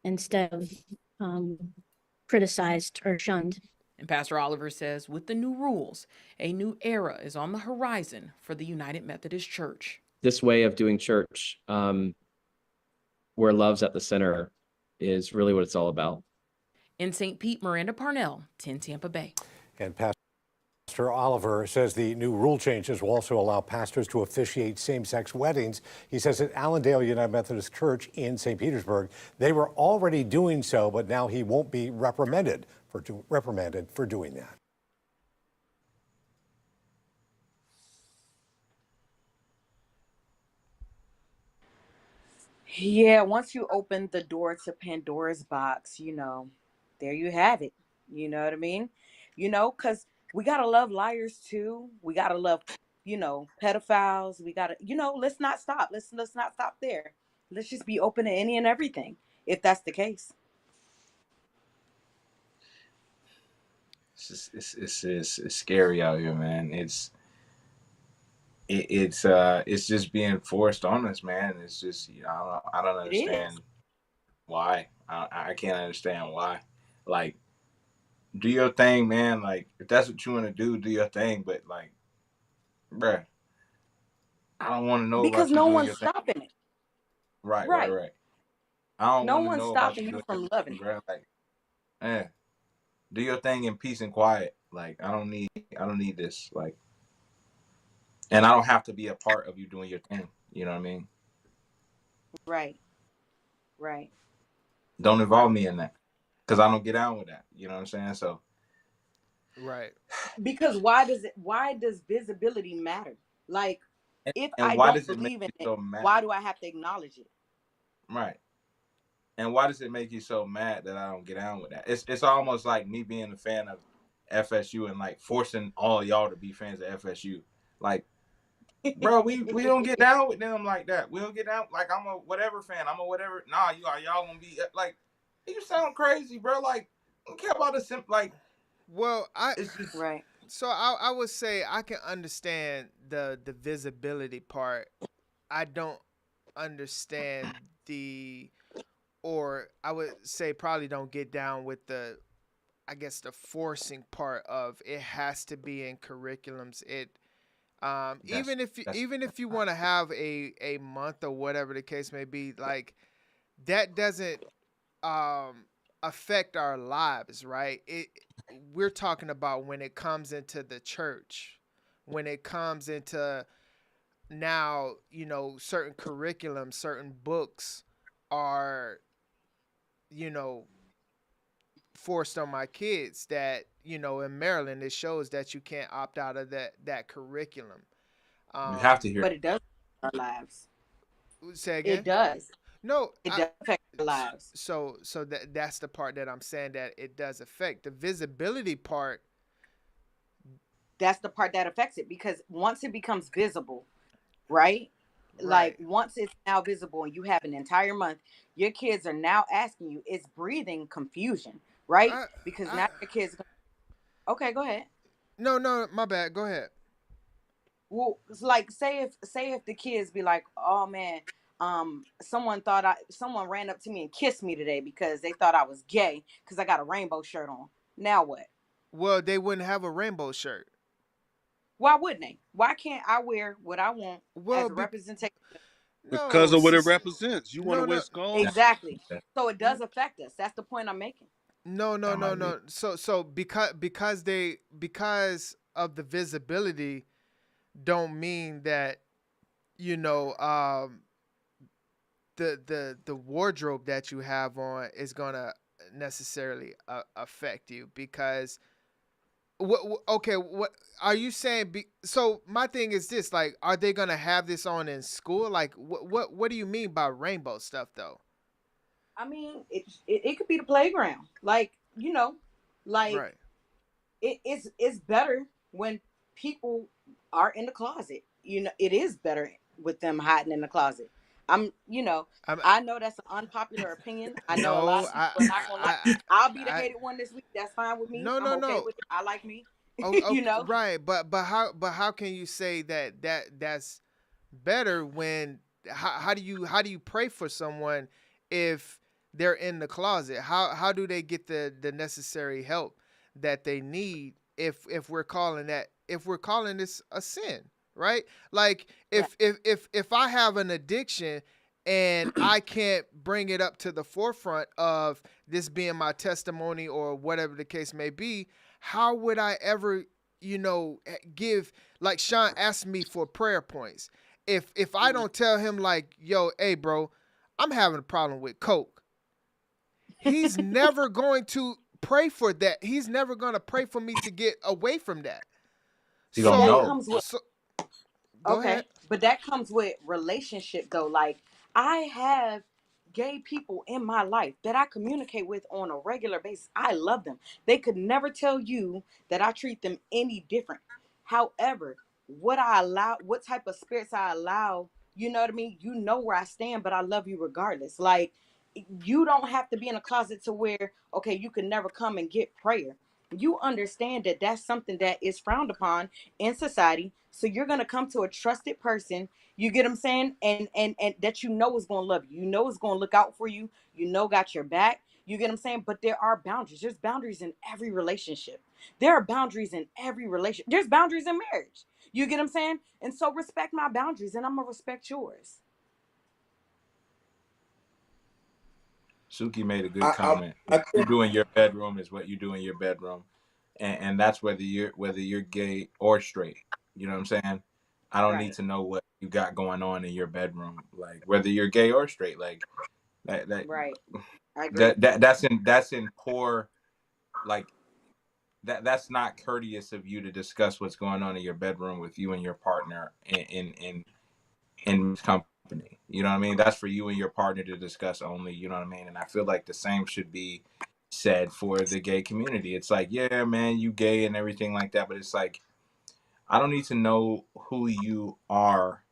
instead of criticized or shunned. And Pastor Oliver says with the new rules, a new era is on the horizon for the United Methodist Church. This way of doing church, where love's at the center, is really what it's all about. In St. Pete, Miranda Parnell, 10 Tampa Bay. And Pastor Oliver says the new rule changes will also allow pastors to officiate same-sex weddings. He says at Allendale United Methodist Church in St. Petersburg, they were already doing so, but now he won't be reprimanded for doing that. Yeah, once you open the door to Pandora's box, there you have it. You know what I mean? Because we got to love liars too. We got to love, pedophiles. We got to, let's not stop. Let's not stop there. Let's just be open to any and everything, if that's the case. It's scary out here, man. It's just being forced on us, man. It's just I don't understand why. I can't understand why. Like, do your thing, man. Like, if that's what you want to do your thing. But like, bruh, I don't want to know because about no you one's doing your stopping thing. it. Right. I don't No want to one's know about stopping you doing from your loving thing, it. bruh. Like, do your thing in peace and quiet. Like, I don't need this. Like, and I don't have to be a part of you doing your thing. You know what I mean? Right. Don't involve me in that, because I don't get down with that. You know what I'm saying? So. Right. Because why does visibility matter? Like, if and I why don't does it believe make in you so it, mad? why do I have to acknowledge it? Right. And why does it make you so mad that I don't get down with that? It's almost like me being a fan of FSU and like forcing all y'all to be fans of FSU. Like, bro, we don't get down with them like that. We don't get down like I'm a whatever fan. I'm a whatever. Nah, y'all gonna be like, you sound crazy, bro. Like, I don't care about the like. Well, it's just right. So I would say I can understand the visibility part. I don't understand or I would say probably don't get down with the forcing part of it has to be in curriculums. Even if you want to have a month or whatever the case may be, like that doesn't affect our lives, right? We're talking about when it comes into the church, when it comes into now, certain curriculums, certain books are, forced on my kids that, in Maryland, it shows that you can't opt out of that curriculum. You have to hear. But it does affect our lives. Say again? It does. No, it does affect our lives. So that's the part that I'm saying that it does affect. The visibility part that's the part that affects it, because once it becomes visible, right? Like Right. once it's now visible and you have an entire month, your kids are now asking you, it's breathing confusion, right? Because now your kids, okay, go ahead. No, my bad. Go ahead. Well, it's like say if the kids be like, oh man, someone ran up to me and kissed me today because they thought I was gay because I got a rainbow shirt on. Now what? Well, they wouldn't have a rainbow shirt. Why wouldn't they? Why can't I wear what I want Well, as a representation? Because no, of what it represents. You want to no, wear no, skulls? Exactly. So it does affect us. That's the point I'm making. no. So because of the visibility, don't mean that you know the wardrobe that you have on is gonna necessarily affect you because okay, what are you saying? So my thing is this: like, are they gonna have this on in school? Like, what do you mean by rainbow stuff, though? I mean, it could be the playground. Like, like Right. it's better when people are in the closet. It is better with them hiding in the closet. I'm, I know that's an unpopular opinion. I know a lot no, of people are not gonna like. I'll be the I hated one this week. That's fine with me. no, I'm no, okay no. with it. I like me. Oh, you okay, know. right, but how can you say that's better when how do you pray for someone if they're in the closet? How do they get the necessary help that they need if we're calling this a sin, right? Like Right. if I have an addiction and I can't bring it up to the forefront of this being my testimony or whatever the case may be, how would I ever, give, like Sean asked me for prayer points. If I don't tell him like, yo, hey bro, I'm having a problem with coke, he's never going to pray for that. He's never going to pray for me to get away from that. You But don't that know. comes with Go ahead. but that comes with relationship though. Like I have gay people in my life that I communicate with on a regular basis. I love them. They could never tell you that I treat them any different. However, what type of spirits I allow, you know what I mean? You know where I stand, but I love you regardless. Like you don't have to be in a closet to where, okay, you can never come and get prayer. You understand that that's something that is frowned upon in society. So you're going to come to a trusted person. You get what I'm saying? And that is going to love you. Is going to look out for you. Got your back. You get what I'm saying? But there are boundaries. There's boundaries in every relationship. There are boundaries in every relationship. There's boundaries in marriage. You get what I'm saying? And so respect my boundaries and I'm going to respect yours. Suki made a good I, comment. I What you do in your bedroom is what you do in your bedroom, and that's whether you're gay or straight. You know what I'm saying? I don't need Right. to know what you got going on in your bedroom, like whether you're gay or straight. Like that that Right. I agree. that's in poor, like that's not courteous of you to discuss what's going on in your bedroom with you and your partner in company. You know what I mean? That's for you and your partner to discuss only. You know what I mean? And I feel like the same should be said for the gay community. It's like, yeah, man, you gay and everything like that, but it's like I don't need to know who you are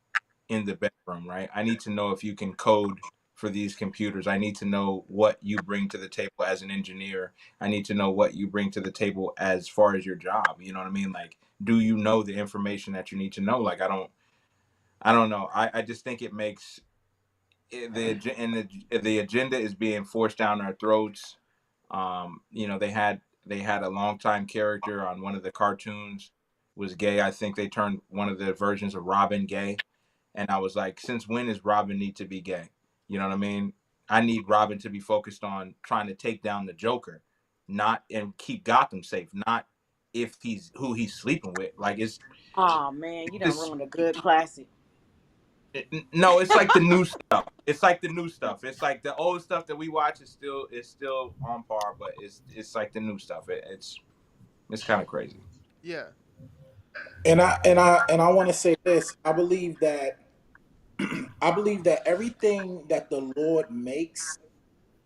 in the bedroom, right? I need to know if you can code for these computers. I need to know what you bring to the table as an engineer. I need to know what you bring to the table as far as your job. You know what I mean? Like, do you know the information that you need to know? Like, I don't know. I just think it makes the agenda is being forced down our throats. They had a longtime character on one of the cartoons was gay. I think they turned one of the versions of Robin gay, and I was like, since when does Robin need to be gay? You know what I mean? I need Robin to be focused on trying to take down the Joker, not and keep Gotham safe, not if he's who he's sleeping with. Like Oh man, you done this. ruined a good classic. No, it's like the new stuff. It's like the new stuff. It's like the old stuff that we watch is still on par, but it's like the new stuff. It's kind of crazy. Yeah. and I want to say this. I believe that everything that the Lord makes,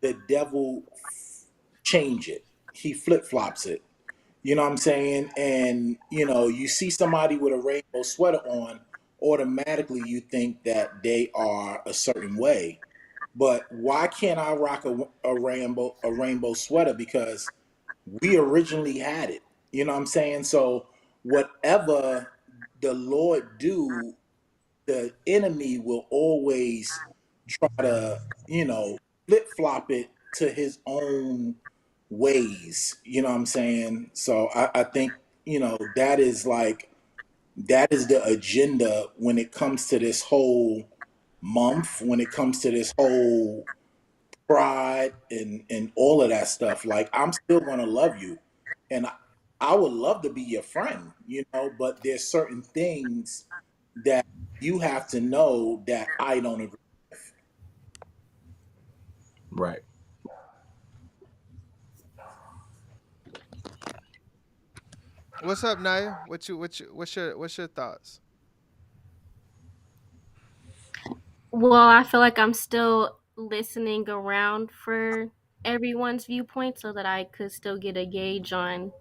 the devil change it. He flip flops it. You know what I'm saying? And, you see somebody with a rainbow sweater on, automatically you think that they are a certain way. But why can't I rock a rainbow sweater? Because we originally had it. You know what I'm saying? So whatever the Lord do, the enemy will always try to, flip flop it to his own ways. You know what I'm saying? So I think, that is the agenda when it comes to this whole month, when it comes to this whole pride and all of that stuff. Like, I'm still gonna love you, and I would love to be your friend, but there's certain things that you have to know that I don't agree. Right. What's up, Naya? What's your thoughts? Well, I feel like I'm still listening around for everyone's viewpoint so that I could still get a gauge on,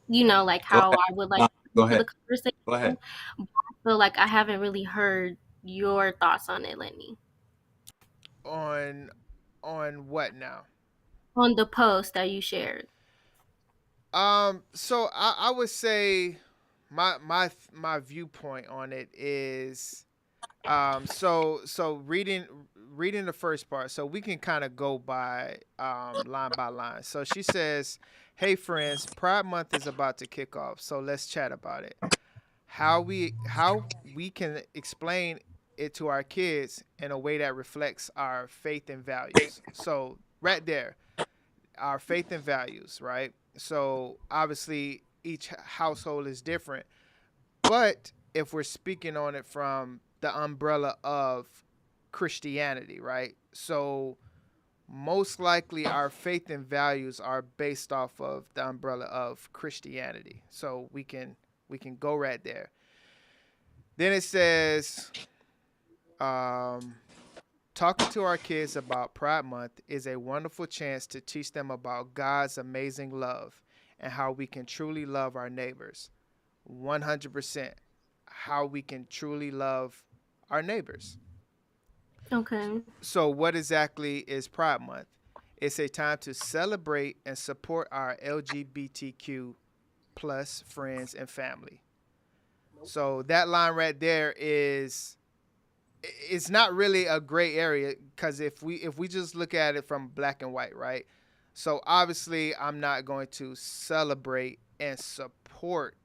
like Go how ahead. I would like No, to go to the ahead. Go ahead. conversation. But I feel like I haven't really heard your thoughts on it, Lenny. On what now? On the post that you shared. So I would say my viewpoint on it is so reading the first part, so we can kind of go line by line. So she says, "Hey friends, Pride Month is about to kick off, so let's chat about it. How we can explain it to our kids in a way that reflects our faith and values." So right there, our faith and values, right? So obviously each household is different, but if we're speaking on it from the umbrella of Christianity, right? So most likely our faith and values are based off of the umbrella of Christianity. So we can go right there. Then it says, um, talking to our kids about Pride Month is a wonderful chance to teach them about God's amazing love and how we can truly love our neighbors. 100%. How we can truly love our neighbors. Okay. So, what exactly is Pride Month? It's a time to celebrate and support our LGBTQ plus friends and family. So that line right there is, it's not really a gray area, because if we just look at it from black and white, right? So obviously I'm not going to celebrate and support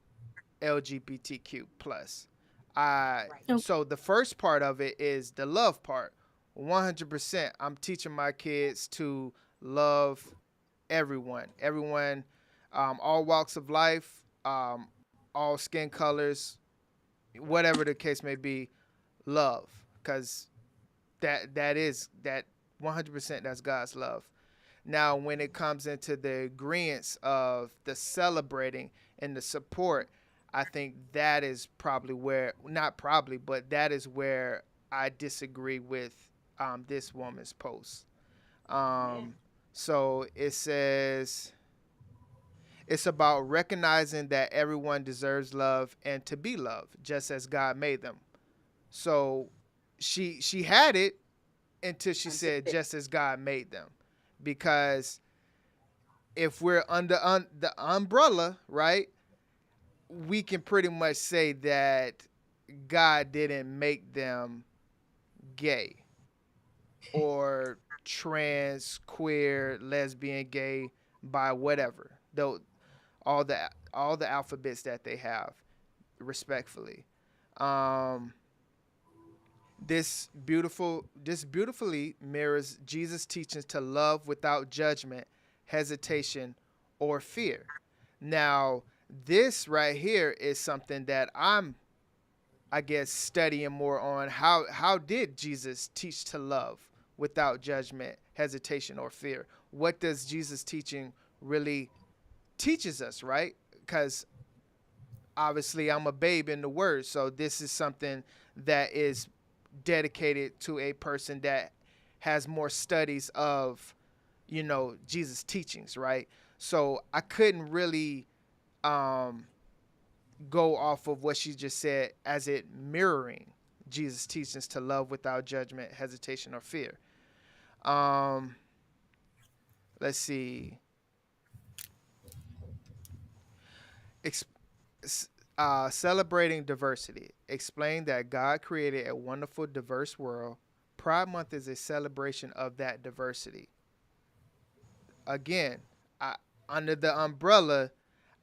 LGBTQ plus. So the first part of it is the love part. 100%. I'm teaching my kids to love everyone, all walks of life, all skin colors, whatever the case may be. Love, because that 100%, that's God's love. Now, when it comes into the agreements of the celebrating and the support, I think that is probably where, not probably, but that is where I disagree with this woman's post. So it says it's about recognizing that everyone deserves love and to be loved, just as God made them. So she had it until she said, just as God made them, because if we're under the umbrella, right, we can pretty much say that God didn't make them gay or trans, queer, lesbian, gay, by whatever. Though all the alphabets that they have, respectfully. Um, this beautifully mirrors Jesus' teachings to love without judgment, hesitation, or fear. Now, this right here is something that I'm, I guess, studying more on. How did Jesus teach to love without judgment, hesitation, or fear? What does Jesus' teaching really teaches us, right? Because obviously I'm a babe in the word, so this is something that is dedicated to a person that has more studies of, Jesus' teachings, right? So I couldn't really go off of what she just said as it mirroring Jesus' teachings to love without judgment, hesitation, or fear. Let's see. Celebrating diversity. Explain that God created a wonderful, diverse world. Pride Month is a celebration of that diversity. Again, under the umbrella,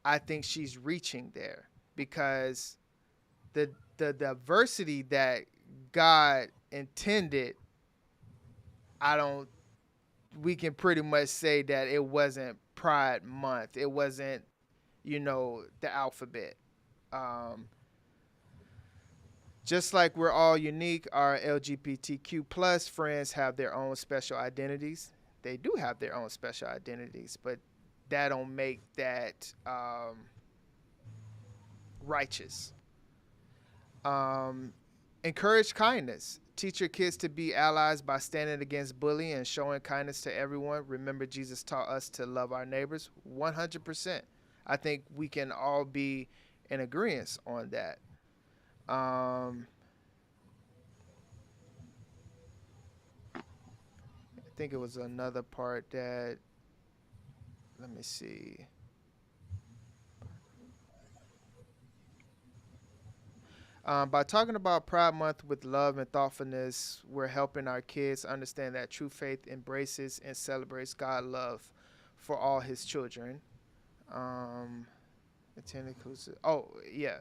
I think she's reaching there because the diversity that God intended, I don't. We can pretty much say that it wasn't Pride Month. It wasn't, the alphabet. Um, just like we're all unique, our LGBTQ plus friends have their own special identities. They do have their own special identities, but that don't make that righteous. Encourage kindness. Teach your kids to be allies by standing against bullying and showing kindness to everyone. Remember, Jesus taught us to love our neighbors 100%. I think we can all be in agreement on that. I think it was another part that, let me see. By talking about Pride Month with love and thoughtfulness, we're helping our kids understand that true faith embraces and celebrates God's love for all his children. Attend inclusive. Oh, yeah.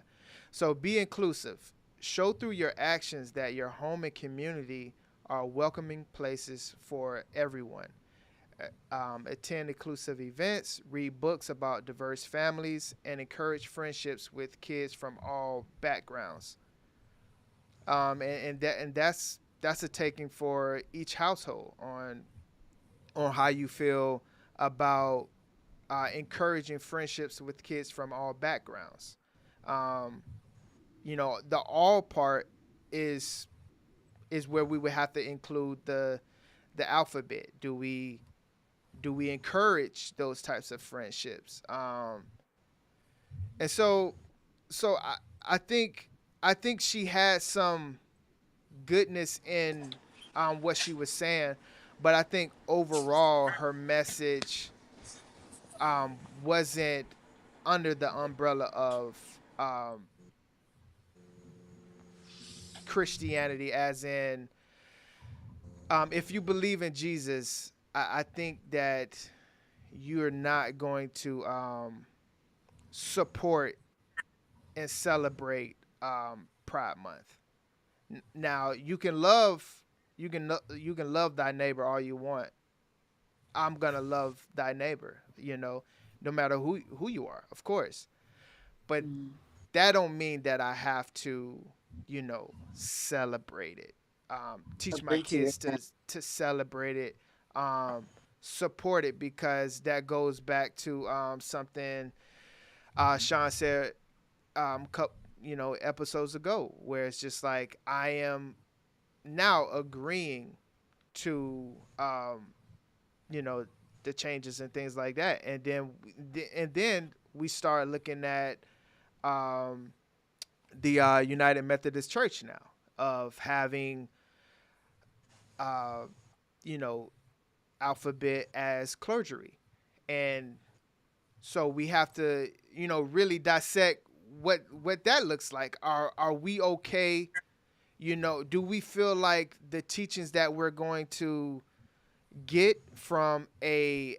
So be inclusive. Show through your actions that your home and community are welcoming places for everyone. Attend inclusive events, read books about diverse families, and encourage friendships with kids from all backgrounds. That's a taking for each household on how you feel about encouraging friendships with kids from all backgrounds. The all part is where we would have to include the alphabet. Do we encourage those types of friendships? And so I think she had some goodness in what she was saying, but I think overall her message wasn't under the umbrella of Christianity, as in if you believe in Jesus, I think that you're not going to support and celebrate Pride Month. Now you can love thy neighbor all you want. I'm gonna love thy neighbor, no matter who you are, of course. But that don't mean that I have to, celebrate it. Teach my kids to celebrate it, support it, because that goes back to something Sean said, episodes ago, where it's just like I am now agreeing to, the changes and things like that, and then we start looking at the United Methodist Church now of having, alphabet as clergy, and so we have to, really dissect what that looks like. Are we okay? Do we feel like the teachings that we're going to get from a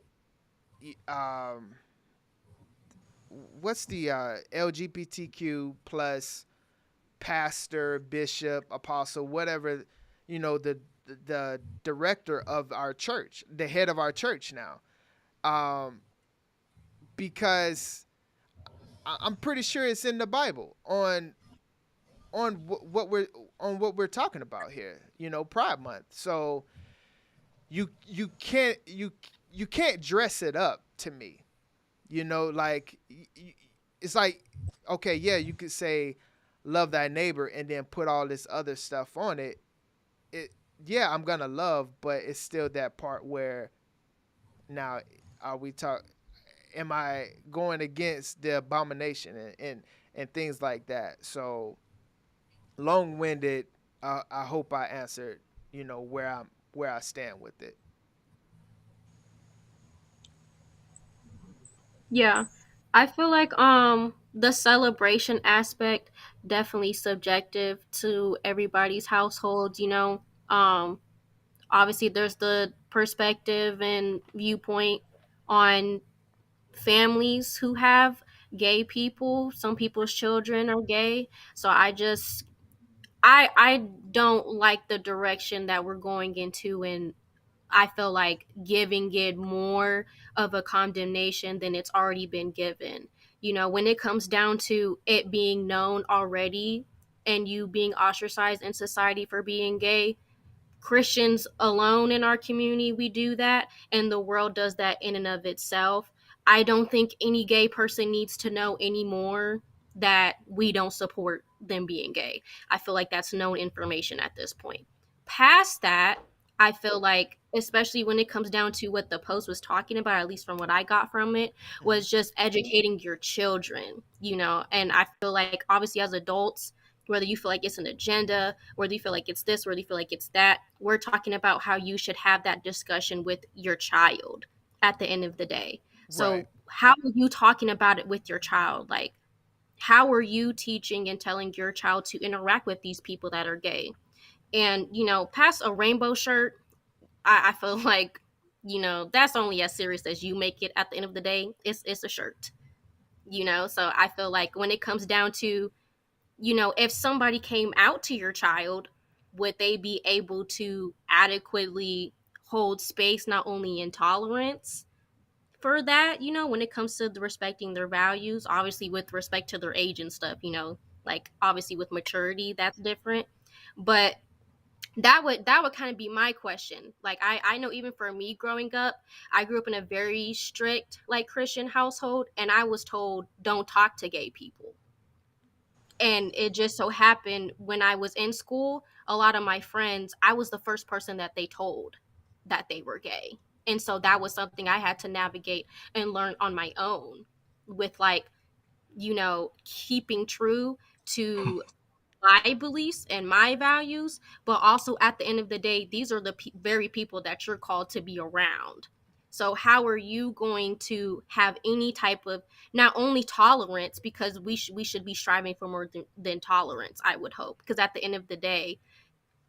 what's the LGBTQ plus pastor, bishop, apostle, whatever, the director of our church, the head of our church now, because I'm pretty sure it's in the Bible on what we're talking about here, Pride Month. So you can't dress it up to me, like it's like, okay, yeah, you could say love thy neighbor and then put all this other stuff on it. Yeah, I'm gonna love, but it's still that part where now are we talk am I going against the abomination and things like that? So long-winded. I hope I answered, where I stand with it. Yeah. I feel like the celebration aspect definitely subjective to everybody's household, you know. Obviously there's the perspective and viewpoint on families who have gay people. Some people's children are gay. So I don't like the direction that we're going into, and I feel like giving it more of a condemnation than it's already been given. You know, when it comes down to it being known already and you being ostracized in society for being gay, Christians alone in our community, we do that, and the world does that in and of itself. I don't think any gay person needs to know anymore that we don't support them being gay. I feel like that's known information at this point. Past that, I feel like, especially when it comes down to what the post was talking about, at least from what I got from it, was just educating your children, you know. And I feel like, obviously, as adults, whether you feel like it's an agenda, whether you feel like it's this, whether you feel like it's that, we're talking about how you should have that discussion with your child at the end of the day. So, Right. how are you talking about it with your child? Like, how are you teaching and telling your child to interact with these people that are gay? And, you know, past a rainbow shirt, I feel like, you know, that's only as serious as you make it at the end of the day. It's a shirt, you know? So I feel like when it comes down to, you know, if somebody came out to your child, would they be able to adequately hold space, not only in tolerance for that, you know, when it comes to respecting their values, obviously with respect to their age and stuff, you know, like obviously with maturity, that's different. But that would kind of be my question. Like I know even for me growing up, I grew up in a very strict like Christian household, and I was told don't talk to gay people. And it just so happened when I was in school, a lot of my friends, I was the first person that they told that they were gay. And so that was something I had to navigate and learn on my own with, like, you know, keeping true to my beliefs and my values, but also at the end of the day, these are the very people that you're called to be around. So how are you going to have any type of not only tolerance, because we should be striving for more than tolerance, I would hope, because at the end of the day,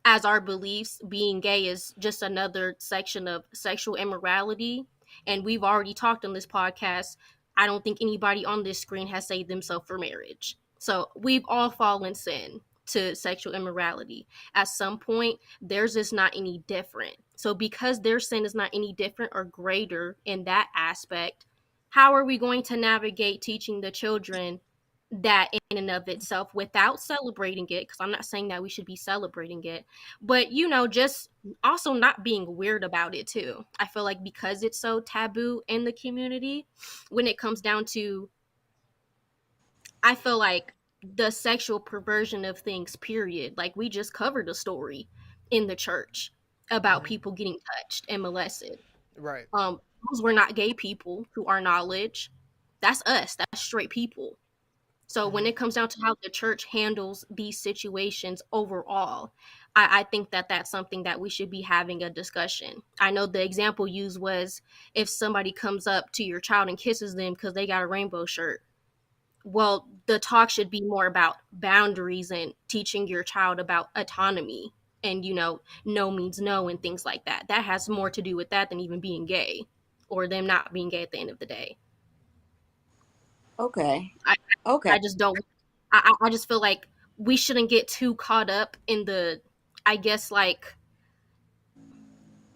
as our beliefs, being gay is just another section of sexual immorality. And we've already talked on this podcast. I don't think anybody on this screen has saved themselves for marriage. So we've all fallen sin to sexual immorality. At some point, theirs is not any different. So because their sin is not any different or greater in that aspect, how are we going to navigate teaching the children that in and of itself without celebrating it? Because I'm not saying that we should be celebrating it, but you know, just also not being weird about it too. I feel like because it's so taboo in the community, when it comes down to, I feel like the sexual perversion of things, period. Like we just covered a story in the church about people getting touched and molested. Right. Those were not gay people to our knowledge. That's us. That's straight people. So when it comes down to how the church handles these situations overall, I think that that's something that we should be having a discussion. I know the example used was if somebody comes up to your child and kisses them because they got a rainbow shirt. Well, the talk should be more about boundaries and teaching your child about autonomy and, you know, no means no and things like that. That has more to do with that than even being gay or them not being gay at the end of the day. Okay. I, Okay. I just don't. I just feel like we shouldn't get too caught up in the, I guess, like,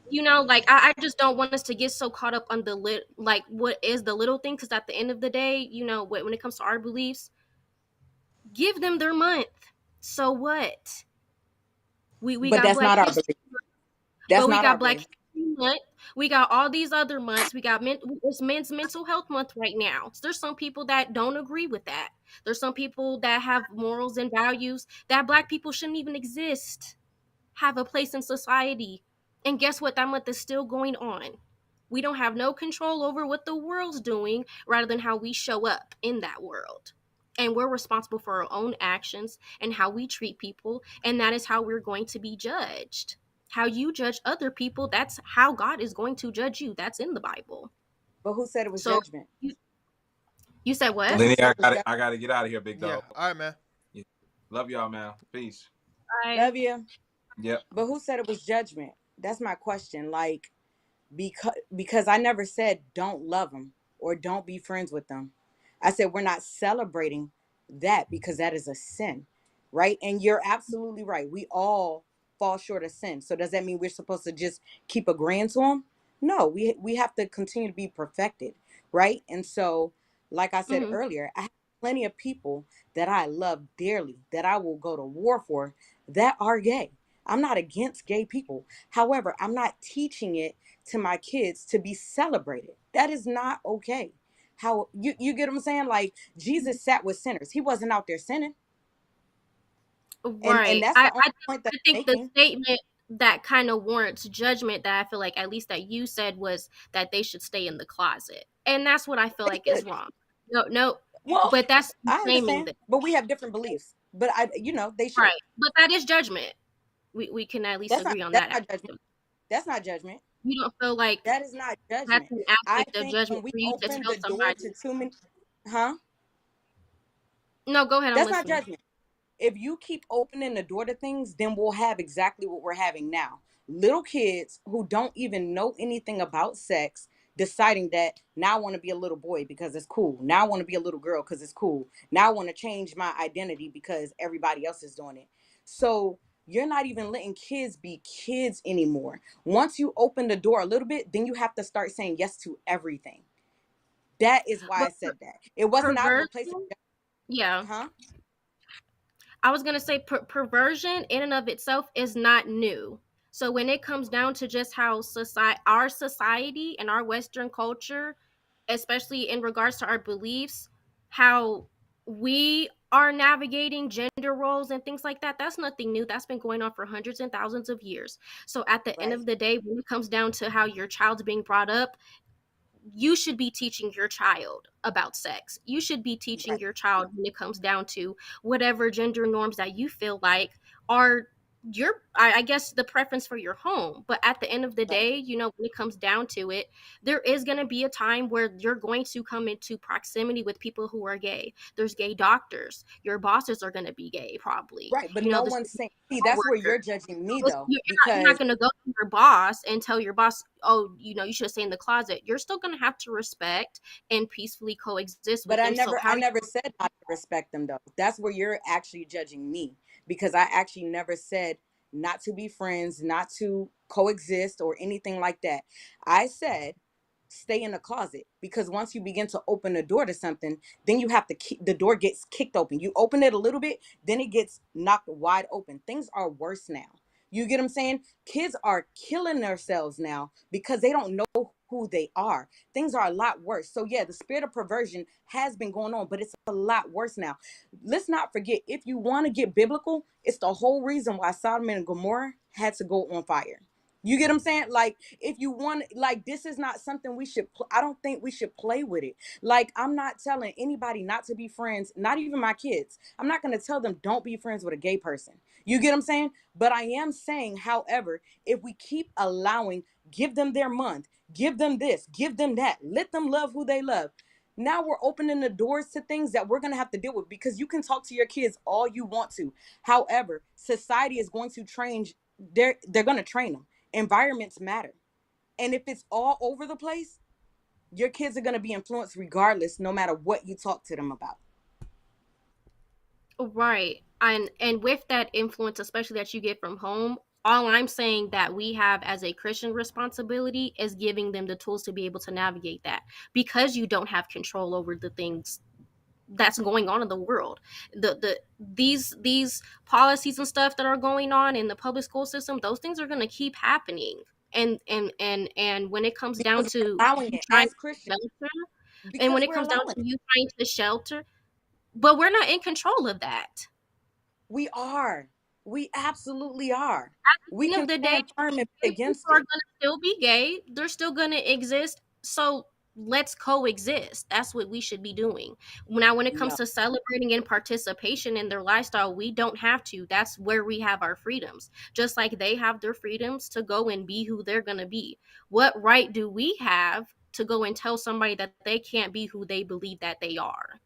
you know, like I just don't want us to get so caught up on the like what is the little thing, because at the end of the day, you know, when it comes to our beliefs, give them their month. So what? We But got that's Black not our History, belief. That's but we not our got Black belief. History Month. We got all these other months. We got it's Men's Mental Health Month right now. So there's some people that don't agree with that. There's some people that have morals and values that Black people shouldn't even exist, have a place in society. And guess what? That month is still going on. We don't have no control over what the world's doing rather than how we show up in that world. And we're responsible for our own actions and how we treat people. And that is how we're going to be judged. How you judge other people, that's how God is going to judge you. That's in the Bible. But who said it was So judgment? you said what? But who Lenny, said it was judgment? I gotta get out of here, big Yeah. dog. All right, man. Yeah. Love y'all, man. Peace. Bye. Love you. Yep. But who said it was judgment? That's my question. Like, because I never said don't love them or don't be friends with them. I said we're not celebrating that because that is a sin, right? And you're absolutely right. We all fall short of sin. So does that mean we're supposed to just keep agreeing to them? No, we have to continue to be perfected, right? And so, like I said earlier, I have plenty of people that I love dearly, that I will go to war for, that are gay. I'm not against gay people. However, I'm not teaching it to my kids to be celebrated. That is not okay. How you get what I'm saying? Like, Jesus sat with sinners. He wasn't out there sinning. And Right. that's the only point that I I'm think the making. statement that kind of warrants judgment that I feel like at least that you said was that they should stay in the closet. And that's what I feel like is wrong. No, Well, but that's I claiming understand, that. but we have different beliefs. But they should. Right. But that is judgment. We can at least agree on That's that not judgment. That's not judgment. You don't feel like That is not that's judgment. an I aspect of think when judgment we for you to open tell the door somebody. to too many, huh? No, go ahead. I'm That's not listening. judgment. If you keep opening the door to things, then we'll have exactly what we're having now. Little kids who don't even know anything about sex deciding that now I want to be a little boy because it's cool. Now I want to be a little girl because it's cool. Now I want to change my identity because everybody else is doing it. So you're not even letting kids be kids anymore. Once you open the door a little bit, then you have to start saying yes to everything. That is why I But said that. It wasn't out of a place of, perversion, yeah. huh? I was gonna say perversion in and of itself is not new. So when it comes down to just how our society and our Western culture, especially in regards to our beliefs, how we are navigating gender roles and things like that, that's nothing new. That's been going on for hundreds and thousands of years. So at the end Right. of the day, when it comes down to how your child's being brought up, you should be teaching your child about sex. You should be teaching your child when it comes down to whatever gender norms that you feel like are I guess the preference for your home. But at the end of the day, when it comes down to it, there is going to be a time where you're going to come into proximity with people who are gay. There's gay doctors. Your bosses are going to be gay, probably. Right, but no one's saying, see, that's where you're judging me though, You're because not going to go to your boss and tell your boss, oh, you should stay in the closet. You're still going to have to respect and peacefully coexist with but I them. So never said not to respect them though. That's where you're actually judging me, because I actually never said not to be friends, not to coexist or anything like that. I said stay in the closet, because once you begin to open the door to something, then you have to keep the door gets kicked open. You open it a little bit, then it gets knocked wide open. Things are worse now. You get what I'm saying? Kids are killing themselves now because they don't know who they are. Things are a lot worse. So yeah, the spirit of perversion has been going on, but it's a lot worse now. Let's not forget, if you want to get biblical, it's the whole reason why Sodom and Gomorrah had to go on fire. You get what I'm saying? Like, if you want, like, this is not something we should, I don't think we should play with it. Like, I'm not telling anybody not to be friends, not even my kids. I'm not going to tell them don't be friends with a gay person. You get what I'm saying? But I am saying, however, if we keep allowing, give them their month, give them this, give them that, let them love who they love. Now we're opening the doors to things that we're going to have to deal with, because you can talk to your kids all you want to. However, society is going to train, they're going to train them. Environments matter. And if it's all over the place, your kids are going to be influenced regardless, no matter what you talk to them about. right. And with that influence, especially that you get from home, all I'm saying that we have as a Christian responsibility is giving them the tools to be able to navigate that, because you don't have control over the things that's going on in the world. These policies and stuff that are going on in the public school system, those things are going to keep happening. And when it comes down Because we're to allowing you it trying as to Christians. shelter, and Because when it we're comes down allowing to it. you trying to shelter, but we're not in control of that. We are. We absolutely are. At We the end can of the day, stand firm and be gay people against are it. gonna still be gay. They're still gonna exist. So let's coexist. That's what we should be doing. Now, when it comes No. to celebrating and participation in their lifestyle, we don't have to. That's where we have our freedoms. Just like they have their freedoms to go and be who they're gonna be. What right do we have to go and tell somebody that they can't be who they believe that they are?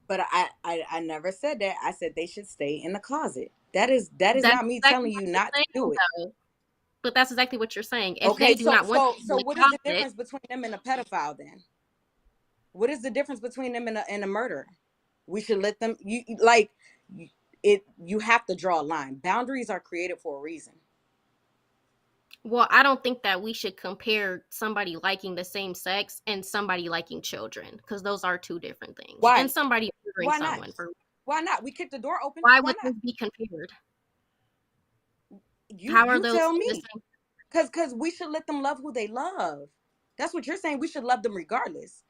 But I never said that. I said they should stay in the closet. That is That's not me exactly telling what you you're not to saying, do it. though. But that's exactly what you're saying. If they Okay, do so not want so to be in so the what is the closet, difference between them and a pedophile then? What is the difference between them and a murderer? We should let them you have to draw a line. Boundaries are created for a reason. well, I don't think that we should compare somebody liking the same sex and somebody liking children, because those are two different things. Why? And somebody murdering Why not? someone for Why not? We kicked the door open. why Why would not? those be compared? How are You those tell in the me. same? Cause we should let them love who they love. That's what you're saying. We should love them regardless.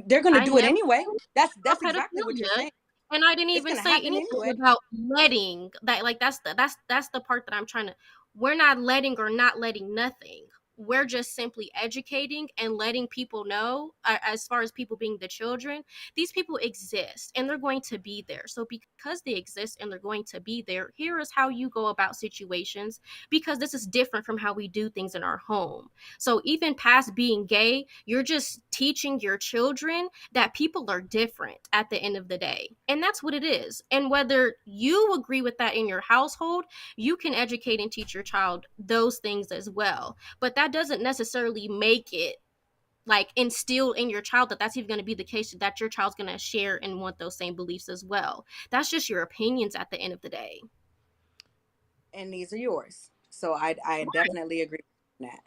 They're gonna I do it never anyway. said That's about exactly what you're pedophilia, saying. and I didn't It's even gonna say happen anything anyway. about letting that. Like that's the part that I'm trying to. We're not letting or not letting nothing. We're just simply educating and letting people know, as far as people being the children, these people exist and they're going to be there. So because they exist and they're going to be there, here is how you go about situations, because this is different from how we do things in our home. So even past being gay, you're just teaching your children that people are different at the end of the day. And that's what it is. And whether you agree with that in your household, you can educate and teach your child those things as well. But that doesn't necessarily make it like instill in your child that that's even going to be the case, that your child's going to share and want those same beliefs as well. That's just your opinions at the end of the day. And these are yours. So I definitely agree with that.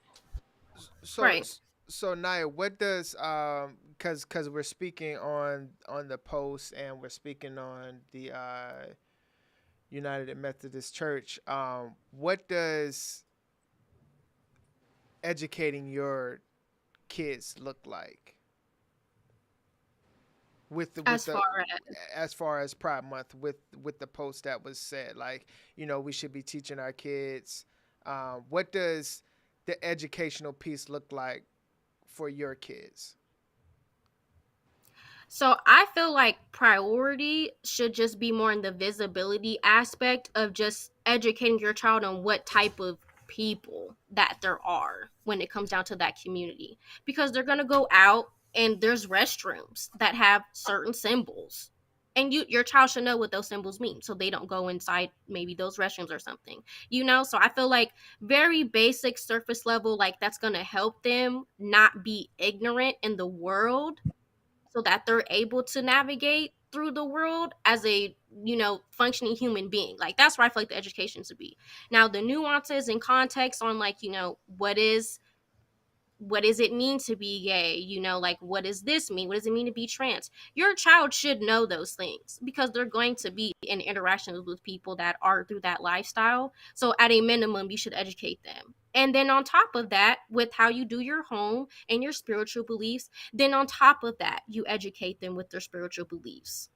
So Right. so Naya, what does because we're speaking on the post and we're speaking on the United Methodist Church, what does educating your kids look like with the As far as as far as Pride Month, with the post that was said, like, you know, we should be teaching our kids, what does the educational piece look like for your kids? So I feel like priority should just be more in the visibility aspect of just educating your child on what type of people that there are when it comes down to that community, because they're going to go out and there's restrooms that have certain symbols, and your child should know what those symbols mean so they don't go inside maybe those restrooms or something, so I feel like very basic surface level, like that's going to help them not be ignorant in the world, so that they're able to navigate through the world as a functioning human being. Like that's where I feel like the education should be. Now the nuances and context on, like, what does it mean to be gay, like what does this mean, what does it mean to be trans, your child should know those things because they're going to be in interactions with people that are through that lifestyle. So at a minimum you should educate them, and then on top of that, with how you do your home and your spiritual beliefs, then on top of that you educate them with their spiritual beliefs.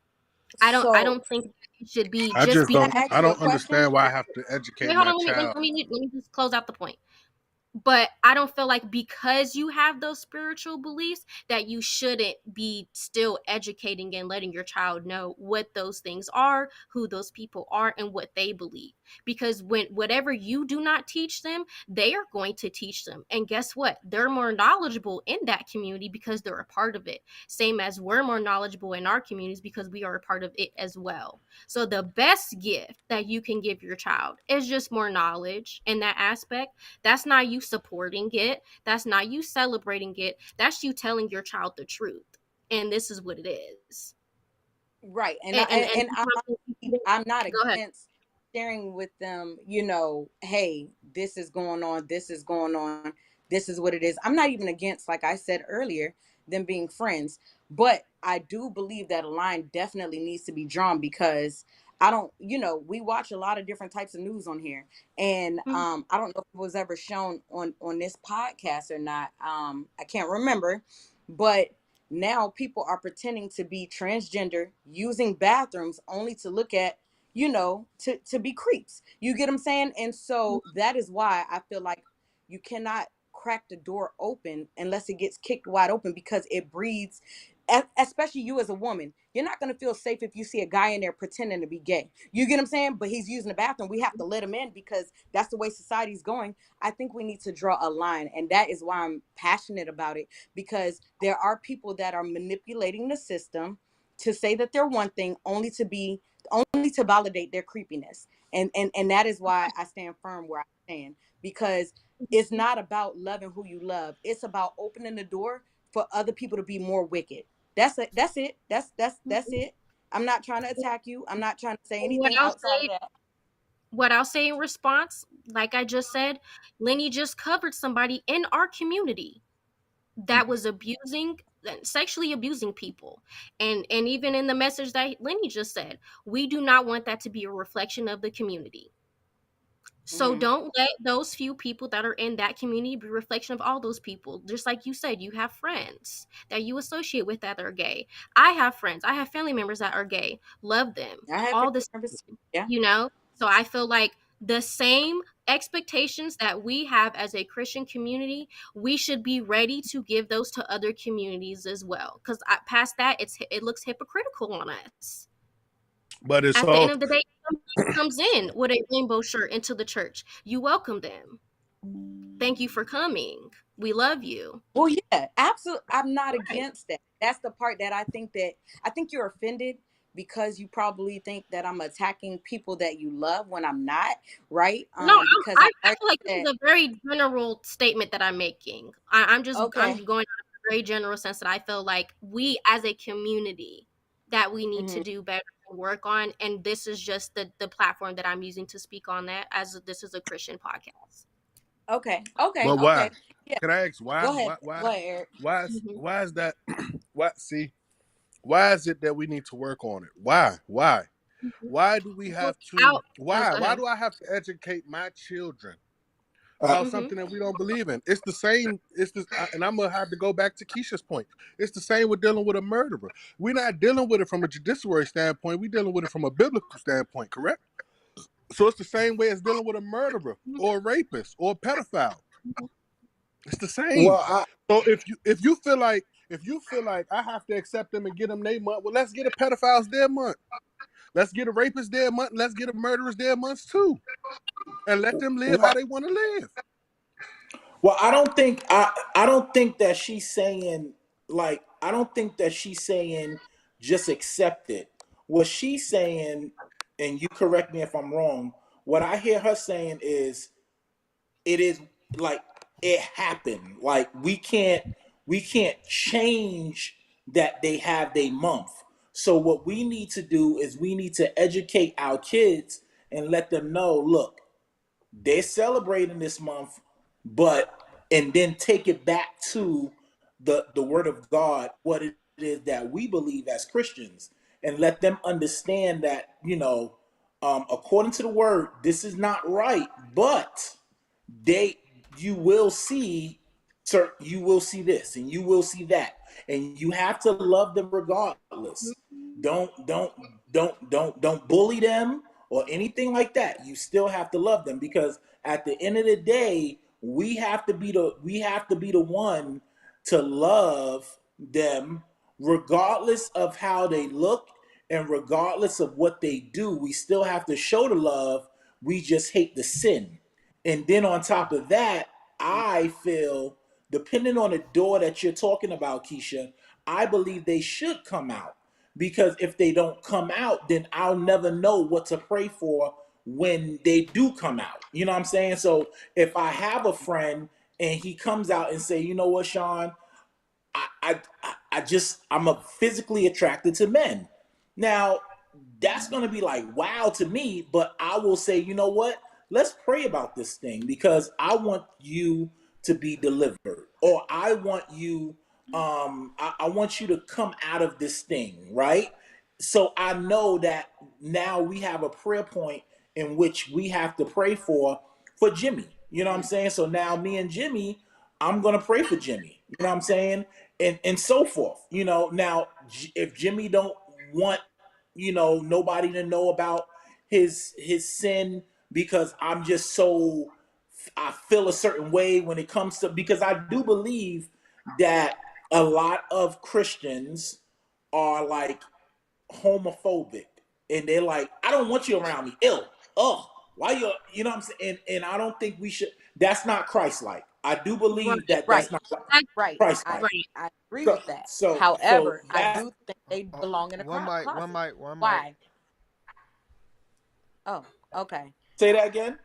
I So don't think it should be I just just can because. don't. I ask I you a don't question? understand why I have to Wait, educate hold my on, child. let me just close out the point. But I don't feel like because you have those spiritual beliefs that you shouldn't be still educating and letting your child know what those things are, who those people are, and what they believe. Because whatever you do not teach them, they are going to teach them. And guess what? They're more knowledgeable in that community because they're a part of it. Same as we're more knowledgeable in our communities because we are a part of it as well. So the best gift that you can give your child is just more knowledge in that aspect. That's not you supporting it. That's not you celebrating it. That's you telling your child the truth. And this is what it is. Right. And And I'm not go ahead. against sharing with them, hey, this is going on, this is going on, this is what it is. I'm not even against, like I said earlier, them being friends. But I do believe that a line definitely needs to be drawn because I don't, we watch a lot of different types of news on here. And I don't know if it was ever shown on this podcast or not. I can't remember. But now people are pretending to be transgender, using bathrooms only to look at, to be creeps. You get what I'm saying? And so that is why I feel like you cannot crack the door open unless it gets kicked wide open, because it breeds, especially you as a woman, you're not going to feel safe if you see a guy in there pretending to be gay. You get what I'm saying? But he's using the bathroom. We have to let him in because that's the way society's going. I think we need to draw a line. And that is why I'm passionate about it, because there are people that are manipulating the system to say that they're one thing only to validate their creepiness. And that is why I stand firm where I stand, because it's not about loving who you love. It's about opening the door for other people to be more wicked. That's it. That's it. That's it. I'm not trying to attack you. I'm not trying to say What anything I'll outside of say, that. what I'll say in response, like I just said, Lenny just covered somebody in our community that was abusing, sexually abusing people. And even in the message that Lenny just said, we do not want that to be a reflection of the community. So don't let those few people that are in that community be a reflection of all those people. Just like you said, you have friends that you associate with that are gay. I have friends. I have family members that are gay. Love them. I have All this, family members, yeah. you know? So I feel like the same expectations that we have as a Christian community, we should be ready to give those to other communities as well. Because past that, it looks hypocritical on us. But it's At the all end of the day, somebody comes in with a rainbow shirt into the church. You welcome them. Thank you for coming. We love you. Well, yeah, absolutely. I'm not against that. That's the part that I think you're offended because you probably think that I'm attacking people that you love when I'm not, right? No, Because I I feel like this said, is a very general statement that I'm making. I'm okay. going out of a very general sense that I feel like we as a community that we need to do better and work on. And this is just the platform that I'm using to speak on that, as this is a Christian podcast. Okay. but why? Yeah. Can I ask why? Go ahead. Go ahead, Eric. Why is that? Why is it that we need to work on it? Why do we have to? Why do I have to educate my children about something that we don't believe in? It's the same. And I'm gonna have to go back to Keisha's point. It's the same with dealing with a murderer. We're not dealing with it from a judiciary standpoint. We're dealing with it from a biblical standpoint, correct? So it's the same way as dealing with a murderer or a rapist or a pedophile. It's the same. So if you feel like I have to accept them and get them their month, well, let's get a pedophile's their month. Let's get a rapist their month. Let's get a murderer's their months too, and let them live how they want to live. Well, I don't think that she's saying, like, I don't think that she's saying just accept it. What she's saying, and you correct me if I'm wrong, what I hear her saying is it is like it happened. Like we can't change that they have their month. So what we need to do is we need to educate our kids and let them know, look, they're celebrating this month, but and then take it back to the word of God, what it is that we believe as Christians, and let them understand that, according to the word, this is not right, but they you will see, sir, you will see this and you will see that, and you have to love them regardless. Don't bully them or anything like that. You still have to love them, because at the end of the day, we have to be the one to love them regardless of how they look and regardless of what they do. We still have to show the love. We just hate the sin. And then on top of that, I feel, depending on the door that you're talking about, Keisha, I believe they should come out. Because if they don't come out, then I'll never know what to pray for when they do come out. You know what I'm saying? So if I have a friend and he comes out and say, you know what, Sean, I'm physically attracted to men. Now, that's going to be like wow to me, but I will say, you know what? Let's pray about this thing, because I want you to be delivered, or I want you I want you to come out of this thing, right? So I know that now we have a prayer point in which we have to pray for Jimmy. You know what I'm saying? So now me and Jimmy, I'm gonna pray for Jimmy. You know what I'm saying? And so forth. Now if Jimmy don't want nobody to know about his sin because I'm just so I feel a certain way when it comes to, because I do believe that a lot of Christians are like homophobic, and they're like, I don't want you around me. Ill. Oh, why you know what I'm saying? And I don't think we should, that's not Christ like. I do Right. believe that that's Right. not Right. Christ I like. Right. I agree So with that. so However, I that's do think they belong in a One mic, one closet. mic, one mic. Why? Oh, okay. say that again.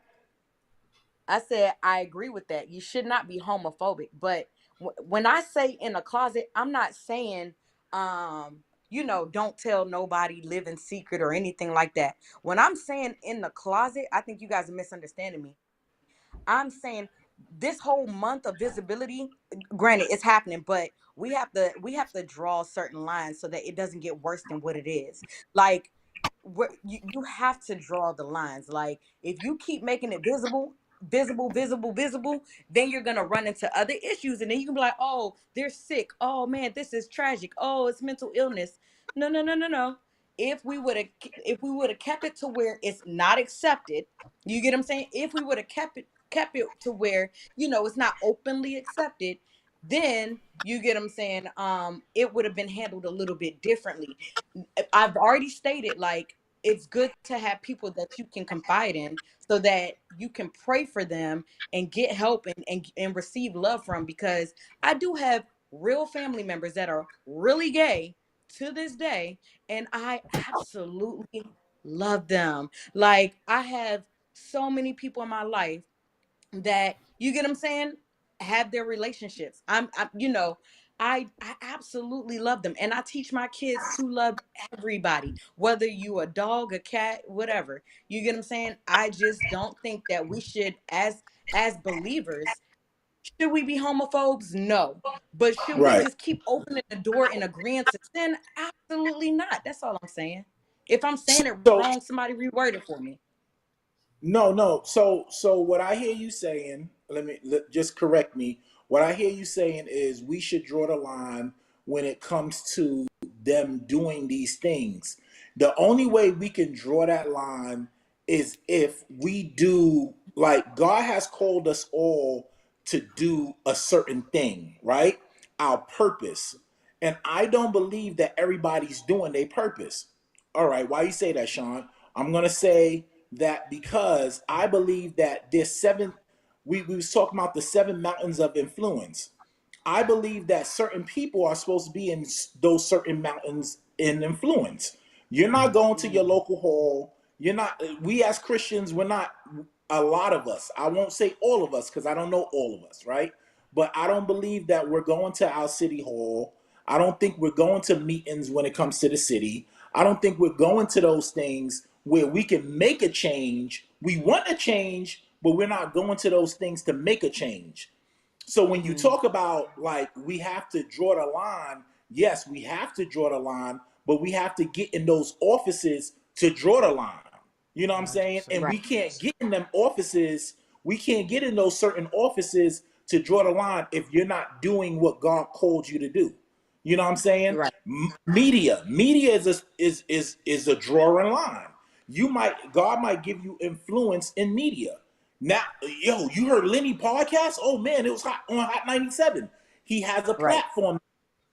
I said I agree with that. You should not be homophobic, but when I say in a closet, I'm not saying don't tell nobody, live in secret or anything like that. When I'm saying in the closet, I think you guys are misunderstanding me. I'm saying this whole month of visibility, granted it's happening, but we have to draw certain lines so that it doesn't get worse than what it is. Like you have to draw the lines. Like if you keep making it visible, then you're gonna run into other issues, and then you can be like, oh, they're sick. Oh man, this is tragic. Oh, it's mental illness. No, no, no, no, no. If we would have kept it to where it's not accepted, you get what I'm saying? If we would have kept it to where it's not openly accepted, then you get what I'm saying, it would have been handled a little bit differently. I've already stated, like, it's good to have people that you can confide in so that you can pray for them and get help and receive love from, because I do have real family members that are really gay to this day, and I absolutely love them. Like, I have so many people in my life that, you get what I'm saying, have their relationships. I absolutely love them, and I teach my kids to love everybody, whether you a dog, a cat, whatever. You get what I'm saying? I just don't think that we should, as believers, should we be homophobes? No. But should we Right. just keep opening the door and agreeing to sin? Absolutely not. That's all I'm saying. If I'm saying it So wrong, somebody reword it for me. no. So what I hear you saying, just correct me. What I hear you saying is we should draw the line when it comes to them doing these things. The only way we can draw that line is if we do, like, God has called us all to do a certain thing, right? Our purpose. And I don't believe that everybody's doing their purpose. All right, why you say that, Sean? I'm gonna say that because I believe that there's seven. We was talking about the seven mountains of influence. I believe that certain people are supposed to be in those certain mountains in influence. You're not going to your local hall. You're not. We as Christians, we're not. A lot of us. I won't say all of us because I don't know all of us, right? But I don't believe that we're going to our city hall. I don't think we're going to meetings when it comes to the city. I don't think we're going to those things where we can make a change. We want a change, but we're not going to those things to make a change. So when you talk about, like, we have to draw the line, yes, we have to draw the line, but we have to get in those offices to draw the line. You know what I'm saying? And Right. we can't get in them offices, we can't get in those certain offices to draw the line if you're not doing what God called you to do. You know what I'm saying? Right. Media is a drawing line. God might give you influence in media. Now, yo, you heard Lenny podcast? Oh man, it was hot on Hot 97. He has a Right. platform.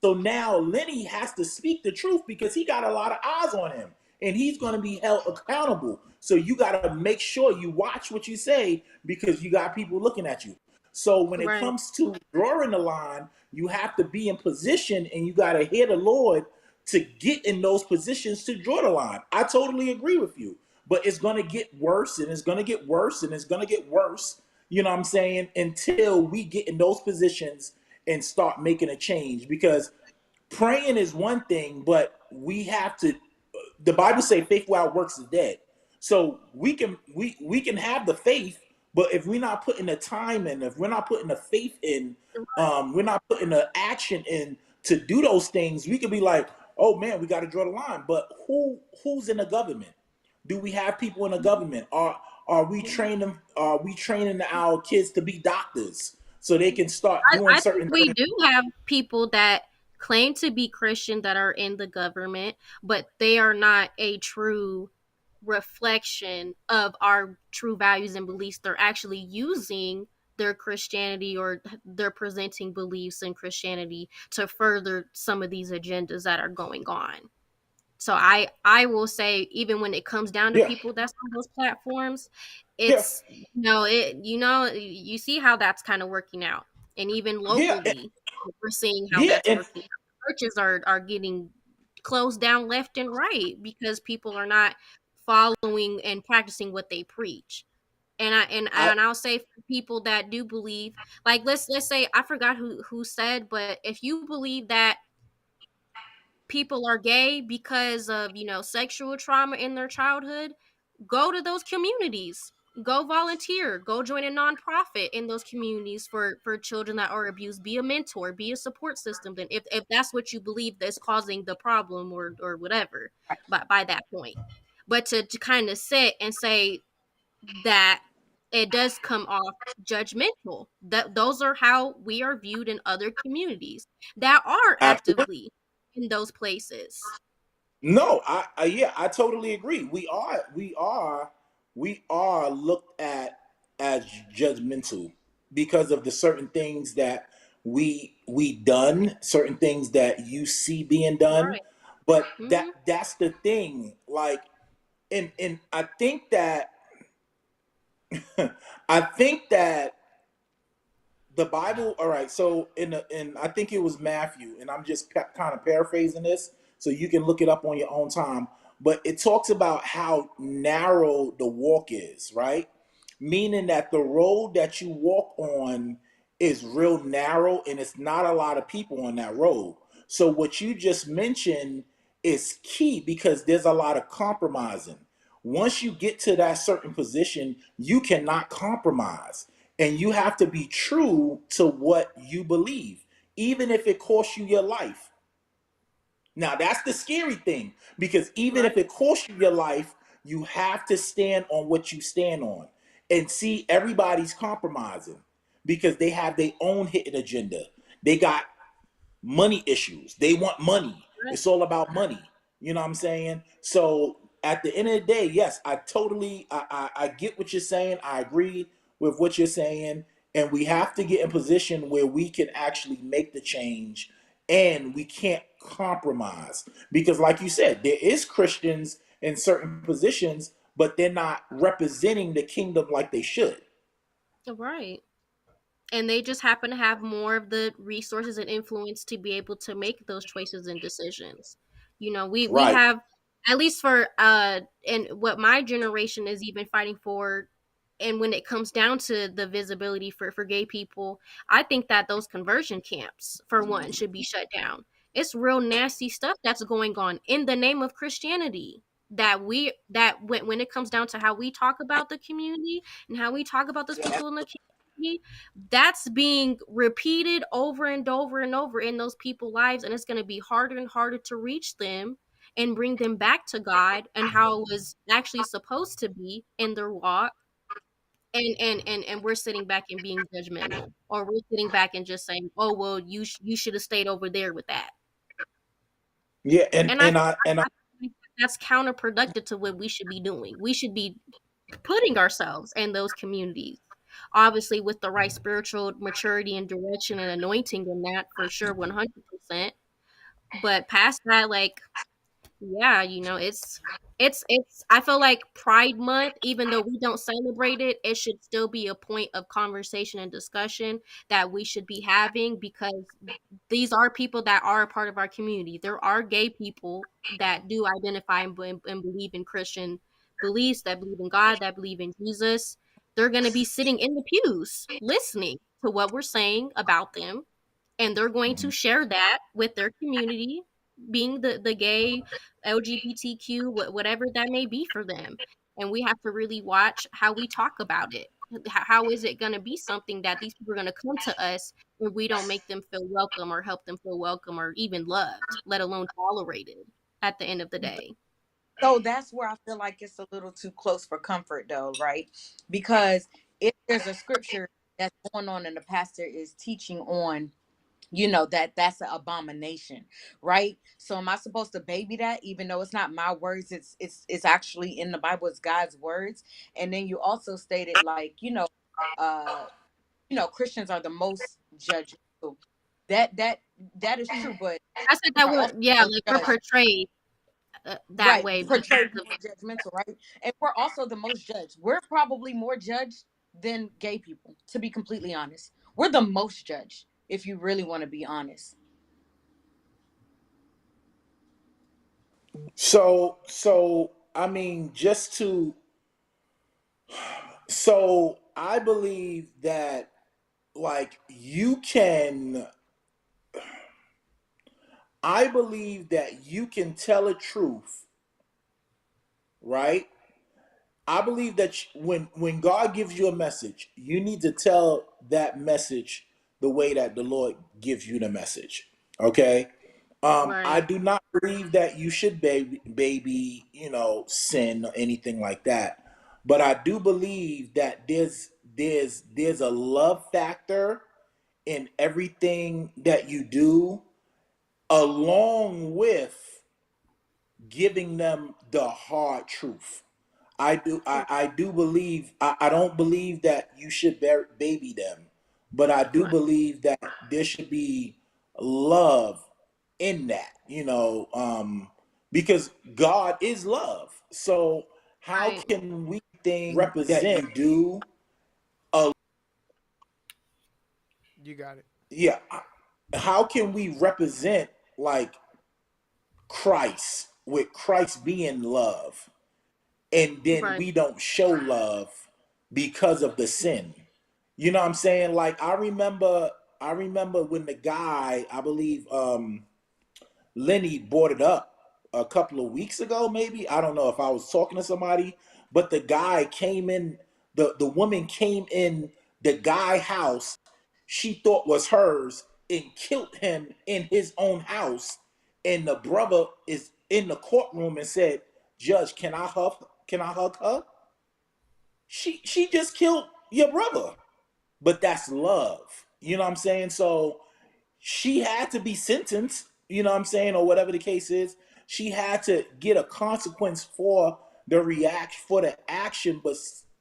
So now Lenny has to speak the truth because he got a lot of eyes on him and he's going to be held accountable. So you got to make sure you watch what you say because you got people looking at you. So when it Right. comes to drawing the line, you have to be in position and you got to hear the Lord to get in those positions to draw the line. I totally agree with you, but it's going to get worse and it's going to get worse and it's going to get worse. You know what I'm saying? Until we get in those positions and start making a change, because praying is one thing, but we have to, the Bible say faith without works is dead. So we can have the faith, but if we're not putting the time in, if we're not putting the faith in, we're not putting the action in to do those things, we could be like, oh man, we got to draw the line. But who's in the government? Do we have people in the government? Are we training our kids to be doctors so they can start doing I think certain we things? do have people that claim to be Christian that are in the government, but they are not a true reflection of our true values and beliefs. They're actually using their Christianity or they're presenting beliefs in Christianity to further some of these agendas that are going on. So I will say, even when it comes down to Yeah, people that's on those platforms, yeah, it's you see how that's kind of working out. And even yeah, locally, we're seeing how yeah, that's working out. Churches are getting closed down left and right because people are not following and practicing what they preach. I, And I'll say for people that do believe, like let's say, I forgot who said, but if you believe that people are gay because of, sexual trauma in their childhood, go to those communities, go volunteer, go join a nonprofit in those communities for children that are abused. Be a mentor, be a support system. Then if that's what you believe that's causing the problem or whatever, by that point. But to kind of sit and say that it does come off judgmental, that those are how we are viewed in other communities that are absolutely. actively in those places. No, yeah, I totally agree. We are looked at as judgmental because of the certain things that we done, certain things that you see being done. Right. But Hmm. that's the thing. Like, and I think that I think that the Bible. All right, so in I think it was Matthew, and I'm just kind of paraphrasing this, so you can look it up on your own time. But it talks about how narrow the walk is, right? Meaning that the road that you walk on is real narrow, and it's not a lot of people on that road. So what you just mentioned is key because there's a lot of compromising. Once you get to that certain position, you cannot compromise. And you have to be true to what you believe, even if it costs you your life. Now, that's the scary thing because even Right. if it costs you your life, you have to stand on what you stand on. And see, everybody's compromising because they have their own hidden agenda. They got money issues. They want money. Right. It's all about money. You know what I'm saying? So at the end of the day, yes, I totally I get what you're saying. I agree with what you're saying. And we have to get in position where we can actually make the change and we can't compromise. Because like you said, there is Christians in certain positions, but they're not representing the kingdom like they should. Right. And they just happen to have more of the resources and influence to be able to make those choices and decisions. We Right. have, at least for and what my generation is even fighting for, and when it comes down to the visibility for gay people, I think that those conversion camps, for one, should be shut down. It's real nasty stuff that's going on in the name of Christianity, that when it comes down to how we talk about the community and how we talk about those people in the community, that's being repeated over and over and over in those people's lives, and it's going to be harder and harder to reach them and bring them back to God and how it was actually supposed to be in their walk. And we're sitting back and being judgmental, or we're sitting back and just saying, oh well, you should have stayed over there with that. Yeah, and And and I I think that's counterproductive to what we should be doing. We should be putting ourselves in those communities, obviously with the right spiritual maturity and direction and anointing in that, for sure, 100%. But past that, like, yeah, it's I feel like Pride Month, even though we don't celebrate it, it should still be a point of conversation and discussion that we should be having, because these are people that are a part of our community. There are gay people that do identify and believe in Christian beliefs, that believe in God, that believe in Jesus. They're going to be sitting in the pews listening to what we're saying about them, and they're going to share that with their community, being the gay, LGBTQ, whatever that may be for them. And we have to really watch how we talk about it. How is it going to be something that these people are going to come to us when we don't make them feel welcome or help them feel welcome or even loved, let alone tolerated at the end of the day? So that's where I feel like it's a little too close for comfort, though, right? Because if there's a scripture that's going on and the pastor is teaching on that's an abomination, right? So am I supposed to baby that, even though it's not my words? It's actually in the Bible. It's God's words. And then you also stated, like, uh Christians are the most judgmental. That is true, but I said that are we're, also yeah, the like we're most judged. portrayed that Right, way portrayed because of more judgmental, right? And we're also the most judged. We're probably more judged than gay people, to be completely honest. We're the most judged, if you really want to be honest. So I mean, so I believe that, like, I believe that you can tell a truth, right? I believe that when God gives you a message, you need to tell that message the way that the Lord gives you the message. Okay? I right, do not believe that you should baby, sin or anything like that. But I do believe that there's a love factor in everything that you do, along with giving them the hard truth. I do believe, I don't believe that you should baby them, but I do right, believe that there should be love in that, because God is love. So how right, can we that you do a You got it. yeah, how can we represent, like, Christ, with Christ being love, and then right, we don't show love because of the sin? You know what I'm saying? Like, I remember when the guy, I believe, Lenny brought it up a couple of weeks ago, maybe. I don't know if I was talking to somebody, but the guy came in, the woman came in the guy house she thought was hers, and killed him in his own house. And the brother is in the courtroom and said, "Judge, can I hug her? She just killed your brother." But that's love. You know what I'm saying? So she had to be sentenced, you know what I'm saying, or whatever the case is. She had to get a consequence for the action,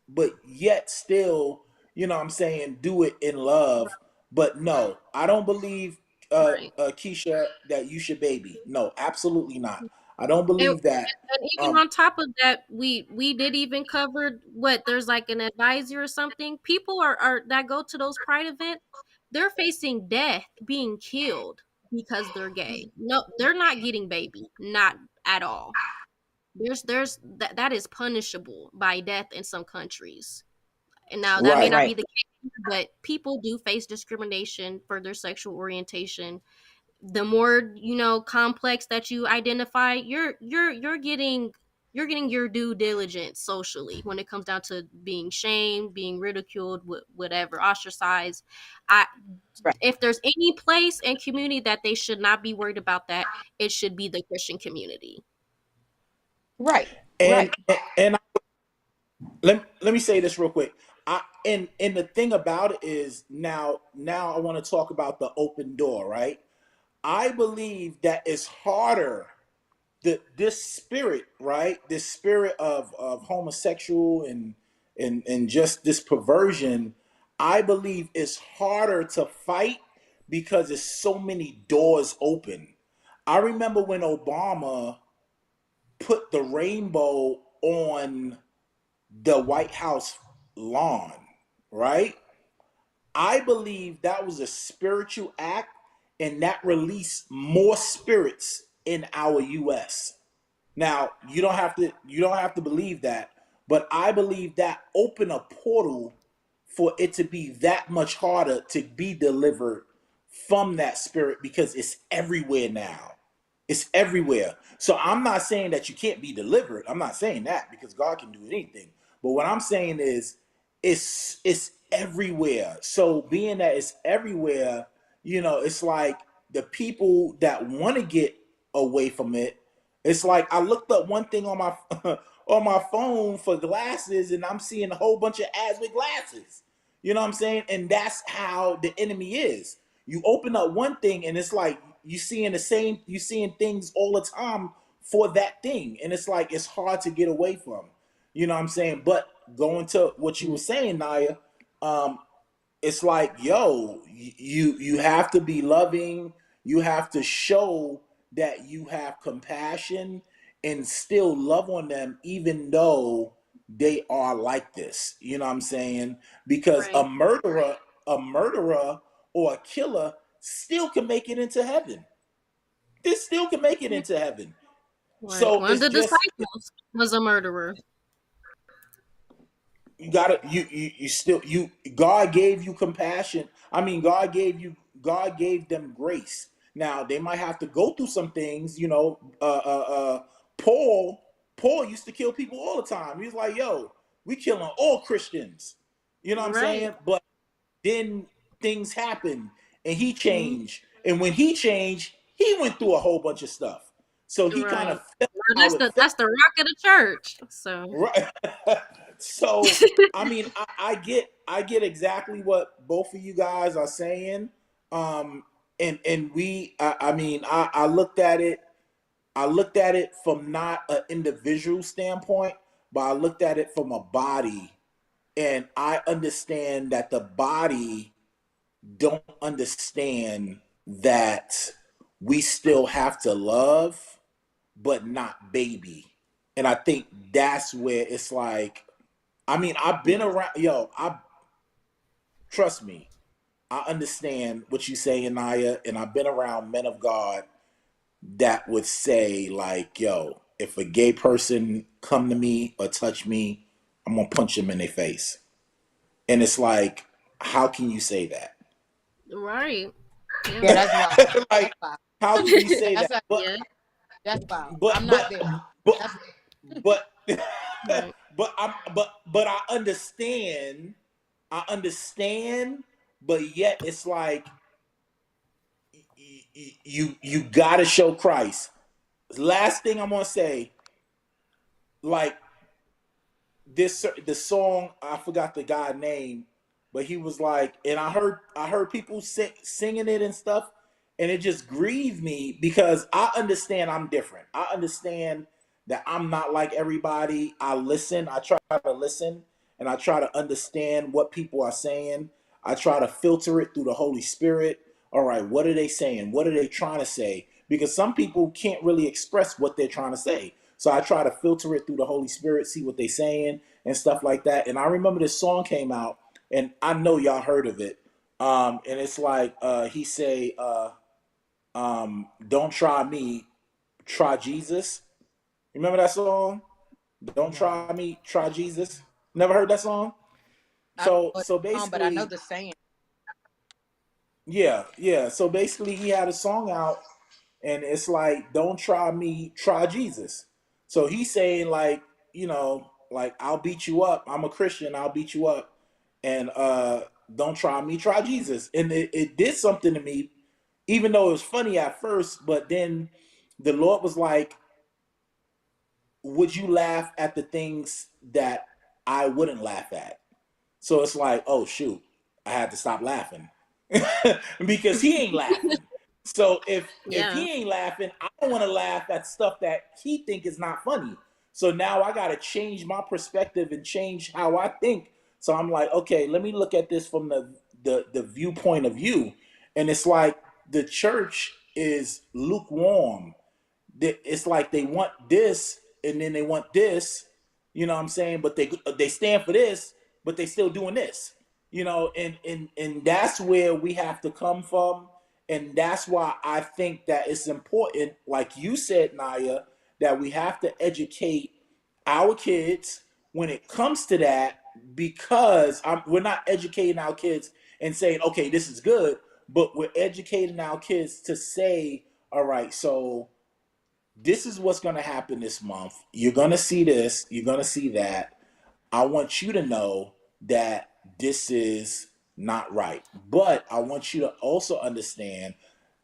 but yet still, you know what I'm saying, do it in love. But no, I don't believe, right. Keisha, that you should baby. No, absolutely not. I don't And, believe that. and even on top of that, we did even cover what there's like an advisor or something. People are that go to those pride events, they're facing death, being killed because they're gay. No, they're not getting baby, not at all. There's that is punishable by death in some countries. And now that may Right. not be Right. the case, but people do face discrimination for their sexual orientation. The more complex that you identify, you're getting your due diligence socially when it comes down to being shamed, being ridiculed, whatever, ostracized. I Right. If there's any place and community that they should not be worried about, that it should be the Christian community. Right. And Right. let me say this real quick. And the thing about it is, now I want to talk about the open door, right? I believe that it's harder, this spirit, right? This spirit of homosexual and just this perversion, I believe it's harder to fight because there's so many doors open. I remember when Obama put the rainbow on the White House lawn, right? I believe that was a spiritual act, and that released more spirits in our US. Now, you don't have to believe that, but I believe that opened a portal for it to be that much harder to be delivered from that spirit, because it's everywhere now. It's everywhere. So I'm not saying that you can't be delivered. I'm not saying that, because God can do anything. But what I'm saying is, it's everywhere. So being that it's everywhere, it's like the people that want to get away from it. It's like I looked up one thing on my on my phone for glasses, and I'm seeing a whole bunch of ads with glasses. You know what I'm saying? And that's how the enemy is. you open up one thing and it's like you seeing things all the time for that thing, and it's like it's hard to get away from. You know what I'm saying? But going to what you were saying, Naya, it's like, yo, you have to be loving. You have to show that you have compassion and still love on them, even though they are like this. You know what I'm saying? Because Right. a murderer or a killer still can make it into heaven. They still can make it into heaven. Right. So One of it's the just, disciples was a murderer. you gotta you still you God gave you compassion. I mean, God gave them grace. Now they might have to go through some things, you know. Paul used to kill people all the time. He was like, yo, we killing all Christians. You know what I'm Right. saying? But then things happen and he Mhm. changed. And when he changed, he went through a whole bunch of stuff. So he kind Right. of felt Now how it felt. that's the rock of the church. So Right. So I mean, I get exactly what both of you guys are saying. And I mean, I looked at it from not an individual standpoint, but I looked at it from a body, and I understand that the body don't understand that we still have to love, but not baby. And I think that's where it's like, I mean, I've been around, I trust me, I understand what you say, Anaya, and I've been around men of God that would say, like, yo, if a gay person come to me or touch me, I'm gonna punch them in their face. And it's like, how can you say that? right. Yeah, Yeah. that's wild. That's Like, wild. how can you say that? That's Yeah. that's wild. But I'm not but there. but That's but Right. but I understand, but yet it's like you gotta show Christ. Last thing I'm gonna say, like this the song, I forgot the guy name, but he was like, and I heard people singing it and stuff, and it just grieved me because I understand I'm different. I understand that I'm not like everybody. I try to listen, and I try to understand what people are saying. I try to filter it through the Holy Spirit. All right, what are they saying? What are they trying to say? Because some people can't really express what they're trying to say. So I try to filter it through the Holy Spirit, see what they're saying and stuff like that. And I remember this song came out, and I know y'all heard of it. And it's like he say, "Don't try me, try Jesus." Remember that song? Don't no. try me, try Jesus. Never heard that song? I don't So know so the song, but I know basically, the saying. yeah. So basically, he had a song out, and it's like, don't try me, try Jesus. So he's saying, like, like, I'll beat you up. I'm a Christian, I'll beat you up. And don't try me, try Jesus. And it did something to me, even though it was funny at first, but then the Lord was like, would you laugh at the things that I wouldn't laugh at? So it's like, oh shoot, I had to stop laughing because he ain't laughing. So if Yeah. he ain't laughing, I don't want to laugh at stuff that he think is not funny. So now I got to change my perspective and change how I think. So I'm like, okay, let me look at this from the viewpoint of you. And it's like the church is lukewarm. It's like they want this and then they want this, you know what I'm saying? But they stand for this, but they still doing this, and that's where we have to come from. And that's why I think that it's important, like you said, Naya, that we have to educate our kids when it comes to that, because we're not educating our kids and saying, okay, this is good, but we're educating our kids to say, all right, so this is what's going to happen this month. You're going to see this, you're going to see that. I want you to know that this is not right. But I want you to also understand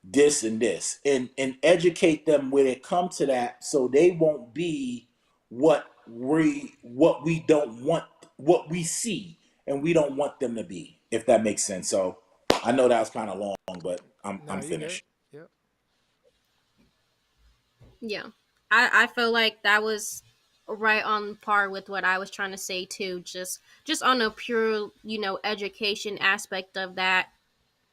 this and this, and educate them when it comes to that, so they won't be what we don't want, what we see and we don't want them to be, if that makes sense. So I know that was kind of long, but No, I'm you good. finished. Yep. Yeah. I feel like that was right on par with what I was trying to say too. Just on a pure, education aspect of that.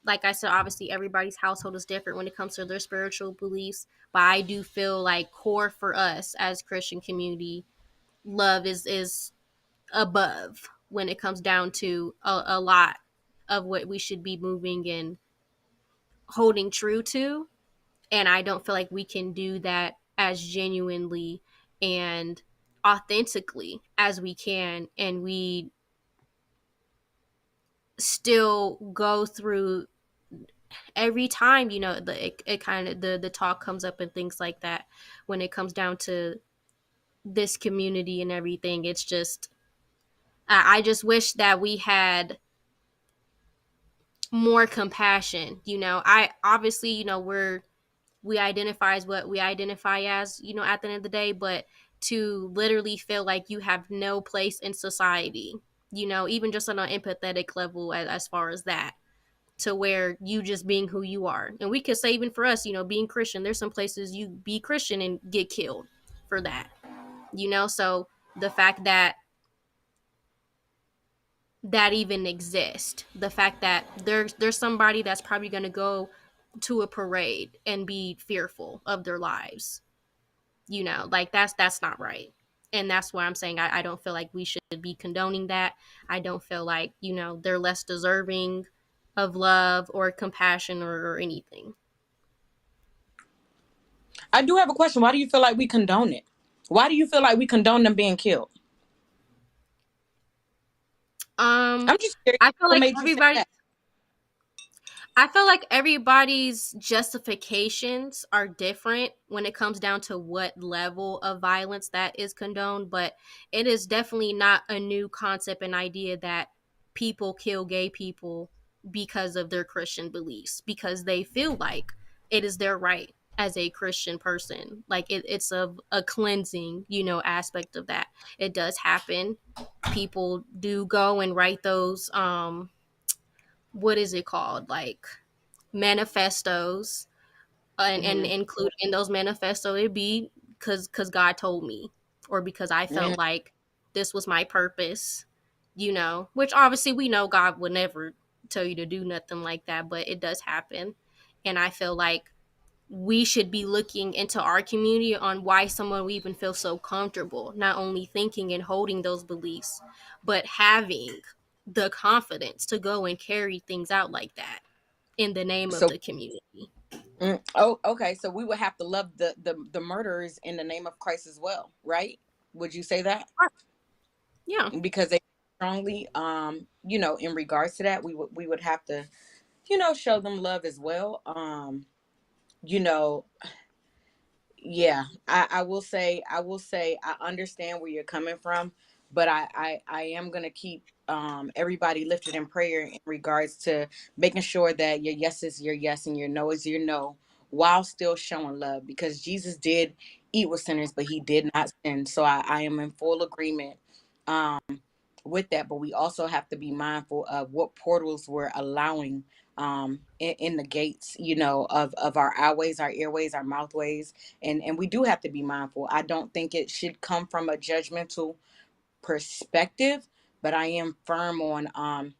Like I said, obviously everybody's household is different when it comes to their spiritual beliefs. But I do feel like core for us as Christian community, love is above when it comes down to a lot of what we should be moving and holding true to. And I don't feel like we can do that as genuinely and authentically as we can. And we still go through every time, it kind of the talk comes up and things like that when it comes down to this community and everything. It's just, I just wish that we had more compassion. I obviously, we identify as what we identify as, at the end of the day, but to literally feel like you have no place in society, even just on an empathetic level, as far as that, to where you just being who you are. And we could say, even for us, being Christian, there's some places you be Christian and get killed for that, so the fact that that even exists, the fact that there's somebody that's probably going to go to a parade and be fearful of their lives, like that's not right. And that's why I'm saying I don't feel like we should be condoning that. I don't feel like, they're less deserving of love or compassion or anything. I do have a question. Why do you feel like we condone it? Why do you feel like we condone them being killed? I'm just curious. I feel What like made you say that? I feel like everybody's justifications are different when it comes down to what level of violence that is condoned, but it is definitely not a new concept and idea that people kill gay people because of their Christian beliefs, because they feel like it is their right as a Christian person. Like it's a cleansing, aspect of that. It does happen. People do go and write those, what is it called? Like manifestos, and include in those manifestos it be because God told me, or because I felt like this was my purpose, which obviously we know God would never tell you to do nothing like that, but it does happen. And I feel like we should be looking into our community on why someone would even feel so comfortable not only thinking and holding those beliefs, but having the confidence to go and carry things out like that in the name of So, the community. okay. So we would have to love the murderers in the name of Christ as well, right? Would you say that? Yeah. Because they strongly, in regards to that, we would have to, show them love as well. You know, yeah, I will say, I understand where you're coming from, but I am gonna keep everybody lifted in prayer in regards to making sure that your yes is your yes and your no is your no, while still showing love, because Jesus did eat with sinners, but he did not sin. So I am in full agreement um with that, but we also have to be mindful of what portals we're allowing in the gates, of our airways, our mouthways, and we do have to be mindful. I don't think it should come from a judgmental perspective, but I am firm on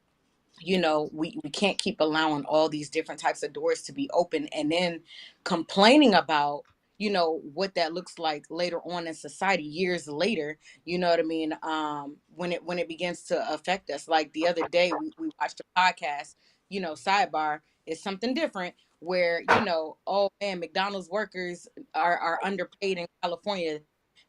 we can't keep allowing all these different types of doors to be open and then complaining about what that looks like later on in society years later. You know what I mean? When it begins to affect us, like the other day we watched a podcast, sidebar is something different, where oh man, McDonald's workers are underpaid in California.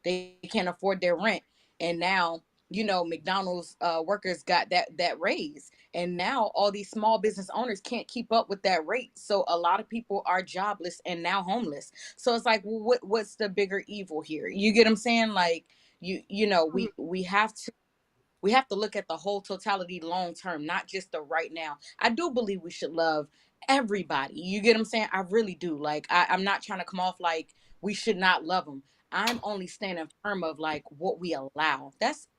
They can't afford their rent, and now McDonald's workers got that raise, and now all these small business owners can't keep up with that rate, so a lot of people are jobless and now homeless. So it's like, well, what's the bigger evil here? You get what I'm saying? Like, we have to look at the whole totality long term, not just the right now. I do believe we should love everybody. You get what I'm saying? I really do. Like, I'm not trying to come off like we should not love them. I'm only standing firm of like what we allow.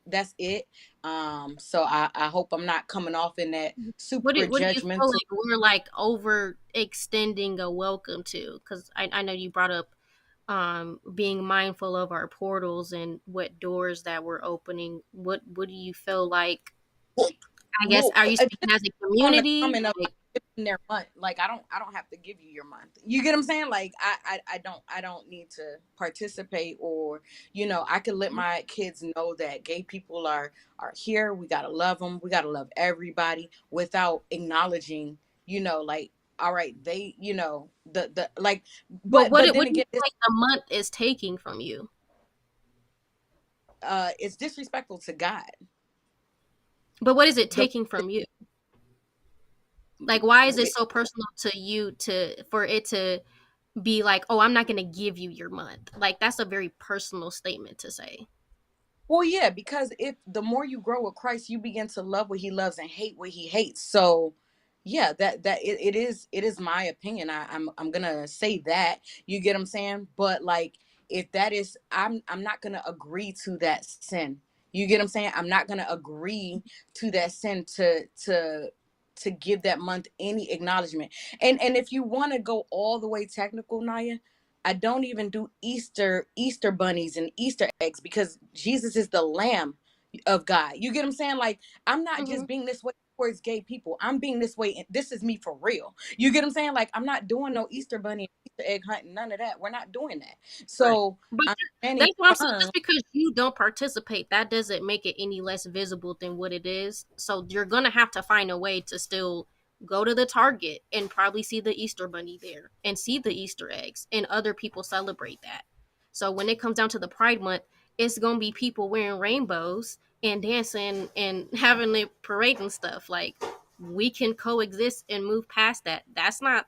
That's it. So I hope I'm not coming off in that What super do you feel judgmental. like we're like overextending a welcome to? Because I know you brought up being mindful of our portals and what doors that we're opening. What do you feel like? I guess, Well, are you speaking as a on the community? comment of Like, giving their month, like I don't have to give you your month. You get what I'm saying? Like I don't need to participate, or I could let my kids know that gay people are here. We gotta love them. We gotta love everybody without acknowledging, like, all right, they, the like, but but what then do you again, feel like the month is taking from you? it's disrespectful to God. But what is it The taking from you? Like, why is it with so personal to you for it to be like, oh, I'm not gonna give you your month? Like, that's a very personal statement to say. Well, yeah, because if the more you grow with Christ, you begin to love what he loves and hate what he hates. So yeah, it is my opinion. I'm gonna say that. You get what I'm saying? But like, if that is, I'm not gonna agree to that sin. You get what I'm saying? I'm not gonna agree to that sin to give that month any acknowledgement. And if you want to go all the way technical, Naya, I don't even do Easter bunnies and Easter eggs, because Jesus is the Lamb of God. You get what I'm saying? Like, I'm not Mm-hmm. just being this way towards gay people. I'm being this way, and this is me for real. You get what I'm saying? Like, I'm not doing no Easter bunny, Easter egg hunting, none of that. We're not doing that. Right. So But I'm standing that's what I'm saying. firm. Just because you don't participate, that doesn't make it any less visible than what it is. So you're gonna have to find a way to still go to the Target and probably see the Easter bunny there and see the Easter eggs, and other people celebrate that. So when it comes down to the Pride Month, it's gonna be people wearing rainbows and dancing and having a parade and stuff. Like, we can coexist and move past that. That's not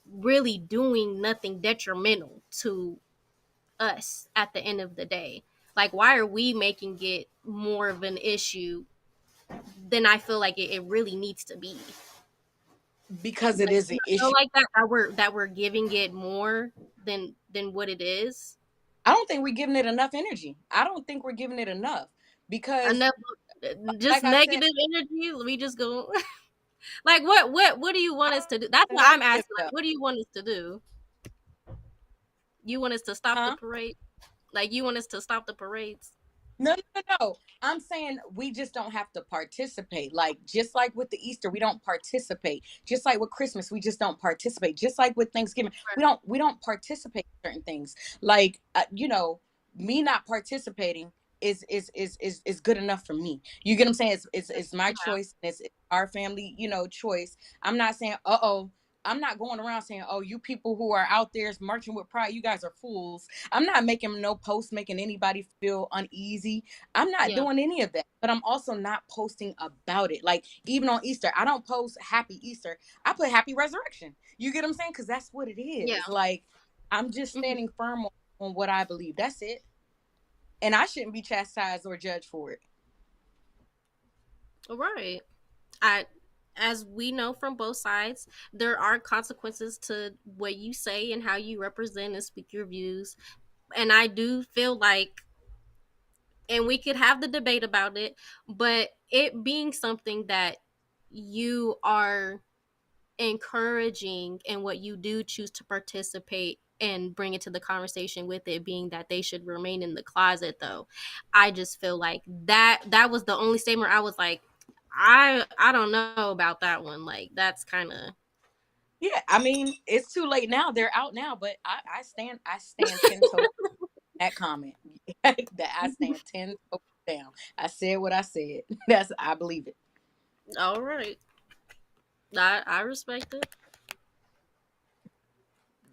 really doing nothing detrimental to us at the end of the day. Like, why are we making it more of an issue than I feel like it really needs to be? Because it Like, is do an you feel issue. like that we're giving it more than what it is? I don't think we're giving it enough energy. I don't think we're giving it enough, because, Enough, just like I said, negative energy. Let me just go. Like, what do you want us to do? That's what I'm negative asking. Like, though. what do you want us to do? You want us to stop the Huh? parade? Like, you want us to stop the parades? No, no, no, no. I'm saying we just don't have to participate. Like, just like with the Easter, we don't participate. Just like with Christmas, we just don't participate. Just like with Thanksgiving, we don't participate in certain things. Like, me not participating is good enough for me. You get what I'm saying? It's my choice. It's our family, choice. I'm not saying, I'm not going around saying, oh, you people who are out there marching with pride, you guys are fools. I'm not making no post making anybody feel uneasy. I'm not Yeah, doing any of that. But I'm also not posting about it. Like, even on Easter, I don't post happy Easter. I put happy resurrection. You get what I'm saying? Because that's what it yeah. is. Like, I'm just Mhm. standing firm on what I believe. That's it. And I shouldn't be chastised or judged for it. All right. I, as we know from both sides, there are consequences to what you say and how you represent and speak your views. And I do feel like, and we could have the debate about it, but it being something that you are encouraging and what you do choose to participate and bring it to the conversation, with it being that they should remain in the closet, though, I just feel like that was the only statement I was like, I don't know about that one. Like, that's kind of Yeah, I mean, it's too late now. They're out now, but I stand 10 toes that comment. That I stand 10 toes down. I said what I said. I believe it. all right. I respect it.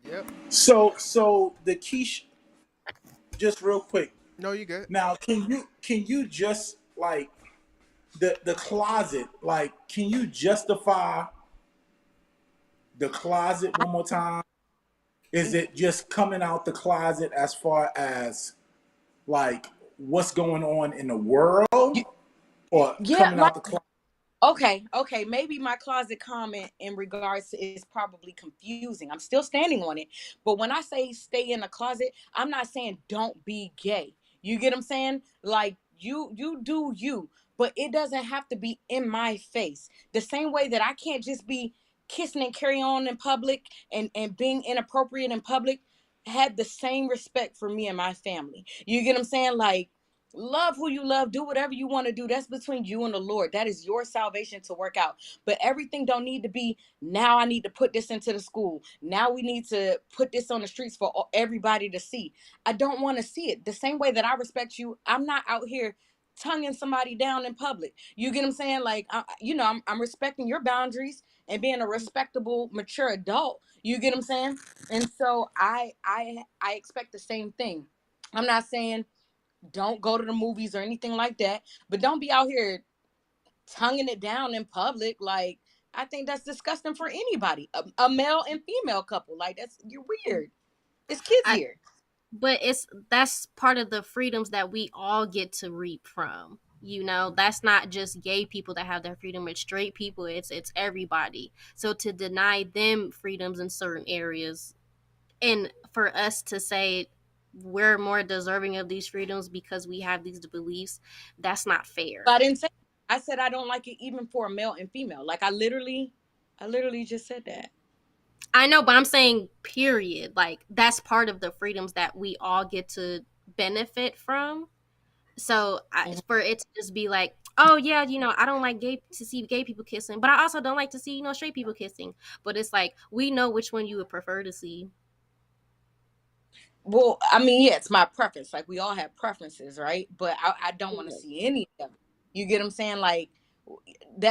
Yep. So the quiche, just real quick. No, you good. Now, can you just like the closet? Like, can you justify the closet one more time? Is it just coming out the closet as far as like what's going on in the world, or Yeah, coming like, out the closet? okay. Maybe my closet comment in regards to is probably confusing. I'm still standing on it. But when I say stay in the closet, I'm not saying don't be gay. You get what I'm saying? Like, You do you, but it doesn't have to be in my face. The same way that I can't just be kissing and carry on in public and being inappropriate in public. Had the same respect for me and my family. You get what I'm saying? Like, love who you love, do whatever you want to do. That's between you and the Lord. That is your salvation to work out. But everything don't need to be, now I need to put this into the school, now we need to put this on the streets for everybody to see. I don't want to see it. The same way that I respect you, I'm not out here tonguing somebody down in public. You get what I'm saying? Like, I'm respecting your boundaries and being a respectable, mature adult. You get what I'm saying? And so I expect the same thing. I'm not saying don't go to the movies or anything like that, but don't be out here tonguing it down in public. Like, I think that's disgusting for anybody. A male and female couple, like, you're weird. It's kids here. But that's part of the freedoms that we all get to reap from. That's not just gay people that have that freedom, it's straight people, it's everybody. So to deny them freedoms in certain areas, and for us to say we're more deserving of these freedoms because we have these beliefs, that's not fair. But I didn't say, I said I don't like it even for a male and female. Like, I literally just said that. I know, but I'm saying period. Like, that's part of the freedoms that we all get to benefit from. So for it to just be like, oh yeah, I don't like to see gay people kissing, but I also don't like to see straight people kissing. But it's like, we know which one you would prefer to see. Well, I mean, yeah, it's my preference. Like, we all have preferences, right? But I don't want to see any of them. You get what I'm saying? Like,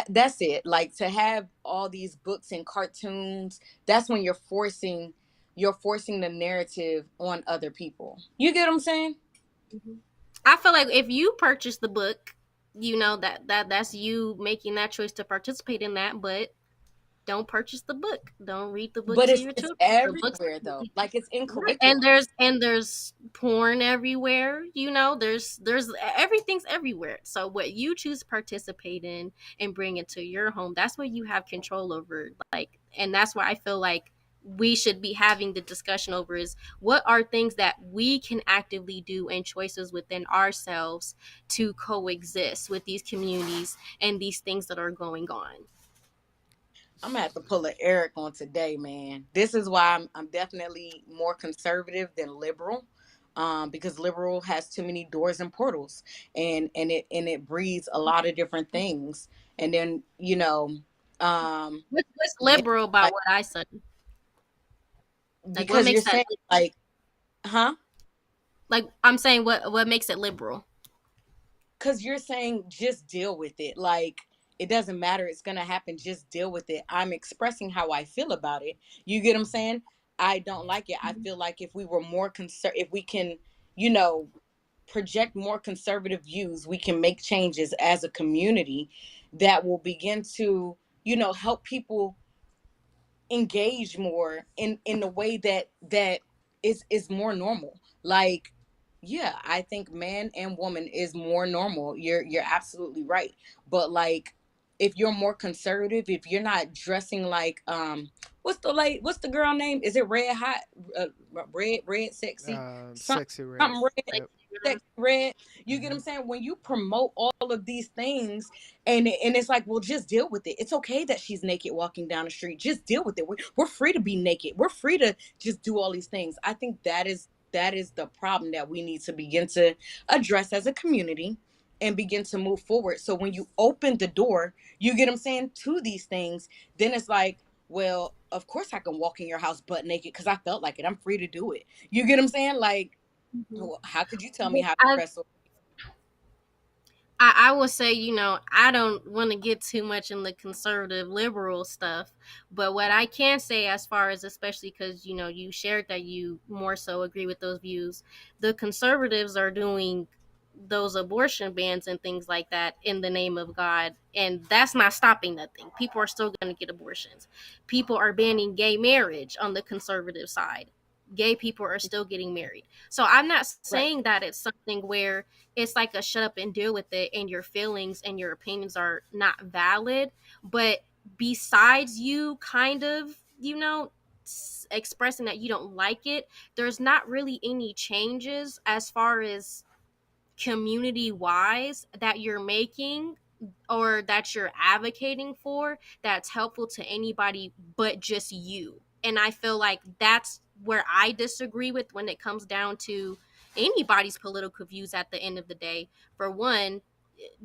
that's it. Like, to have all these books and cartoons, that's when you're forcing the narrative on other people. You get what I'm saying? I feel like if you purchase the book, that's you making that choice to participate in that, but don't purchase the book. Don't read the book But to it's your children. everywhere though. Like, it's in Right. curriculum. And there's porn everywhere. There's everything's everywhere. So what you choose to participate in and bring into your home, that's what you have control over. Like, and that's why I feel like we should be having the discussion over is what are things that we can actively do and choices within ourselves to coexist with these communities and these things that are going on. I'm gonna have to pull an Eric on today, man. This is why I'm definitely more conservative than liberal, because liberal has too many doors and portals, and it breeds a lot of different things. And then what's liberal about what I said? Like, because you're saying like, huh? Like, I'm saying what makes it liberal? Because you're saying just deal with it. Like, it doesn't matter. It's going to happen. Just deal with it. I'm expressing how I feel about it. You get what I'm saying? I don't like it. I feel like if we were more if we can, project more conservative views, we can make changes as a community that will begin to, help people engage more in the way that is more normal. Like, yeah, I think man and woman is more normal. You're absolutely right. But like, if you're more conservative, if you're not dressing like what's the girl name? Is it Red Hot? Red Sexy? Sexy Red. Something red. Yep. Sexy Red. You get what I'm saying? When you promote all of these things, and it's like, well, just deal with it. It's okay that she's naked walking down the street. Just deal with it. We're free to be naked. We're free to just do all these things. I think that is the problem that we need to begin to address as a community and begin to move forward. So when you open the door, you get what I'm saying, to these things, then it's like, well, of course I can walk in your house butt naked because I felt like it. I'm free to do it. You get what I'm saying? Like, how could you tell me how to wrestle? I would say, I don't want to get too much in the conservative liberal stuff, but what I can say, as far as, especially because, you shared that you more so agree with those views, the conservatives are doing those abortion bans and things like that in the name of God, and that's not stopping nothing. People are still going to get abortions. People are banning gay marriage on the conservative side. Gay people are still getting married. So I'm not saying that it's something where it's like a shut up and deal with it and your feelings and your opinions are not valid. But besides you kind of, expressing that you don't like it, there's not really any changes as far as community wise that you're making or that you're advocating for that's helpful to anybody but just you. And I feel like that's where I disagree with when it comes down to anybody's political views at the end of the day. For one,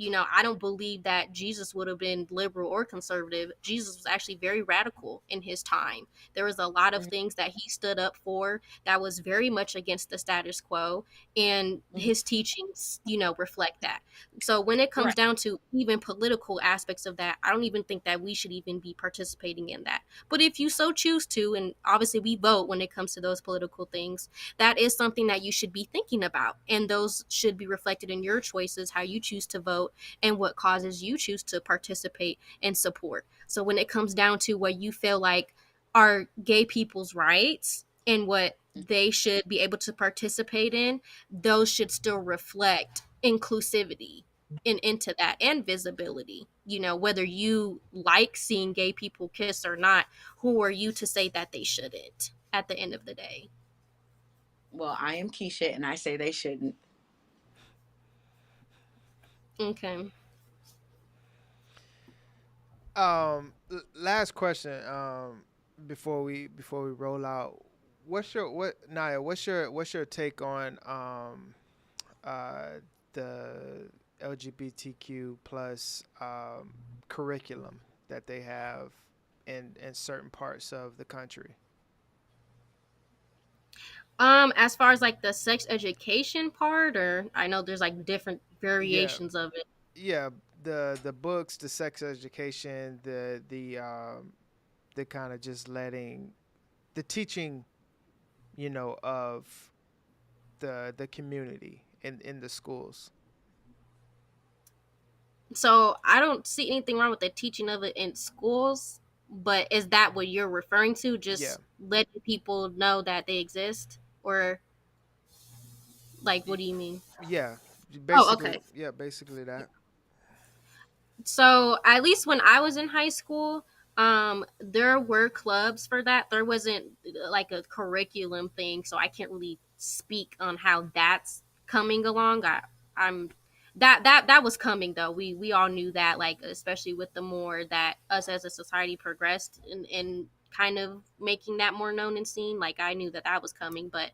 I don't believe that Jesus would have been liberal or conservative. Jesus was actually very radical in his time. There was a lot of things that he stood up for that was very much against the status quo, and his teachings, reflect that. So when it comes Right. down to even political aspects of that, I don't even think that we should even be participating in that. But if you so choose to, and obviously we vote when it comes to those political things, that is something that you should be thinking about. And those should be reflected in your choices, how you choose to vote, and what causes you choose to participate and support. So when it comes down to what you feel like are gay people's rights and what they should be able to participate in, those should still reflect inclusivity and into that, and visibility. Whether you like seeing gay people kiss or not, who are you to say that they shouldn't at the end of the day? Well, I am Keisha, and I say they shouldn't. Okay. Last question. Before we roll out, Naya? What's your take on the LGBTQ plus curriculum that they have in certain parts of the country? As far as like the sex education part, or I know there's like different Yeah, variations of it. yeah. The books, the sex education, the kind of just letting the teaching, of the community in the schools. So I don't see anything wrong with the teaching of it in schools, but is that what you're referring to? Yeah, Just letting people know that they exist, or like what do you mean? yeah. Oh, Basically, okay. yeah, basically that. So at least when I was in high school, there were clubs for that. There wasn't like a curriculum thing, so I can't really speak on how that's coming along. I'm that was coming though. We all knew that, like especially with the more that us as a society progressed in kind of making that more known and seen. Like I knew that that was coming, but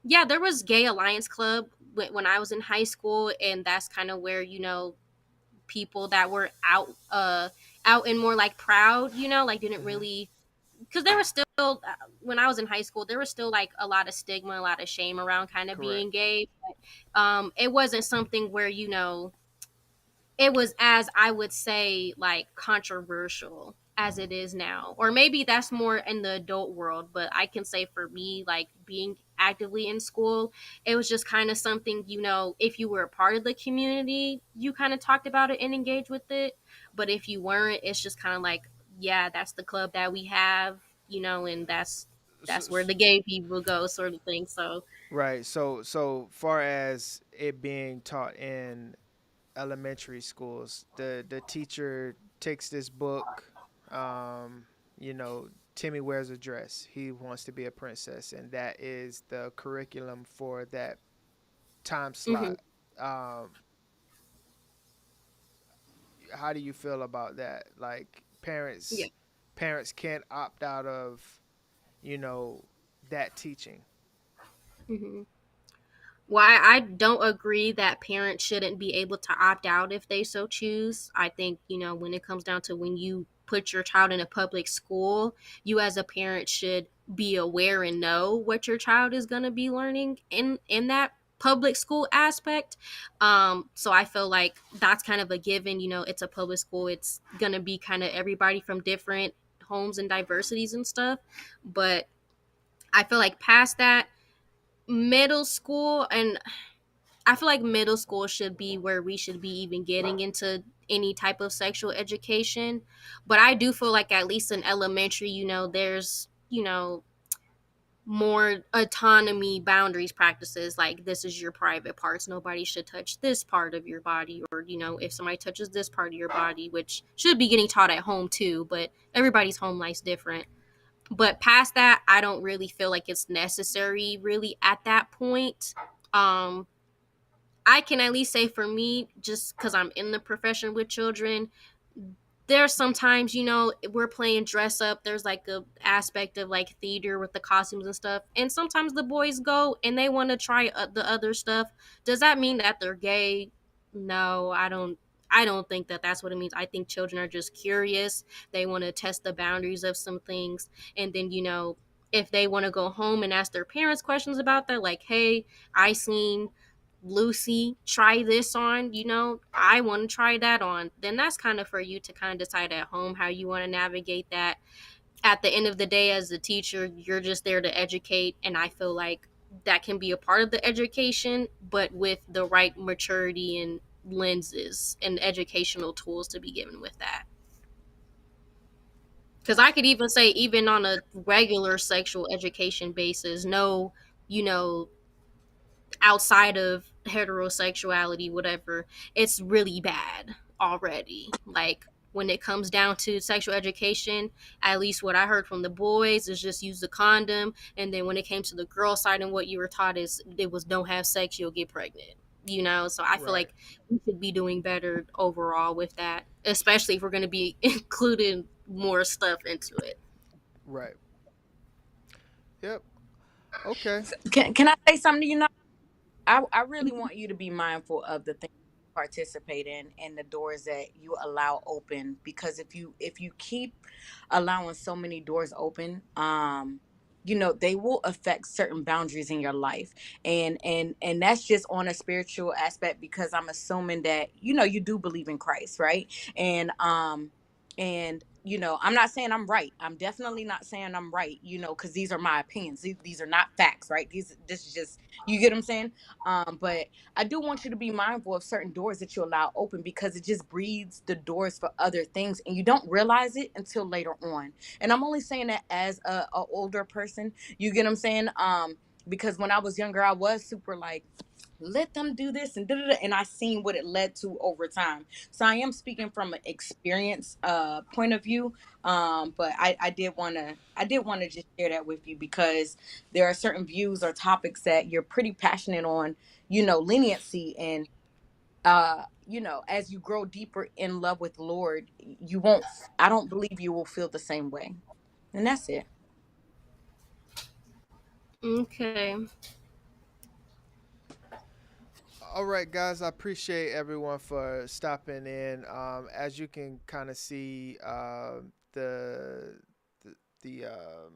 yeah, there was Gay Alliance Club when I was in high school, and that's kind of where people that were out and more like proud, like didn't really, because there was still when I was in high school there was still like a lot of stigma, a lot of shame around kind of Correct. being gay, but it wasn't something where it was, as I would say, like controversial as it is now. Or maybe that's more in the adult world, but I can say for me, like being actively in school, it was just kind of something, if you were a part of the community, you kind of talked about it and engaged with it. But if you weren't, it's just kind of like, yeah, that's the club that we have, and that's where the gay people go, sort of thing. So Right. So far as it being taught in elementary schools, the teacher takes this book, um, Timmy wears a dress. He wants to be a princess, and that is the curriculum for that time mhm. slot. Um, how do you feel about that? Like Yeah. parents can't opt out of, you know, that teaching. hmm Well, I don't agree that parents shouldn't be able to opt out if they so choose. I think, when it comes down to when you put your child in a public school, you as a parent should be aware and know what your child is going to be learning in that public school aspect. So I feel like that's kind of a given. It's a public school. It's going to be kind of everybody from different homes and diversities and stuff. But I feel like past that, middle school, and I feel like middle school should be where we should be even getting into any type of sexual education. But I do feel like at least in elementary, there's, more autonomy, boundaries, practices, like this is your private parts. Nobody should touch this part of your body, or, if somebody touches this part of your body, which should be getting taught at home too, but everybody's home life's different. But past that, I don't really feel like it's necessary really at that point. Um, I can at least say for me, just because I'm in the profession with children, there's sometimes, we're playing dress up. There's like a aspect of like theater with the costumes and stuff. And sometimes the boys go and they want to try the other stuff. Does that mean that they're gay? No, I don't think that that's what it means. I think children are just curious. They want to test the boundaries of some things. And then, if they want to go home and ask their parents questions about that, like, hey, I seen Lucy try this on, I want to try that on, then that's kind of for you to kind of decide at home how you want to navigate that. At the end of the day, as a teacher, you're just there to educate, and I feel like that can be a part of the education, but with the right maturity and lenses and educational tools to be given with that. Because I could even say, even on a regular sexual education basis, no, you know, outside of heterosexuality, whatever, it's really bad already. Like, when it comes down to sexual education, at least what I heard from the boys is just use the condom. And then when it came to the girl side, and what you were taught is it was don't have sex, you'll get pregnant. So I feel like we should be doing better overall with that, especially if we're going to be including more stuff into it. Right. Yep. Okay. Can I say something? I really want you to be mindful of the things you participate in and the doors that you allow open, because if you keep allowing so many doors open, they will affect certain boundaries in your life. And that's just on a spiritual aspect, because I'm assuming that you do believe in Christ, right? And I'm not saying I'm right. I'm definitely not saying I'm right, because these are my opinions. These are not facts, right? This is just, you get what I'm saying? But I do want you to be mindful of certain doors that you allow open, because it just breeds the doors for other things, and you don't realize it until later on. And I'm only saying that as a older person. You get what I'm saying? Because when I was younger, I was super like, let them do this and da-da-da, and I seen what it led to over time. So I am speaking from an experience point of view. But I did want to just share that with you, because there are certain views or topics that you're pretty passionate on, leniency. And as you grow deeper in love with the Lord, I don't believe you will feel the same way. And that's it. Okay. All right, guys. I appreciate everyone for stopping in. As you can kind of see, the the the, um,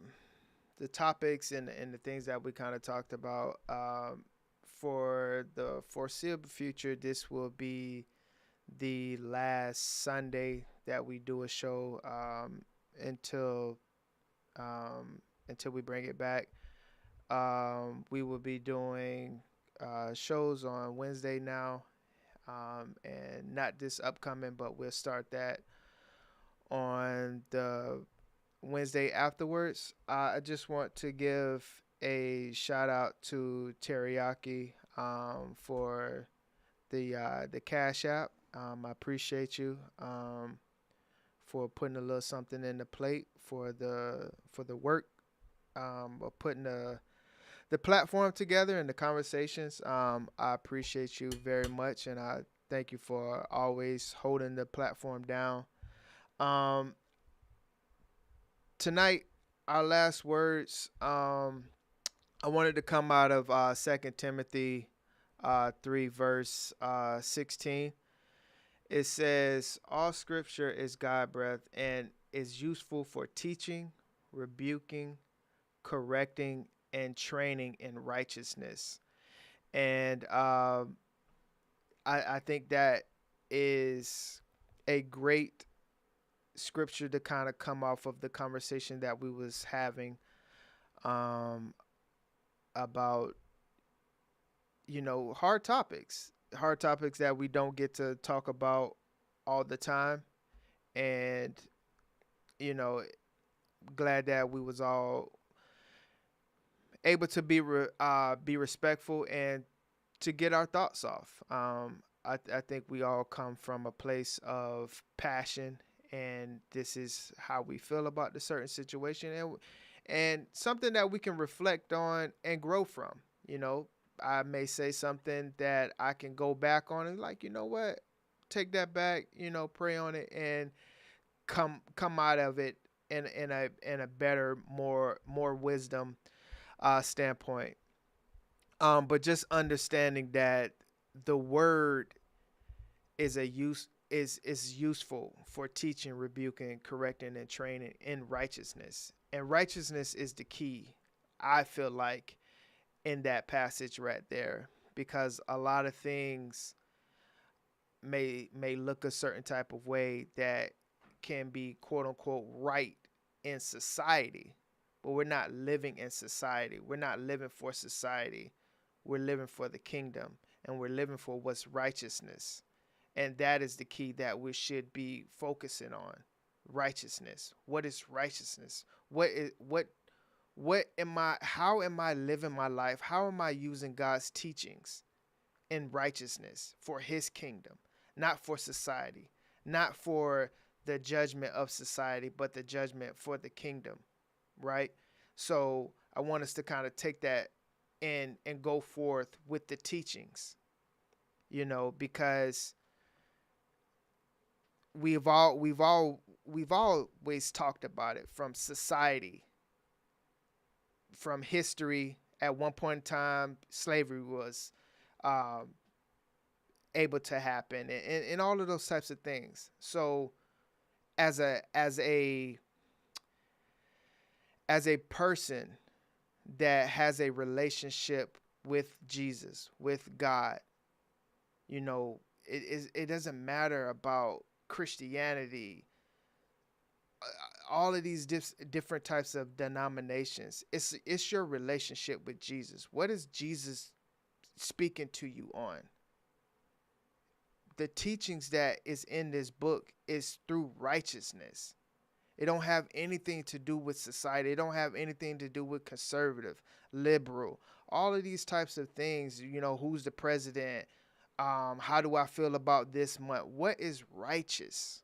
the topics and the things that we kind of talked about. For the foreseeable future, this will be the last Sunday that we do a show, until until we bring it back. We will be doing shows on Wednesday now, and not this upcoming, but we'll start that on the Wednesday afterwards. I just want to give a shout out to Teriyaki, for the Cash App. I appreciate you, for putting a little something in the plate for the work, of putting the platform together and the conversations. I appreciate you very much, and I thank you for always holding the platform down. Um, Tonight, our last words. I wanted to come out of 2 Timothy 3, verse 16. It says, all scripture is God breathed and is useful for teaching, rebuking, correcting, and training in righteousness. And I think that is a great scripture to kind of come off of the conversation that we was having, about hard topics that we don't get to talk about all the time. And glad that we was all able to be respectful and to get our thoughts off. I think we all come from a place of passion, and this is how we feel about the certain situation, and something that we can reflect on and grow from. I may say something that I can go back on and like, you know what, take that back, pray on it and come out of it in a better, more wisdom standpoint. But just understanding that the word is useful for teaching, rebuking, correcting, and training in righteousness. And righteousness is the key, I feel like, in that passage right there, because a lot of things may look a certain type of way that can be quote unquote right in society, but we're not living in society. We're not living for society. We're living for the kingdom, and we're living for what's righteousness. And that is the key that we should be focusing on. Righteousness. What is righteousness? What am I, how am I living my life? How am I using God's teachings in righteousness for his kingdom, not for society, not for the judgment of society, but the judgment for the kingdom, right? So I want us to kind of take that and go forth with the teachings, because we've always talked about it from society, from history. At one point in time, slavery was able to happen, and all of those types of things. So as a person that has a relationship with Jesus, with God, it doesn't matter about Christianity, all of these different types of denominations. It's your relationship with Jesus. What is Jesus speaking to you on? The teachings that is in this book is through righteousness. It don't have anything to do with society. It don't have anything to do with conservative, liberal, all of these types of things. Who's the president? How do I feel about this month? What is righteous?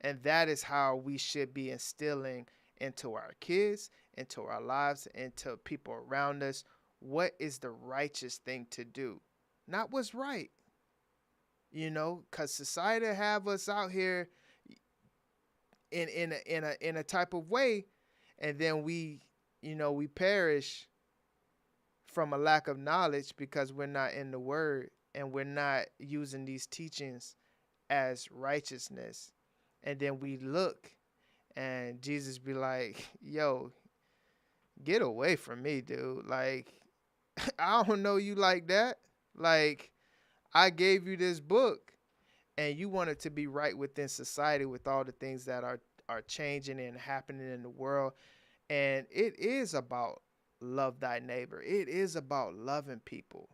And that is how we should be instilling into our kids, into our lives, into people around us. What is the righteous thing to do? Not what's right. Because society have us out here in a type of way, and then we perish from a lack of knowledge because we're not in the word and we're not using these teachings as righteousness. And then we look and Jesus be like, yo, get away from me, dude. Like, I don't know you like that. Like, I gave you this book and you want it to be right within society with all the things that are changing and happening in the world. And it is about love thy neighbor. It is about loving people.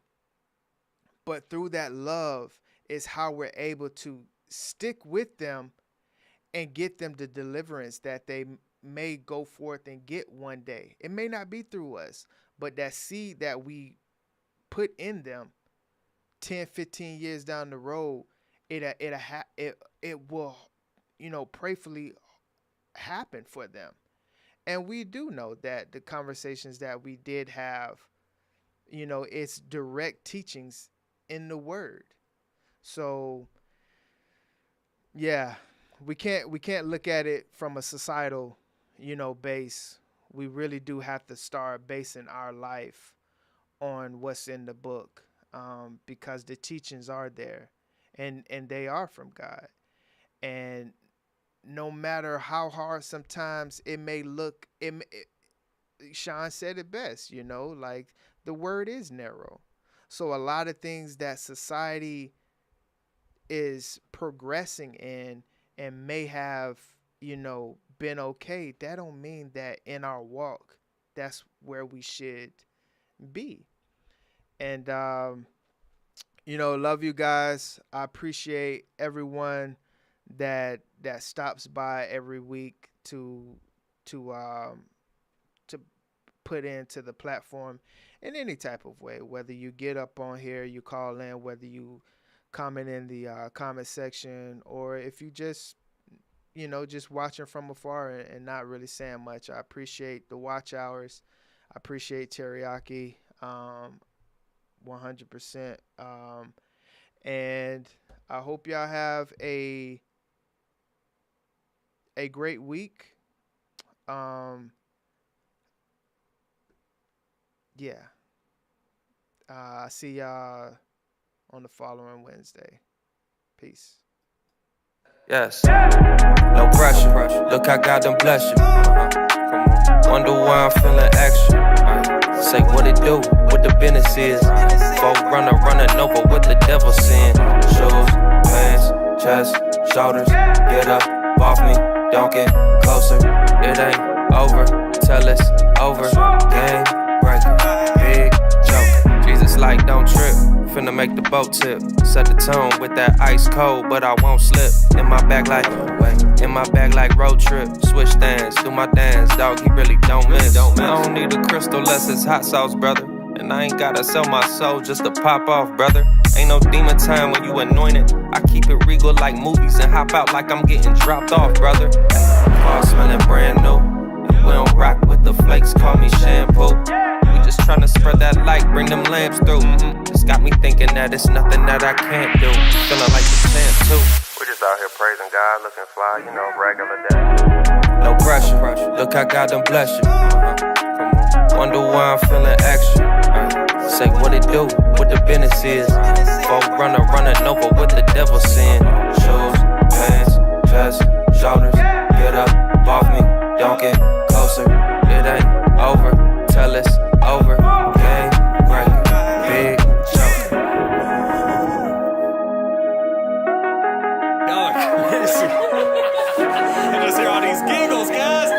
But through that love is how we're able to stick with them and get them the deliverance that they may go forth and get one day. It may not be through us, but that seed that we put in them 10, 15 years down the road, it will, prayerfully happen for them. And we do know that the conversations that we did have, it's direct teachings in the word. So yeah, we can't look at it from a societal, base. We really do have to start basing our life on what's in the book, because the teachings are there, and they are from God. And no matter how hard sometimes it may look, Sean said it best, like the word is narrow. So a lot of things that society is progressing in and may have, been okay, that don't mean that in our walk, that's where we should be. And, love you guys. I appreciate everyone that stops by every week to put into the platform in any type of way, whether you get up on here, you call in, whether you comment in the comment section, or if you just just watching from afar and not really saying much. I appreciate the watch hours. I appreciate Teriyaki. 100%. And I hope y'all have a great week. Yeah. I see y'all on the following Wednesday. Peace. Yes. No pressure. Look how God done bless you. Wonder why I'm feeling extra. Say what it do, what the business is. Folk running over what the devil saying. Shoes, pants, chest, shoulders. Get up, off me, don't get closer. It ain't over till it's over. Game breaker, big joke. Jesus like don't trip. Finna make the boat tip. Set the tone with that ice cold, but I won't slip. In my bag like road trip. Switch stands, do my dance, dog. He really don't miss. I don't need a crystal unless it's hot sauce, brother. And I ain't gotta sell my soul just to pop off, brother. Ain't no demon time when you anointed. I keep it regal like movies and hop out like I'm getting dropped off, brother. Car smelling brand new. We don't rock with the flakes, call me shampoo. Just tryna spread that light, bring them lamps through. It's got me thinking that it's nothing that I can't do. Feeling like the champ too. We're just out here praising God, looking fly, you know, regular day. No pressure, look how God done bless you. Wonder why I'm feeling extra. Say what it do, what the business is. Folk running over what the devil saying. Shoes, pants, chest, shoulders. Get up, off me, don't get closer. It ain't over till it's over. Game breaker, big joke. Y'all are crazy. Let's hear all these giggles, guys.